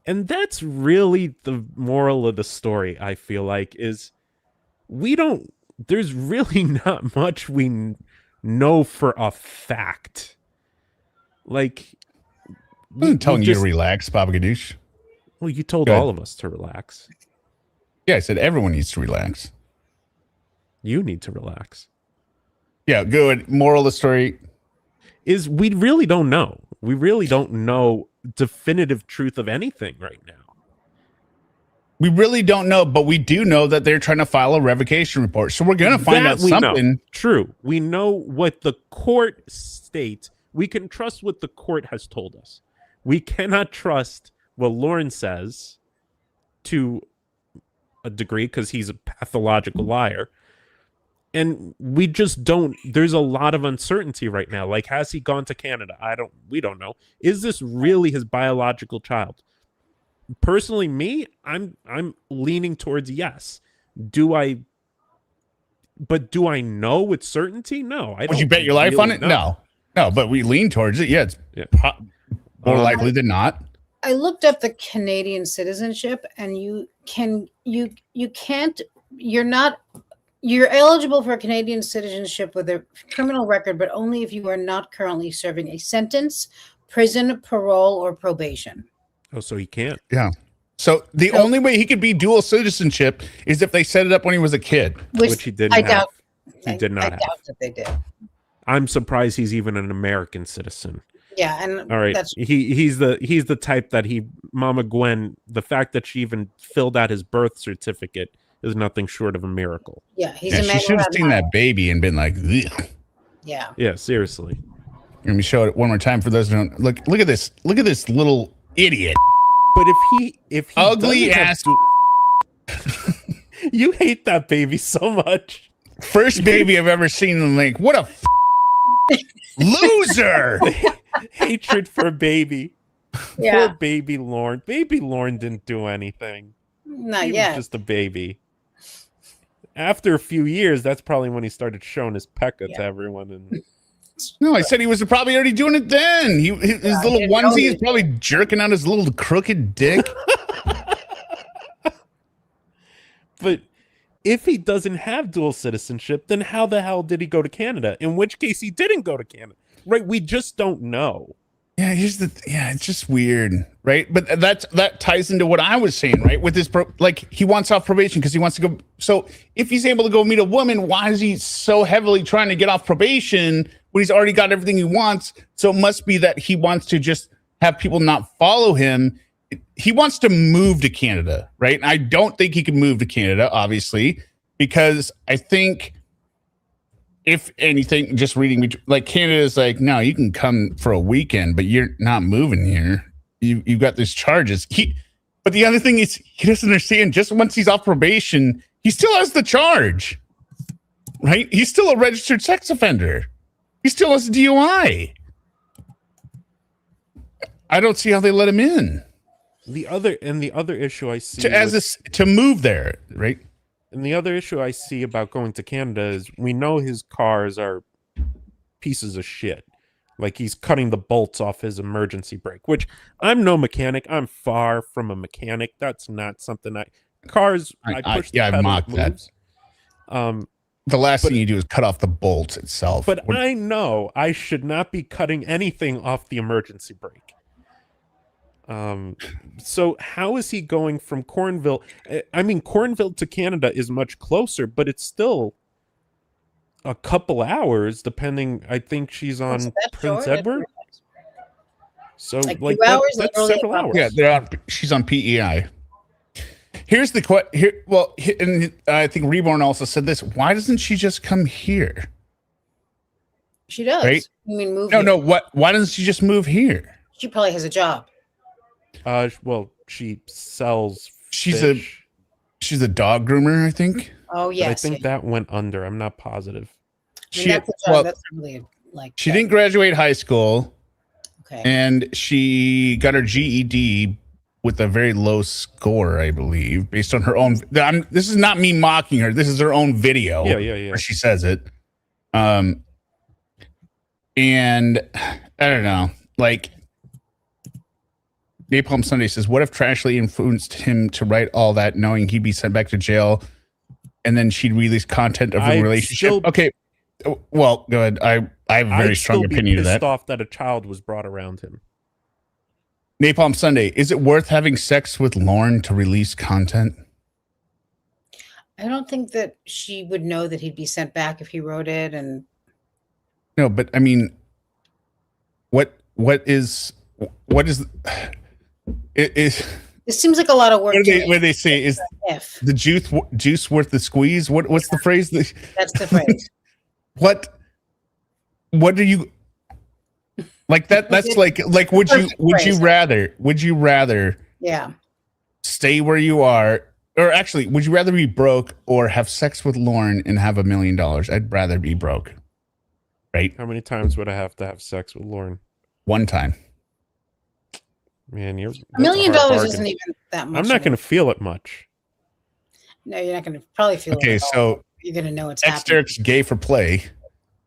And that's really the moral of the story, I feel like, is there's really not much we know for a fact. Like, I'm telling you to relax, Baba Gadoosh. Well, you told all of us to relax. Yeah, I said everyone needs to relax. You need to relax. Yeah, good. Moral of the story is we really don't know. We really don't know definitive truth of anything right now. We really don't know, but we do know that they're trying to file a revocation report. So we're going to find out something. Know. True. We know what the court states. We can trust what the court has told us. We cannot trust what Lorne says to a degree because he's a pathological liar. And we just don't, there's a lot of uncertainty right now. Like, has he gone to Canada? We don't know. Is this really his biological child? Personally, me, I'm leaning towards yes. Do I know with certainty? No. I don't. Would you bet your life on it? No, but we lean towards it. Yeah, it's more likely than not. I looked up the Canadian citizenship, and you're eligible for Canadian citizenship with a criminal record, but only if you are not currently serving a sentence, prison, parole, or probation. Oh, so he can't. Yeah. So the only way he could be dual citizenship is if they set it up when he was a kid, which he didn't have. He did not have. I doubt that they did. I'm surprised he's even an American citizen. Yeah, and all right, he's the type that Mama Gwen. The fact that she even filled out his birth certificate is nothing short of a miracle. Yeah, he's a man. She should have seen that baby and been like, ugh. Yeah. Yeah, seriously. Let me show it one more time for those who don't look. Look at this. Look at this little idiot. But if he ugly ass, you hate that baby so much. First baby I've ever seen in the link. What a loser! Hatred for baby. Yeah. Poor baby Lorne. Baby Lorne didn't do anything. Not yet. He was just a baby. After a few years, that's probably when he started showing his pekka to everyone. And no, I said he was probably already doing it then. His little onesie is probably jerking out his little crooked dick. But if he doesn't have dual citizenship, then how the hell did he go to Canada? In which case he didn't go to Canada. Right? We just don't know. Yeah, it's just weird, right? But that ties into what I was saying, right? With his he wants off probation because he wants to go. So if he's able to go meet a woman, why is he so heavily trying to get off probation when he's already got everything he wants? So it must be that he wants to just have people not follow him. He wants to move to Canada, right? And I don't think he can move to Canada, obviously, because I think, if anything, just reading, like Canada's like, no, you can come for a weekend, but you're not moving here. You've got these charges. But the other thing is, he doesn't understand. Just once he's off probation, he still has the charge. right? He's still a registered sex offender. He still has a DUI. I don't see how they let him in. The other issue I see To move there, right? And the other issue I see about going to Canada is we know his cars are pieces of shit. Like he's cutting the bolts off his emergency brake, which I'm no mechanic. I'm far from a mechanic. That's not something I push the pedal, mocked it moves. The last thing you do is cut off the bolts itself. But I know I should not be cutting anything off the emergency brake. So how is he going from Cornville? I mean, Cornville to Canada is much closer, but it's still a couple hours, depending. I think she's on Prince Edward. So like 2 hours, that's several hours. Yeah, she's on PEI. Here's the question. And I think Reborn also said this. Why doesn't she just come here? She does. Right? You mean move? No. Why doesn't she just move here? She probably has a job. Well, she sells. She's fish, a dog groomer, I think. Oh yes. I think that went under. I'm not positive. That's a job. That's really like. She didn't graduate high school. Okay. And she got her GED with a very low score, I believe, based on her own. This is not me mocking her. This is her own video. Yeah. Where she says it. And I don't know, like. Napalm Sunday says, what if Trashley influenced him to write all that knowing he'd be sent back to jail and then she'd release content of the relationship? Okay. Well, go ahead. I have a very strong opinion of that. Pissed off that a child was brought around him. Napalm Sunday, is it worth having sex with Lorne to release content? I don't think that she would know that he'd be sent back if he wrote it. And no, but I mean, what is it seems like a lot of work. What they say is the juice worth the squeeze? What's the phrase? That's the phrase. What do you like that? That's like would you rather stay where you are, or actually would you rather be broke or have sex with Lorne and have $1 million? I'd rather be broke. Right? How many times would I have to have sex with Lorne? One time. Man, $1 million isn't even that much. I'm not going to feel it much. No, you're not going to probably feel it. Okay, so you're going to know it's happening. ExDerek's gay for play.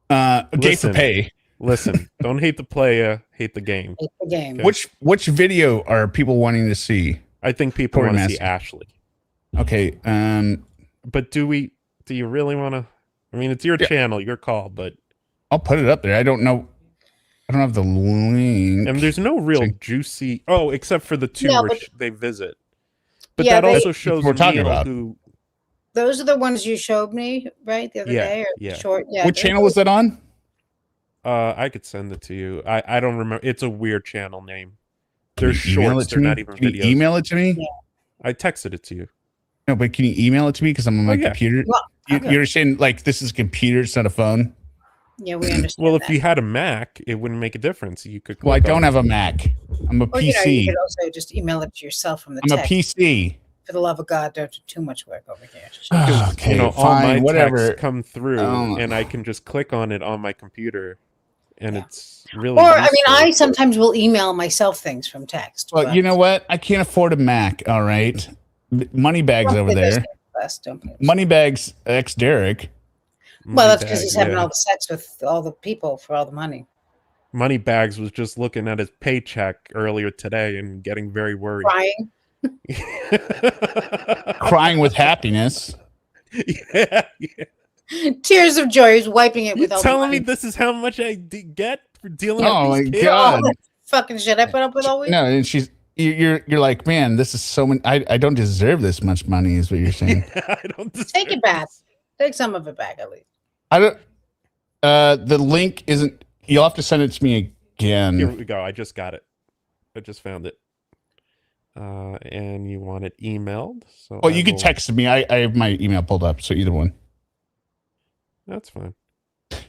Gay for pay. Listen, don't hate the play, hate the game. Hate the game. Okay. Which video are people wanting to see? I think people want to see Ashley. Okay. But do you really want to? I mean, it's your channel, your call, but I'll put it up there. I don't know. I don't have the link. And there's no real juicy. Oh, except for the two where they visit. But that also shows we're talking about. Those are the ones you showed me, right? The other day? Or short. Yeah. What channel was that on? I could send it to you. I don't remember. It's a weird channel name. They're shorts. They're not even videos. Can you email it to me? Yeah. I texted it to you. No, but can you email it to me? Because I'm on my computer. Well, you're saying like this is a computer, it's not a phone? Yeah, we understand. Well, if you had a Mac, it wouldn't make a difference. You could. Well, I don't have a Mac. I'm a PC. You could also just email it to yourself from the I'm text. a PC. For the love of God, don't do too much work over here. Okay, all my texts come through, Oh. and I can just click on it on my computer, and it's really. Or I mean, I sometimes will email myself things from text. Well, you know what? I can't afford a Mac. All right, Moneybags over there. Moneybags ExDerek. Well, that's because he's having all the sex with all the people for all the money. Moneybags was just looking at his paycheck earlier today and getting very worried. Crying with happiness. Yeah. Tears of joy. He's wiping it with all the money. Telling me this is how much I get for dealing with my these God. All that fucking shit I put up with all week. No, and you're like, man, this is so many. I don't deserve this much money, is what you're saying. I don't deserve Take it back. Take some of it back at least. I don't. The link isn't. You'll have to send it to me again. Here we go. I just got it. I just found it. And you want it emailed? So well, you can text me. I have my email pulled up, so either one. That's fine.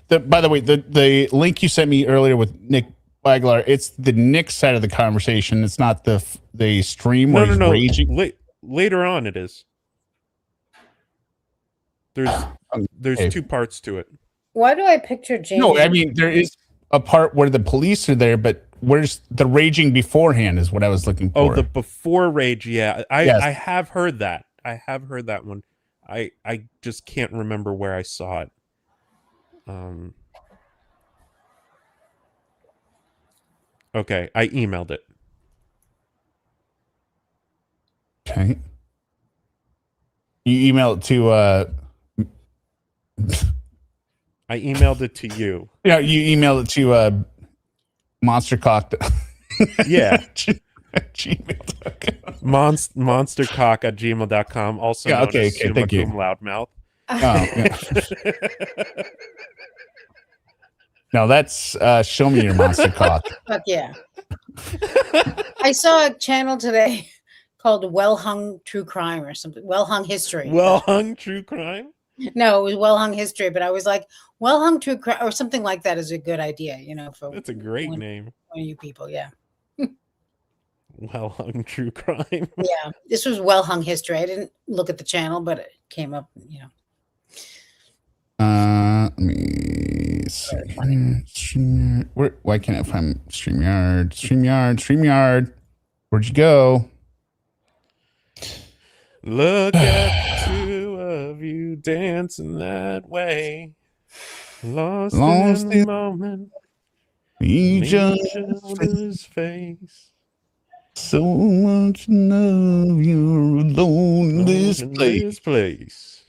By the way, the link you sent me earlier with Nick Wagler, it's the Nick side of the conversation. It's not the stream where he's raging. Later on, it is. There's Okay. 2 parts to it. Why do I picture James? No, I mean there is a part where the police are there, but where's the raging beforehand is what I was looking for. Oh, the before rage. Yeah, Yes. I have heard that. I have heard that one. I just can't remember where I saw it. Okay, I emailed it. Okay. You email it to I emailed it to you. yeah, you email it to monstercock. Yeah. Gmail.com. Monstercock@gmail.com. Also Yeah, known okay, as okay, Summa thank you. Cum Laude Mouth. Oh, yeah. No, that's show me your monster cock. Fuck yeah. I saw a channel today called Well Hung True Crime or something. Well Hung History. Well hung true crime. No, it was Well Hung History, but I was like, Well Hung True Crime or something like that is a good idea, for That's a great one name. of you people. Yeah. Well hung true crime. Yeah. This was Well Hung History. I didn't look at the channel, but it came up, Let me see. StreamYard. Why can't I find StreamYard? StreamYard. Where'd you go? Look at 2 of you dancing that way. Lost in the moment. Each other's face. So much love, you're alone in this In place. this place.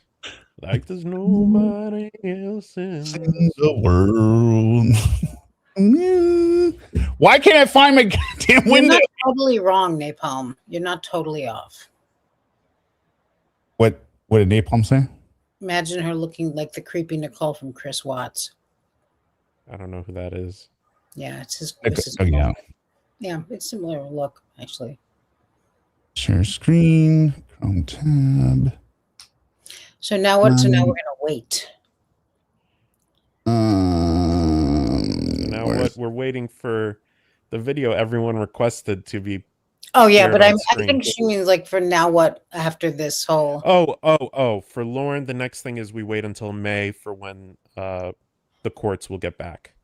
Like there's nobody else in In the world. Why can't I find my goddamn You're window? not totally wrong, Napalm. You're not totally off. What did Napalm say? Imagine her looking like the creepy Nicole from Chris Watts. I don't know who that is. Yeah, it's his. Oh, yeah. Yeah, it's similar look actually. Share screen. Chrome tab. So now what? So now we're gonna wait. Now what? We're waiting for the video everyone requested to be. Oh yeah, but shared on I screen. think she means like for now what after this whole. Oh! For Lorne, the next thing is we wait until May for when the courts will get back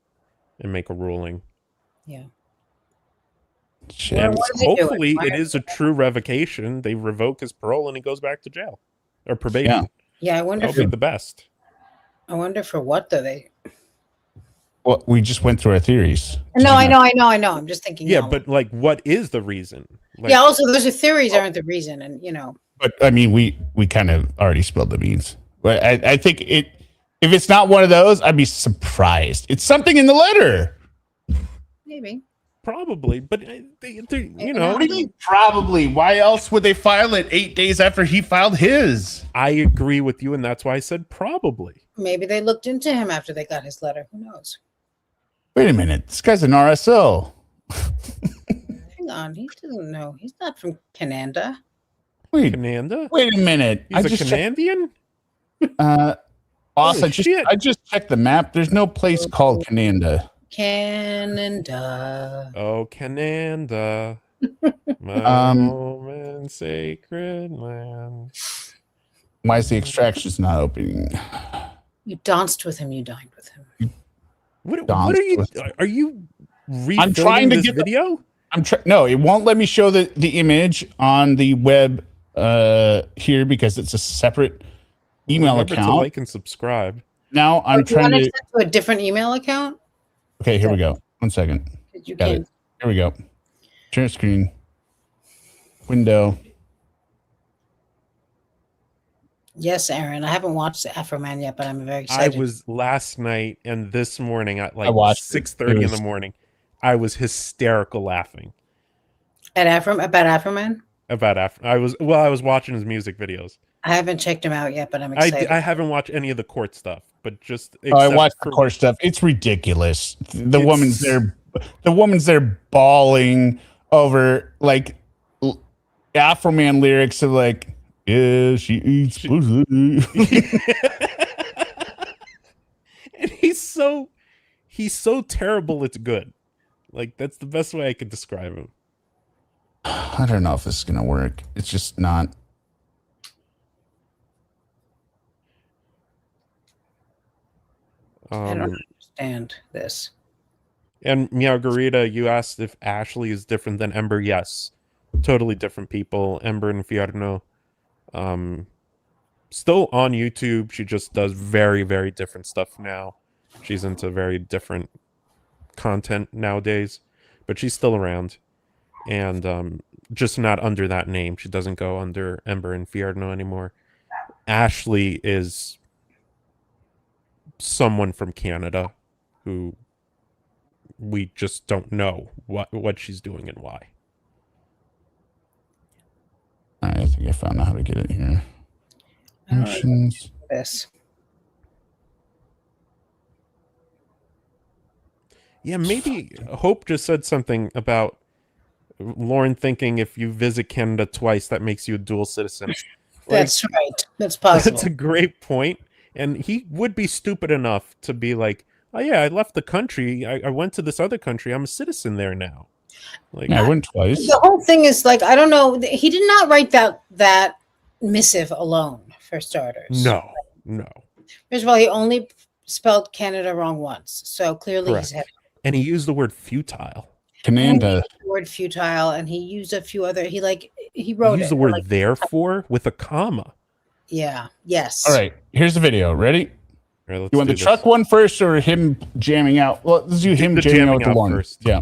and make a ruling. Yeah. Share. What is he doing? Hopefully, Why it are- is a true revocation. They revoke his parole and he goes back to jail or probation. Yeah. Yeah, I That wonder. would be the best. I wonder for what though they. Well, we just went through our theories. No, I know. I'm just thinking. Yeah, now. but like, what is the reason? Like, yeah. Also, those are theories aren't the reason, and But I mean, we kind of already spilled the beans. But I think if it's not one of those, I'd be surprised. It's something in the letter. maybe. probably, but they What do you mean? Probably. Why else would they file it 8 days after he filed his? I agree with you, and that's why I said probably. Maybe they looked into him after they got his letter. Who knows? Wait a minute. This guy's an RSO. Hang on, he doesn't know. He's not from Canada. Wait. Canada? Wait a minute. He's a Canadian? Also, Holy I just checked the map. There's no place called Canada. Canada. Oh, Canada. My home and sacred land. Why is the extractions not opening? You danced with him. You dined with him. What are you? Are you refilming I'm trying to this get video? No, it won't let me show the image on the web here because it's a separate email Remember to account. like and subscribe. Now I'm trying to. Send to a different email account. Okay, here we go. 1 second. You Got can. it. Here we go. Share screen. Window. Yes, Aaron. I haven't watched Afroman yet, but I'm very excited. I was last night and this morning at like watched it. 6:30 in It the was- morning. I was hysterical laughing about Afroman. I was watching his music videos. I haven't checked him out yet, but I'm excited. I haven't watched any of the court stuff, but just I except watched the for- court stuff. It's ridiculous. The It's- woman's there bawling over like Afroman lyrics of like, yeah, she eats pussy. And he's so terrible it's good. Like that's the best way I could describe him. I don't know if this is gonna work. It's just not. I don't understand this. And Meowgarita, you asked if Ashley is different than Ember. Yes, totally different people. Ember and Fierno, still on YouTube. She just does very, very different stuff now. She's into very different content nowadays, but she's still around, and just not under that name. She doesn't go under Ember and Fierno anymore. Ashley is someone from Canada who we just don't know what she's doing and why. All right, I think I found out how to get it here. Actions. This. Yeah, maybe Hope just said something about Lorne thinking if you visit Canada twice, that makes you a dual citizen. That's right. That's possible. That's a great point. And he would be stupid enough to be like, oh yeah, I left the country. I went to this other country. I'm a citizen there now. Like, Yeah, I went twice. The whole thing is like, I don't know. He did not write that missive alone, for starters. no. First of all, he only spelled Canada wrong once. So clearly Correct. he's had And he used the word futile. Canada. the word futile, and he used a few other. He wrote He it. used the word like, therefore with a comma. yeah. Yes. All right, here's the video. Ready? All right, let's You want do the this. truck one first or him jamming out? Well, let's do him the jamming out jamming with the out Lorne. first. Yeah.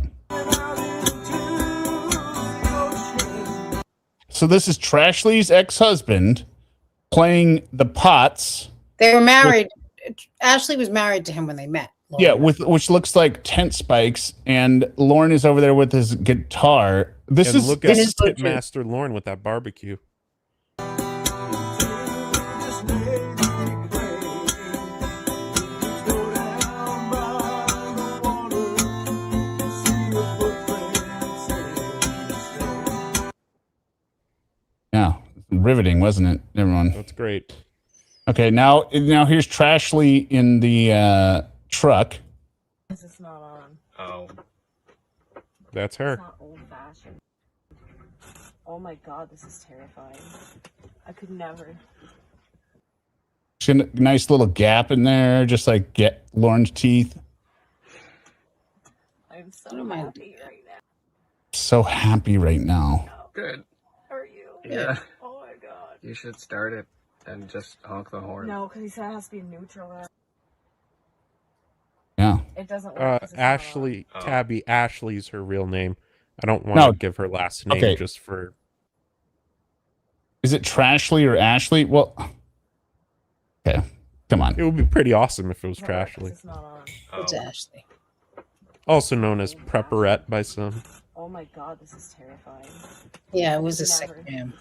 So this is Trashley's ex-husband playing the pots. They were married. Ashley was married to him when they met. Lauren. Yeah, which looks like tent spikes, and Lorne is over there with his guitar. This And is look this at is Pitmaster Lorne with that barbecue. yeah, riveting, wasn't it, everyone? That's great. Okay, now here's Trashley in the truck. This is not on. Oh. That's It's her. not old fashioned. Oh my god, this is terrifying. I could never. She had a nice little gap in there, just like get Lorne's teeth. I'm so don't mind. happy right now. So happy right now. Good. Are you? Yeah. Oh my god. You should start it and just honk the horn. No, because he said it has to be neutral. Yeah. It doesn't work. 'cause it's not Ashley, Oh. Tabby, Ashley's her real name. I don't want No. to give her last name Okay. just for. Is it Trashley or Ashley? Well, okay, come on. It would be pretty awesome if it was on. It doesn't work 'cause Trashley. It's not on. It's Oh. Ashley. Also known as Prepperette by some. Oh my god, this is terrifying. Yeah, it was a Never. sick jam.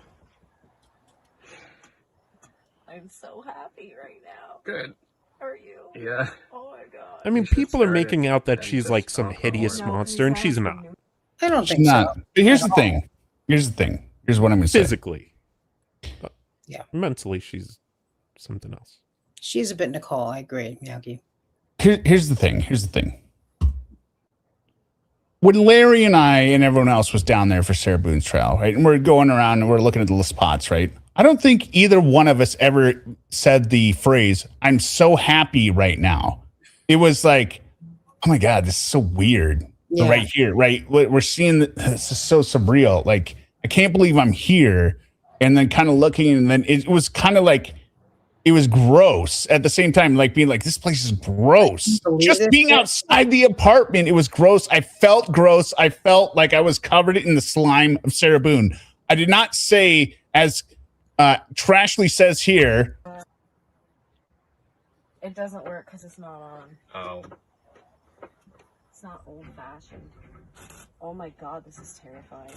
I'm so happy right now. Good. Are you? Yeah. Oh my god. I mean, You should people are start it making out that and she's just like some honk the hideous horn. No, 'cause he monster, and said it she's has to be not. neutral. I don't She's think not. so. But here's At the all. thing. Here's the thing. Here's what I'm gonna say. Physically. But Yeah. mentally, she's something else. She's a bit Nicole. I agree, Miyagi. Here's the thing. Here's the thing. When Larry and I and everyone else was down there for Sarah Boone's trial, right? And we're going around and we're looking at the spots, right? I don't think either one of us ever said the phrase, "I'm so happy right now." It was like, oh my God, this is so weird. Yeah. Right here, right? We're seeing this is so surreal. Like, I can't believe I'm here. And then kind of looking, and then it was kind of like, it was gross at the same time, like being like, this place is gross. Believe Just this being shit? outside the apartment, it was gross. I felt gross. I felt like I was covered in the slime of Sarah Boone. I did not say, as Trashley says here, It doesn't work because it's not on. Oh. It's not old fashioned. Oh my god, this is terrifying.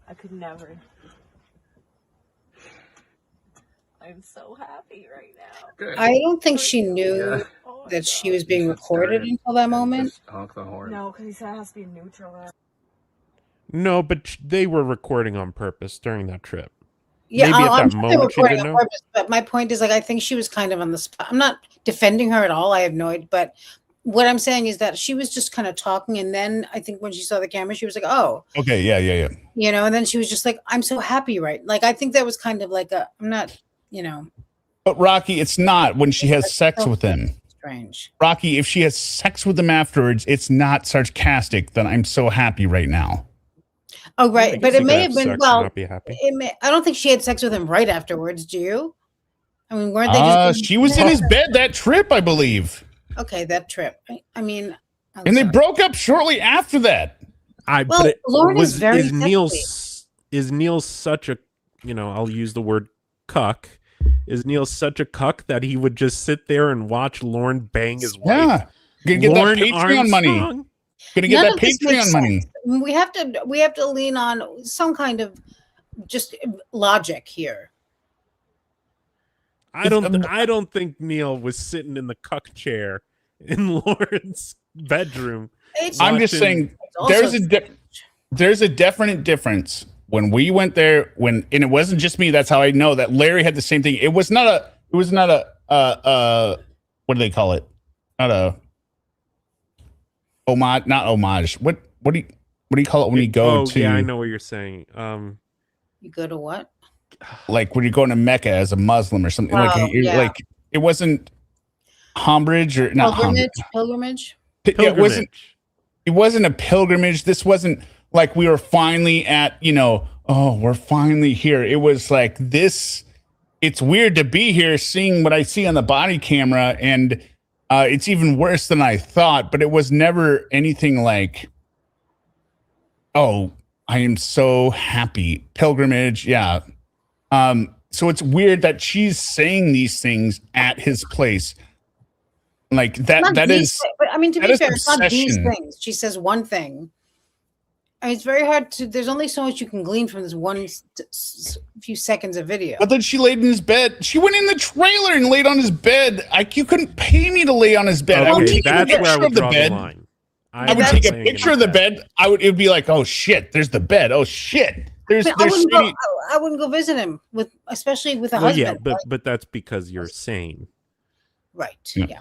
I could never. I'm so happy right now. Good. I don't think she knew Yeah. Oh my that she God. was being You should start recorded it until that and moment. just honk the horn. No, because he said it has to be neutral. No, but they were recording on purpose during that trip. Yeah, Maybe at I'm that sure moment they were she recording didn't on know. purpose, but my point is, like, I think she was kind of on the spot. I'm not defending her at all. I have no idea, but what I'm saying is that she was just kind of talking, and then I think when she saw the camera, she was like, "Oh, okay, yeah. you know," and then she was just like, "I'm so happy, right?" Like, I think that was kind of like I'm not, you know, But Rocky, it's not when she has sex with him. strange. Rocky, if she has sex with him afterwards, it's not sarcastic. Then I'm so happy right now. Oh, I right. guess But you it could may have have been, sex and well, not be happy. I don't think she had sex with him right afterwards. Do you? I mean, weren't they just? She was in his bed that trip, I believe. Okay, that trip. I mean, I'm And they sorry. broke up shortly after that. Well, Lorne is very Is Neil such a, I'll use the word cuck. Is Neil such a cuck that he would just sit there and watch Lorne bang his wife? Yeah. Gonna get Lorne that Patreon money. Armstrong? Gonna get None that of this makes Patreon money. sense. We have to lean on some kind of just logic here. I don't think Neil was sitting in the cuck chair in Lorne's bedroom. I'm just saying there's a definite difference when we went there and it wasn't just me. That's how I know that Larry had the same thing. It was not a what do they call it? Not a homage, not homage. What do you call it when you go to? Yeah, I know what you're saying. You go to what? Like when you're going to Mecca as a Muslim or something. Like it wasn't homage or not pilgrimage. Yeah, it wasn't a pilgrimage. This wasn't like we were finally at, we're finally here. It was like this. It's weird to be here seeing what I see on the body camera. And it's even worse than I thought, but it was never anything like, oh, I am so happy. Pilgrimage. Yeah. So it's weird that she's saying these things at his place. Like that is, but I mean, to be fair, it's not these obsession. things. She says one thing. I mean, it's very hard to, there's only so much you can glean from this few seconds of video. But then she laid in his bed. She went in the trailer and laid on his bed. You couldn't pay me to lay on his bed. I would take a picture of the bed. I would take a picture of the bed. It would be like, oh shit, there's the bed. Oh shit. I wouldn't go visit him especially with a husband. Yeah, but that's because you're sane. Right. Yeah.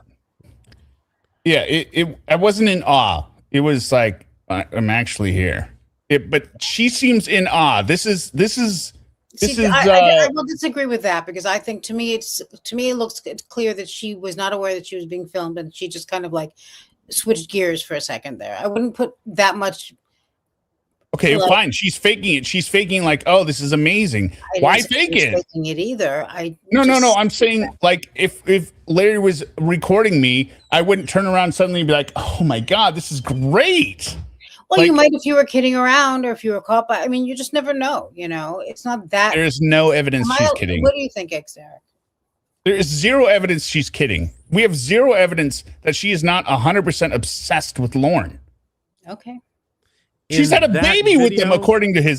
Yeah, I wasn't in awe. It was like I'm actually here. But she seems in awe. This is. I will disagree with that because I think to me it looks clear that she was not aware that she was being filmed and she just kind of like switched gears for a second there. I wouldn't put that much. Okay, fine. She's faking it. She's faking like, oh, this is amazing. Why fake it? Faking it either. No. I'm saying like if Larry was recording me, I wouldn't turn around suddenly and be like, oh my god, this is great. Well, you might if you were kidding around or if you were caught by. I mean, you just never know. It's not that. There's no evidence she's kidding. What do you think, ExDerek? There is zero evidence she's kidding. We have zero evidence that she is not 100% obsessed with Lorne. Okay. She's had a baby with him, according to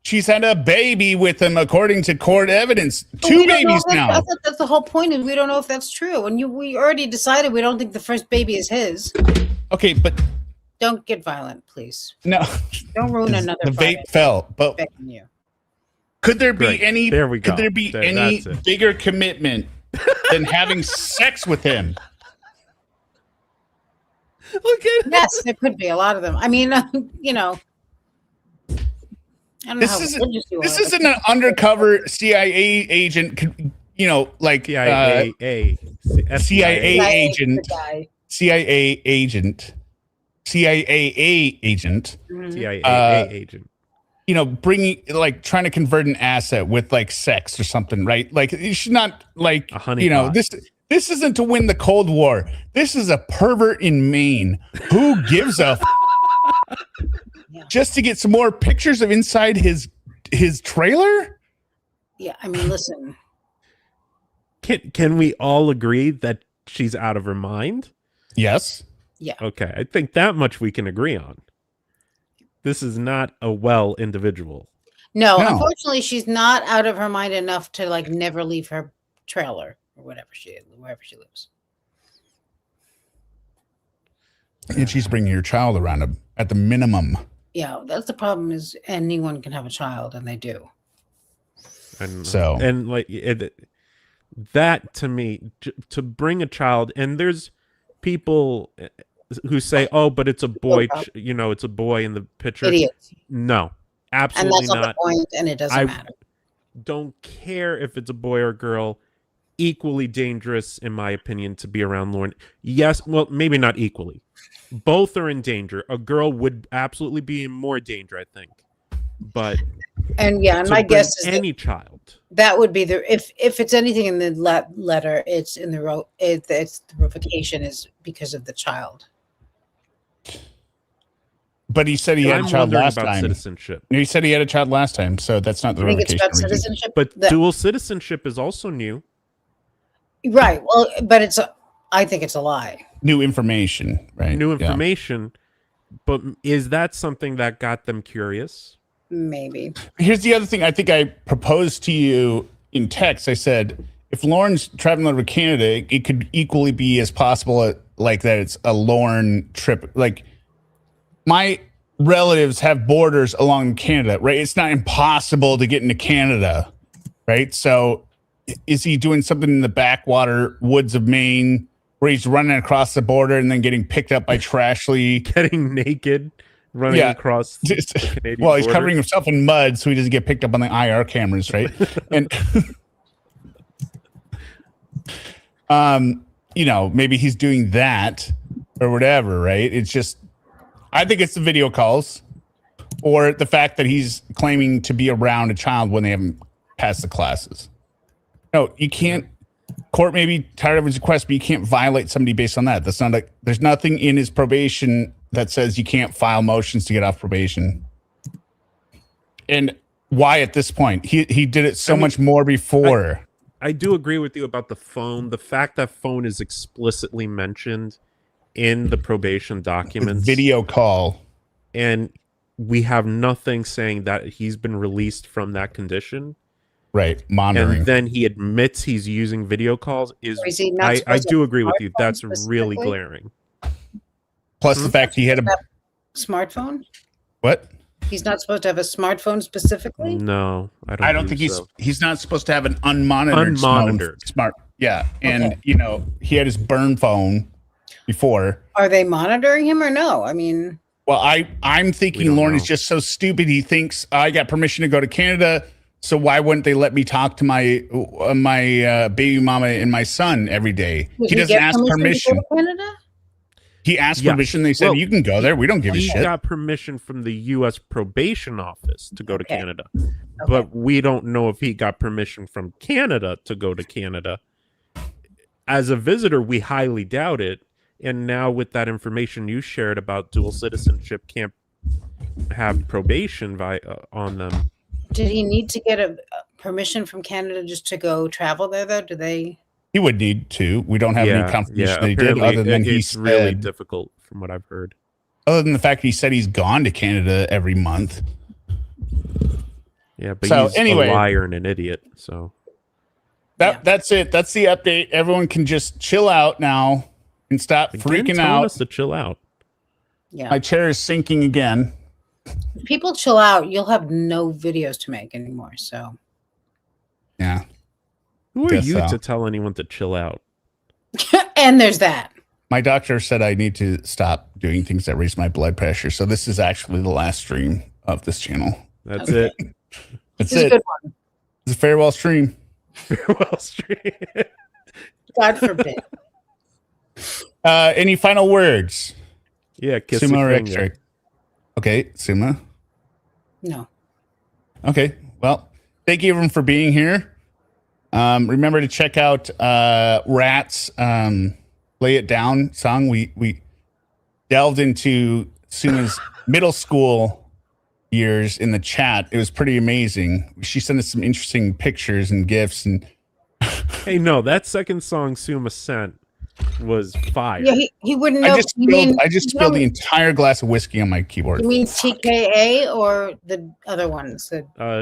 she's had a baby with him, according to court evidence. Two babies now. I thought that's the whole point, is we don't know if that's true. And we already decided we don't think the first baby is his. Okay, but don't get violent, please. No, don't ruin another. The vape fell, but could there be any? There we go. Could there be any bigger commitment than having sex with him? Look at yes, there could be a lot of them. I mean, I don't know. This isn't an undercover CIA agent, like CIA agent, CIA agent. Bringing trying to convert an asset with like sex or something, right? Like you should not like a honeypot. This isn't to win the Cold War. This is a pervert in Maine who gives a just to get some more pictures of inside his trailer. Yeah, I mean, listen. Can we all agree that she's out of her mind? Yes. Yeah. Okay, I think that much we can agree on. This is not a well individual. No, unfortunately, she's not out of her mind enough to like never leave her trailer or wherever she lives. And she's bringing your child around at the minimum. Yeah, that's the problem. Is anyone can have a child, and they do. And that to me, to bring a child, and there's people who say, "Oh, but it's a boy." It's a boy in the picture. Idiots. No, absolutely and that's not the point, and it doesn't matter. Don't care if it's a boy or girl. equally dangerous, in my opinion, to be around Lorne. Yes, well, maybe not equally. Both are in danger. A girl would absolutely be in more danger, I think. But And yeah, and to my bring guess is any child. that would be if it's anything in the letter, it's in the it's the revocation is because of the child. But he said he had I'm a child wondering last about time. citizenship. No, he said he had a child last time, so that's not the I think it's revocation about reason. citizenship, But dual citizenship is also new. right? Well, but I think it's a lie. New information, right? New Yeah. information. But is that something that got them curious? Maybe. Here's the other thing I think I proposed to you in text. I said, if Lorne's traveling over Canada, it could equally be as possible like that it's a Lorne trip. Like, my relatives have borders along Canada, right? It's not impossible to get into Canada, right? So is he doing something in the backwater woods of Maine where he's running across the border and then getting picked up by Trashly? Getting naked, running across the Canadian well, he's border? covering himself in mud so he doesn't get picked up on the IR cameras, right? And you know, maybe he's doing that or whatever, right? It's just, I think it's the video calls or the fact that he's claiming to be around a child when they haven't passed the classes. No, you can't. Court may be tired of his request, but you can't violate somebody based on that. That's not like, there's nothing in his probation that says you can't file motions to get off probation. And why at this point? He did it so much more before. I do agree with you about the phone. The fact that phone is explicitly mentioned in the probation documents. Video call. And we have nothing saying that he's been released from that condition. Right. Monitoring. And then he admits he's using video calls. I do agree with you. That's really glaring. Plus the fact he had a smartphone. What? He's not supposed to have a smartphone specifically. No, I don't think he's not supposed to have an unmonitored smart. Yeah, and you know he had his burn phone before. Are they monitoring him or no? I mean, well, I'm thinking Lorne is just so stupid. He thinks I got permission to go to Canada, so why wouldn't they let me talk to my baby mama and my son every day? He doesn't ask permission. To go to Canada? He asked permission. They said, you can go there. We don't give a shit. He got permission from the U.S. Probation Office to go to Canada. But we don't know if he got permission from Canada to go to Canada. As a visitor, we highly doubt it. And now with that information you shared about dual citizenship can't have probation on them. Did he need to get a permission from Canada just to go travel there, though? Do they... He would need to. We don't have any confirmation that he did, other than it's really difficult from what I've heard. Other than the fact he said he's gone to Canada every month. Yeah, but he's a liar and an idiot. So that's it. That's the update. Everyone can just chill out now and stop freaking out. Us to chill out. Yeah, my chair is sinking again. If people chill out, you'll have no videos to make anymore. So yeah. Who are you to tell anyone to chill out? And there's that. My doctor said I need to stop doing things that raise my blood pressure. So this is actually the last stream of this channel. That's it. That's it. Good one. It's a farewell stream. Farewell stream. God forbid. Any final words? Yeah, kiss Suma or finger. ExDerek? Okay, Suma. No. Okay. Well, thank you everyone for being here. Remember to check out Rat's Lay It Down song. We delved into Suma's middle school years in the chat. It was pretty amazing. She sent us some interesting pictures and gifs. And hey, no, that second song Suma sent was fire. Yeah, he wouldn't know. I just spilled the entire glass of whiskey on my keyboard. You mean TKA or the other ones?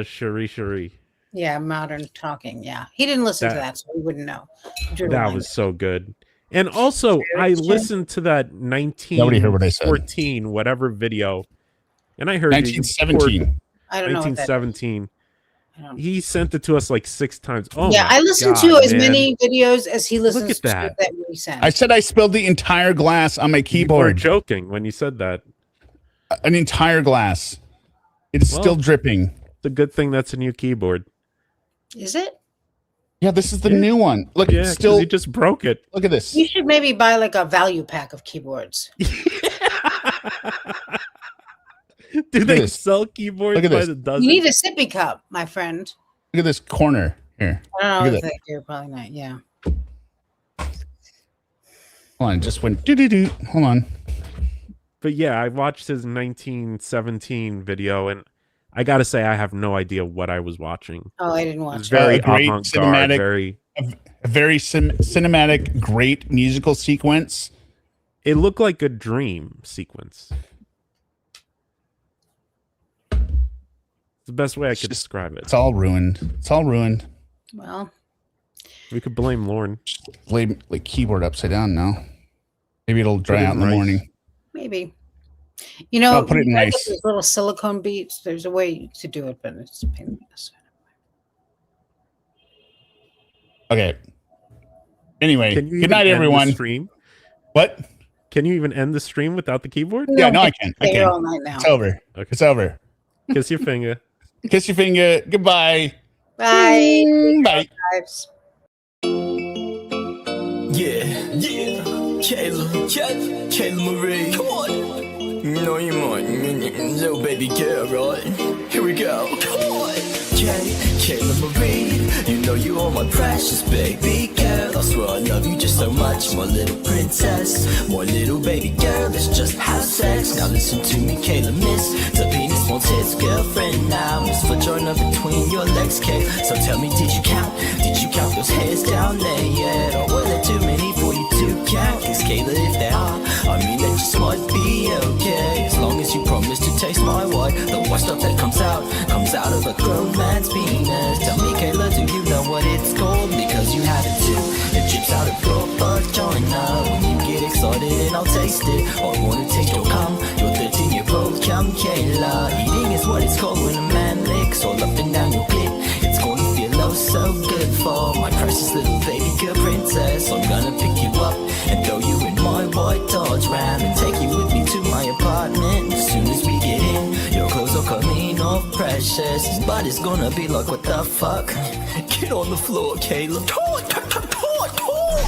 Cherie. Yeah, Modern Talking. Yeah, he didn't listen to that, so he wouldn't know. That was so good. And also, I listened to that 1914 whatever video, and I heard 1917. I don't know. 1917. He sent it to us like 6 times. Oh yeah, I listened to as many videos as he listens to that we sent. I said I spilled the entire glass on my keyboard. You were joking when you said that. An entire glass. It's still dripping. It's a good thing that's a new keyboard. Is it? Yeah, this is the Yeah. new one. Look, Yeah, it's 'cause still. he just broke it. Look at this. You should maybe buy like a value pack of keyboards. Do they this. sell keyboards Look at by this. the dozen? You need a sippy cup, my friend. Look at this corner here. I don't Look know at if they do. Probably not. Yeah. Hold on, it just went doo-doo-doo. Hold on. But yeah, I watched his 1917 video, and I gotta say, I have no idea what I was watching. Oh, I didn't It watch was it. very A great avant-garde, cinematic- very. A very cinematic, great musical sequence. It looked like a dream sequence. It's the best way I could describe it. It's all ruined. It's all ruined. Well, We could blame Lorne. Lay like keyboard upside down now. Maybe it'll dry Put it out in in the rice. morning. maybe. You know, I'll put it in you gotta rice. get those little silicone beads. There's a way to do it, but it's a pain in the ass. Okay. Anyway, Can you good even night, end the everyone. stream? What? Can you even end the stream without the keyboard? Yeah, no, I can. I Stay here can. all night now. It's over. Okay. It's over. Kiss your finger. Kiss your finger. Goodbye. Bye. Bye. Lives. Yeah, Kayla Marie. Come on. You know you mine, little baby girl, right? Here we go. Come on. Kayla Marie. You know you are my precious baby girl. I swear I love you just so much, my little princess. My little baby girl, let's just have sex. Now listen to me, Kayla, miss. The penis wants his girlfriend now. Miss vagina between your legs, Kay. So tell me, did you count? Did you count those hairs down there yet? Or were there too many for you to count? Cause Kayla, if there are, I mean they just might be okay. As long as you promise to taste my wine. The worst stuff that comes out of a grown man's penis. Tell me, Kayla, do you know what it's called? Because you have it too. It drips out of your vagina. When you get excited and I'll taste it. I wanna taste your cum, your 13-year-old cum, Kayla. Eating is what it's called when a man licks all up and down your clit. It's gonna feel oh so good for my precious little baby girl princess. I'm gonna pick you up and throw you in my white Dodge Ram and take you with me to my apartment. As soon as we get in, your clothes are coming off precious. But it's gonna be like, what the fuck? Get on the floor, Kayla.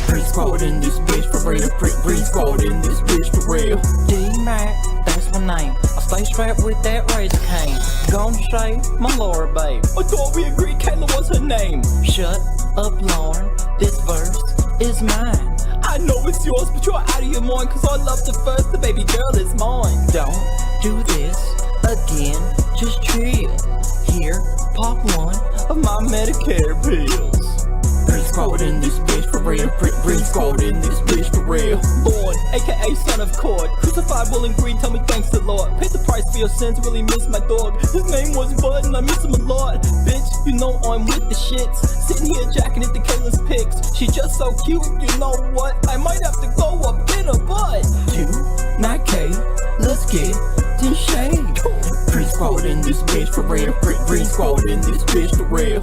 Free squad in this bitch for real. Free squad in this bitch for real. D-Mac, that's my name. I stay strapped with that razor cane. Gonna shave my Laura, babe. I thought we agreed Kayla was her name. Shut up, Lorne. This verse is mine. I know it's yours, but you're out of your mind. Cause I love the first, the baby girl is mine. Don't do this again. Just chill. Here, pop one Of my Medicare pills. Free squad in this bitch for real. Free squad in this bitch for real. Lord, aka son of Cord. Crucified, will and green, tell me thanks the Lord. Paid the price for your sins, really miss my dog. His name was Bud and I miss him a lot. Bitch, you know I'm with the shits. Sitting here jacking at the Kayla's pics. She just so cute, you know what? I might have to go up in her butt. You, not K, let's get to shade. Free squad in this bitch for real. Free squad in this bitch for real.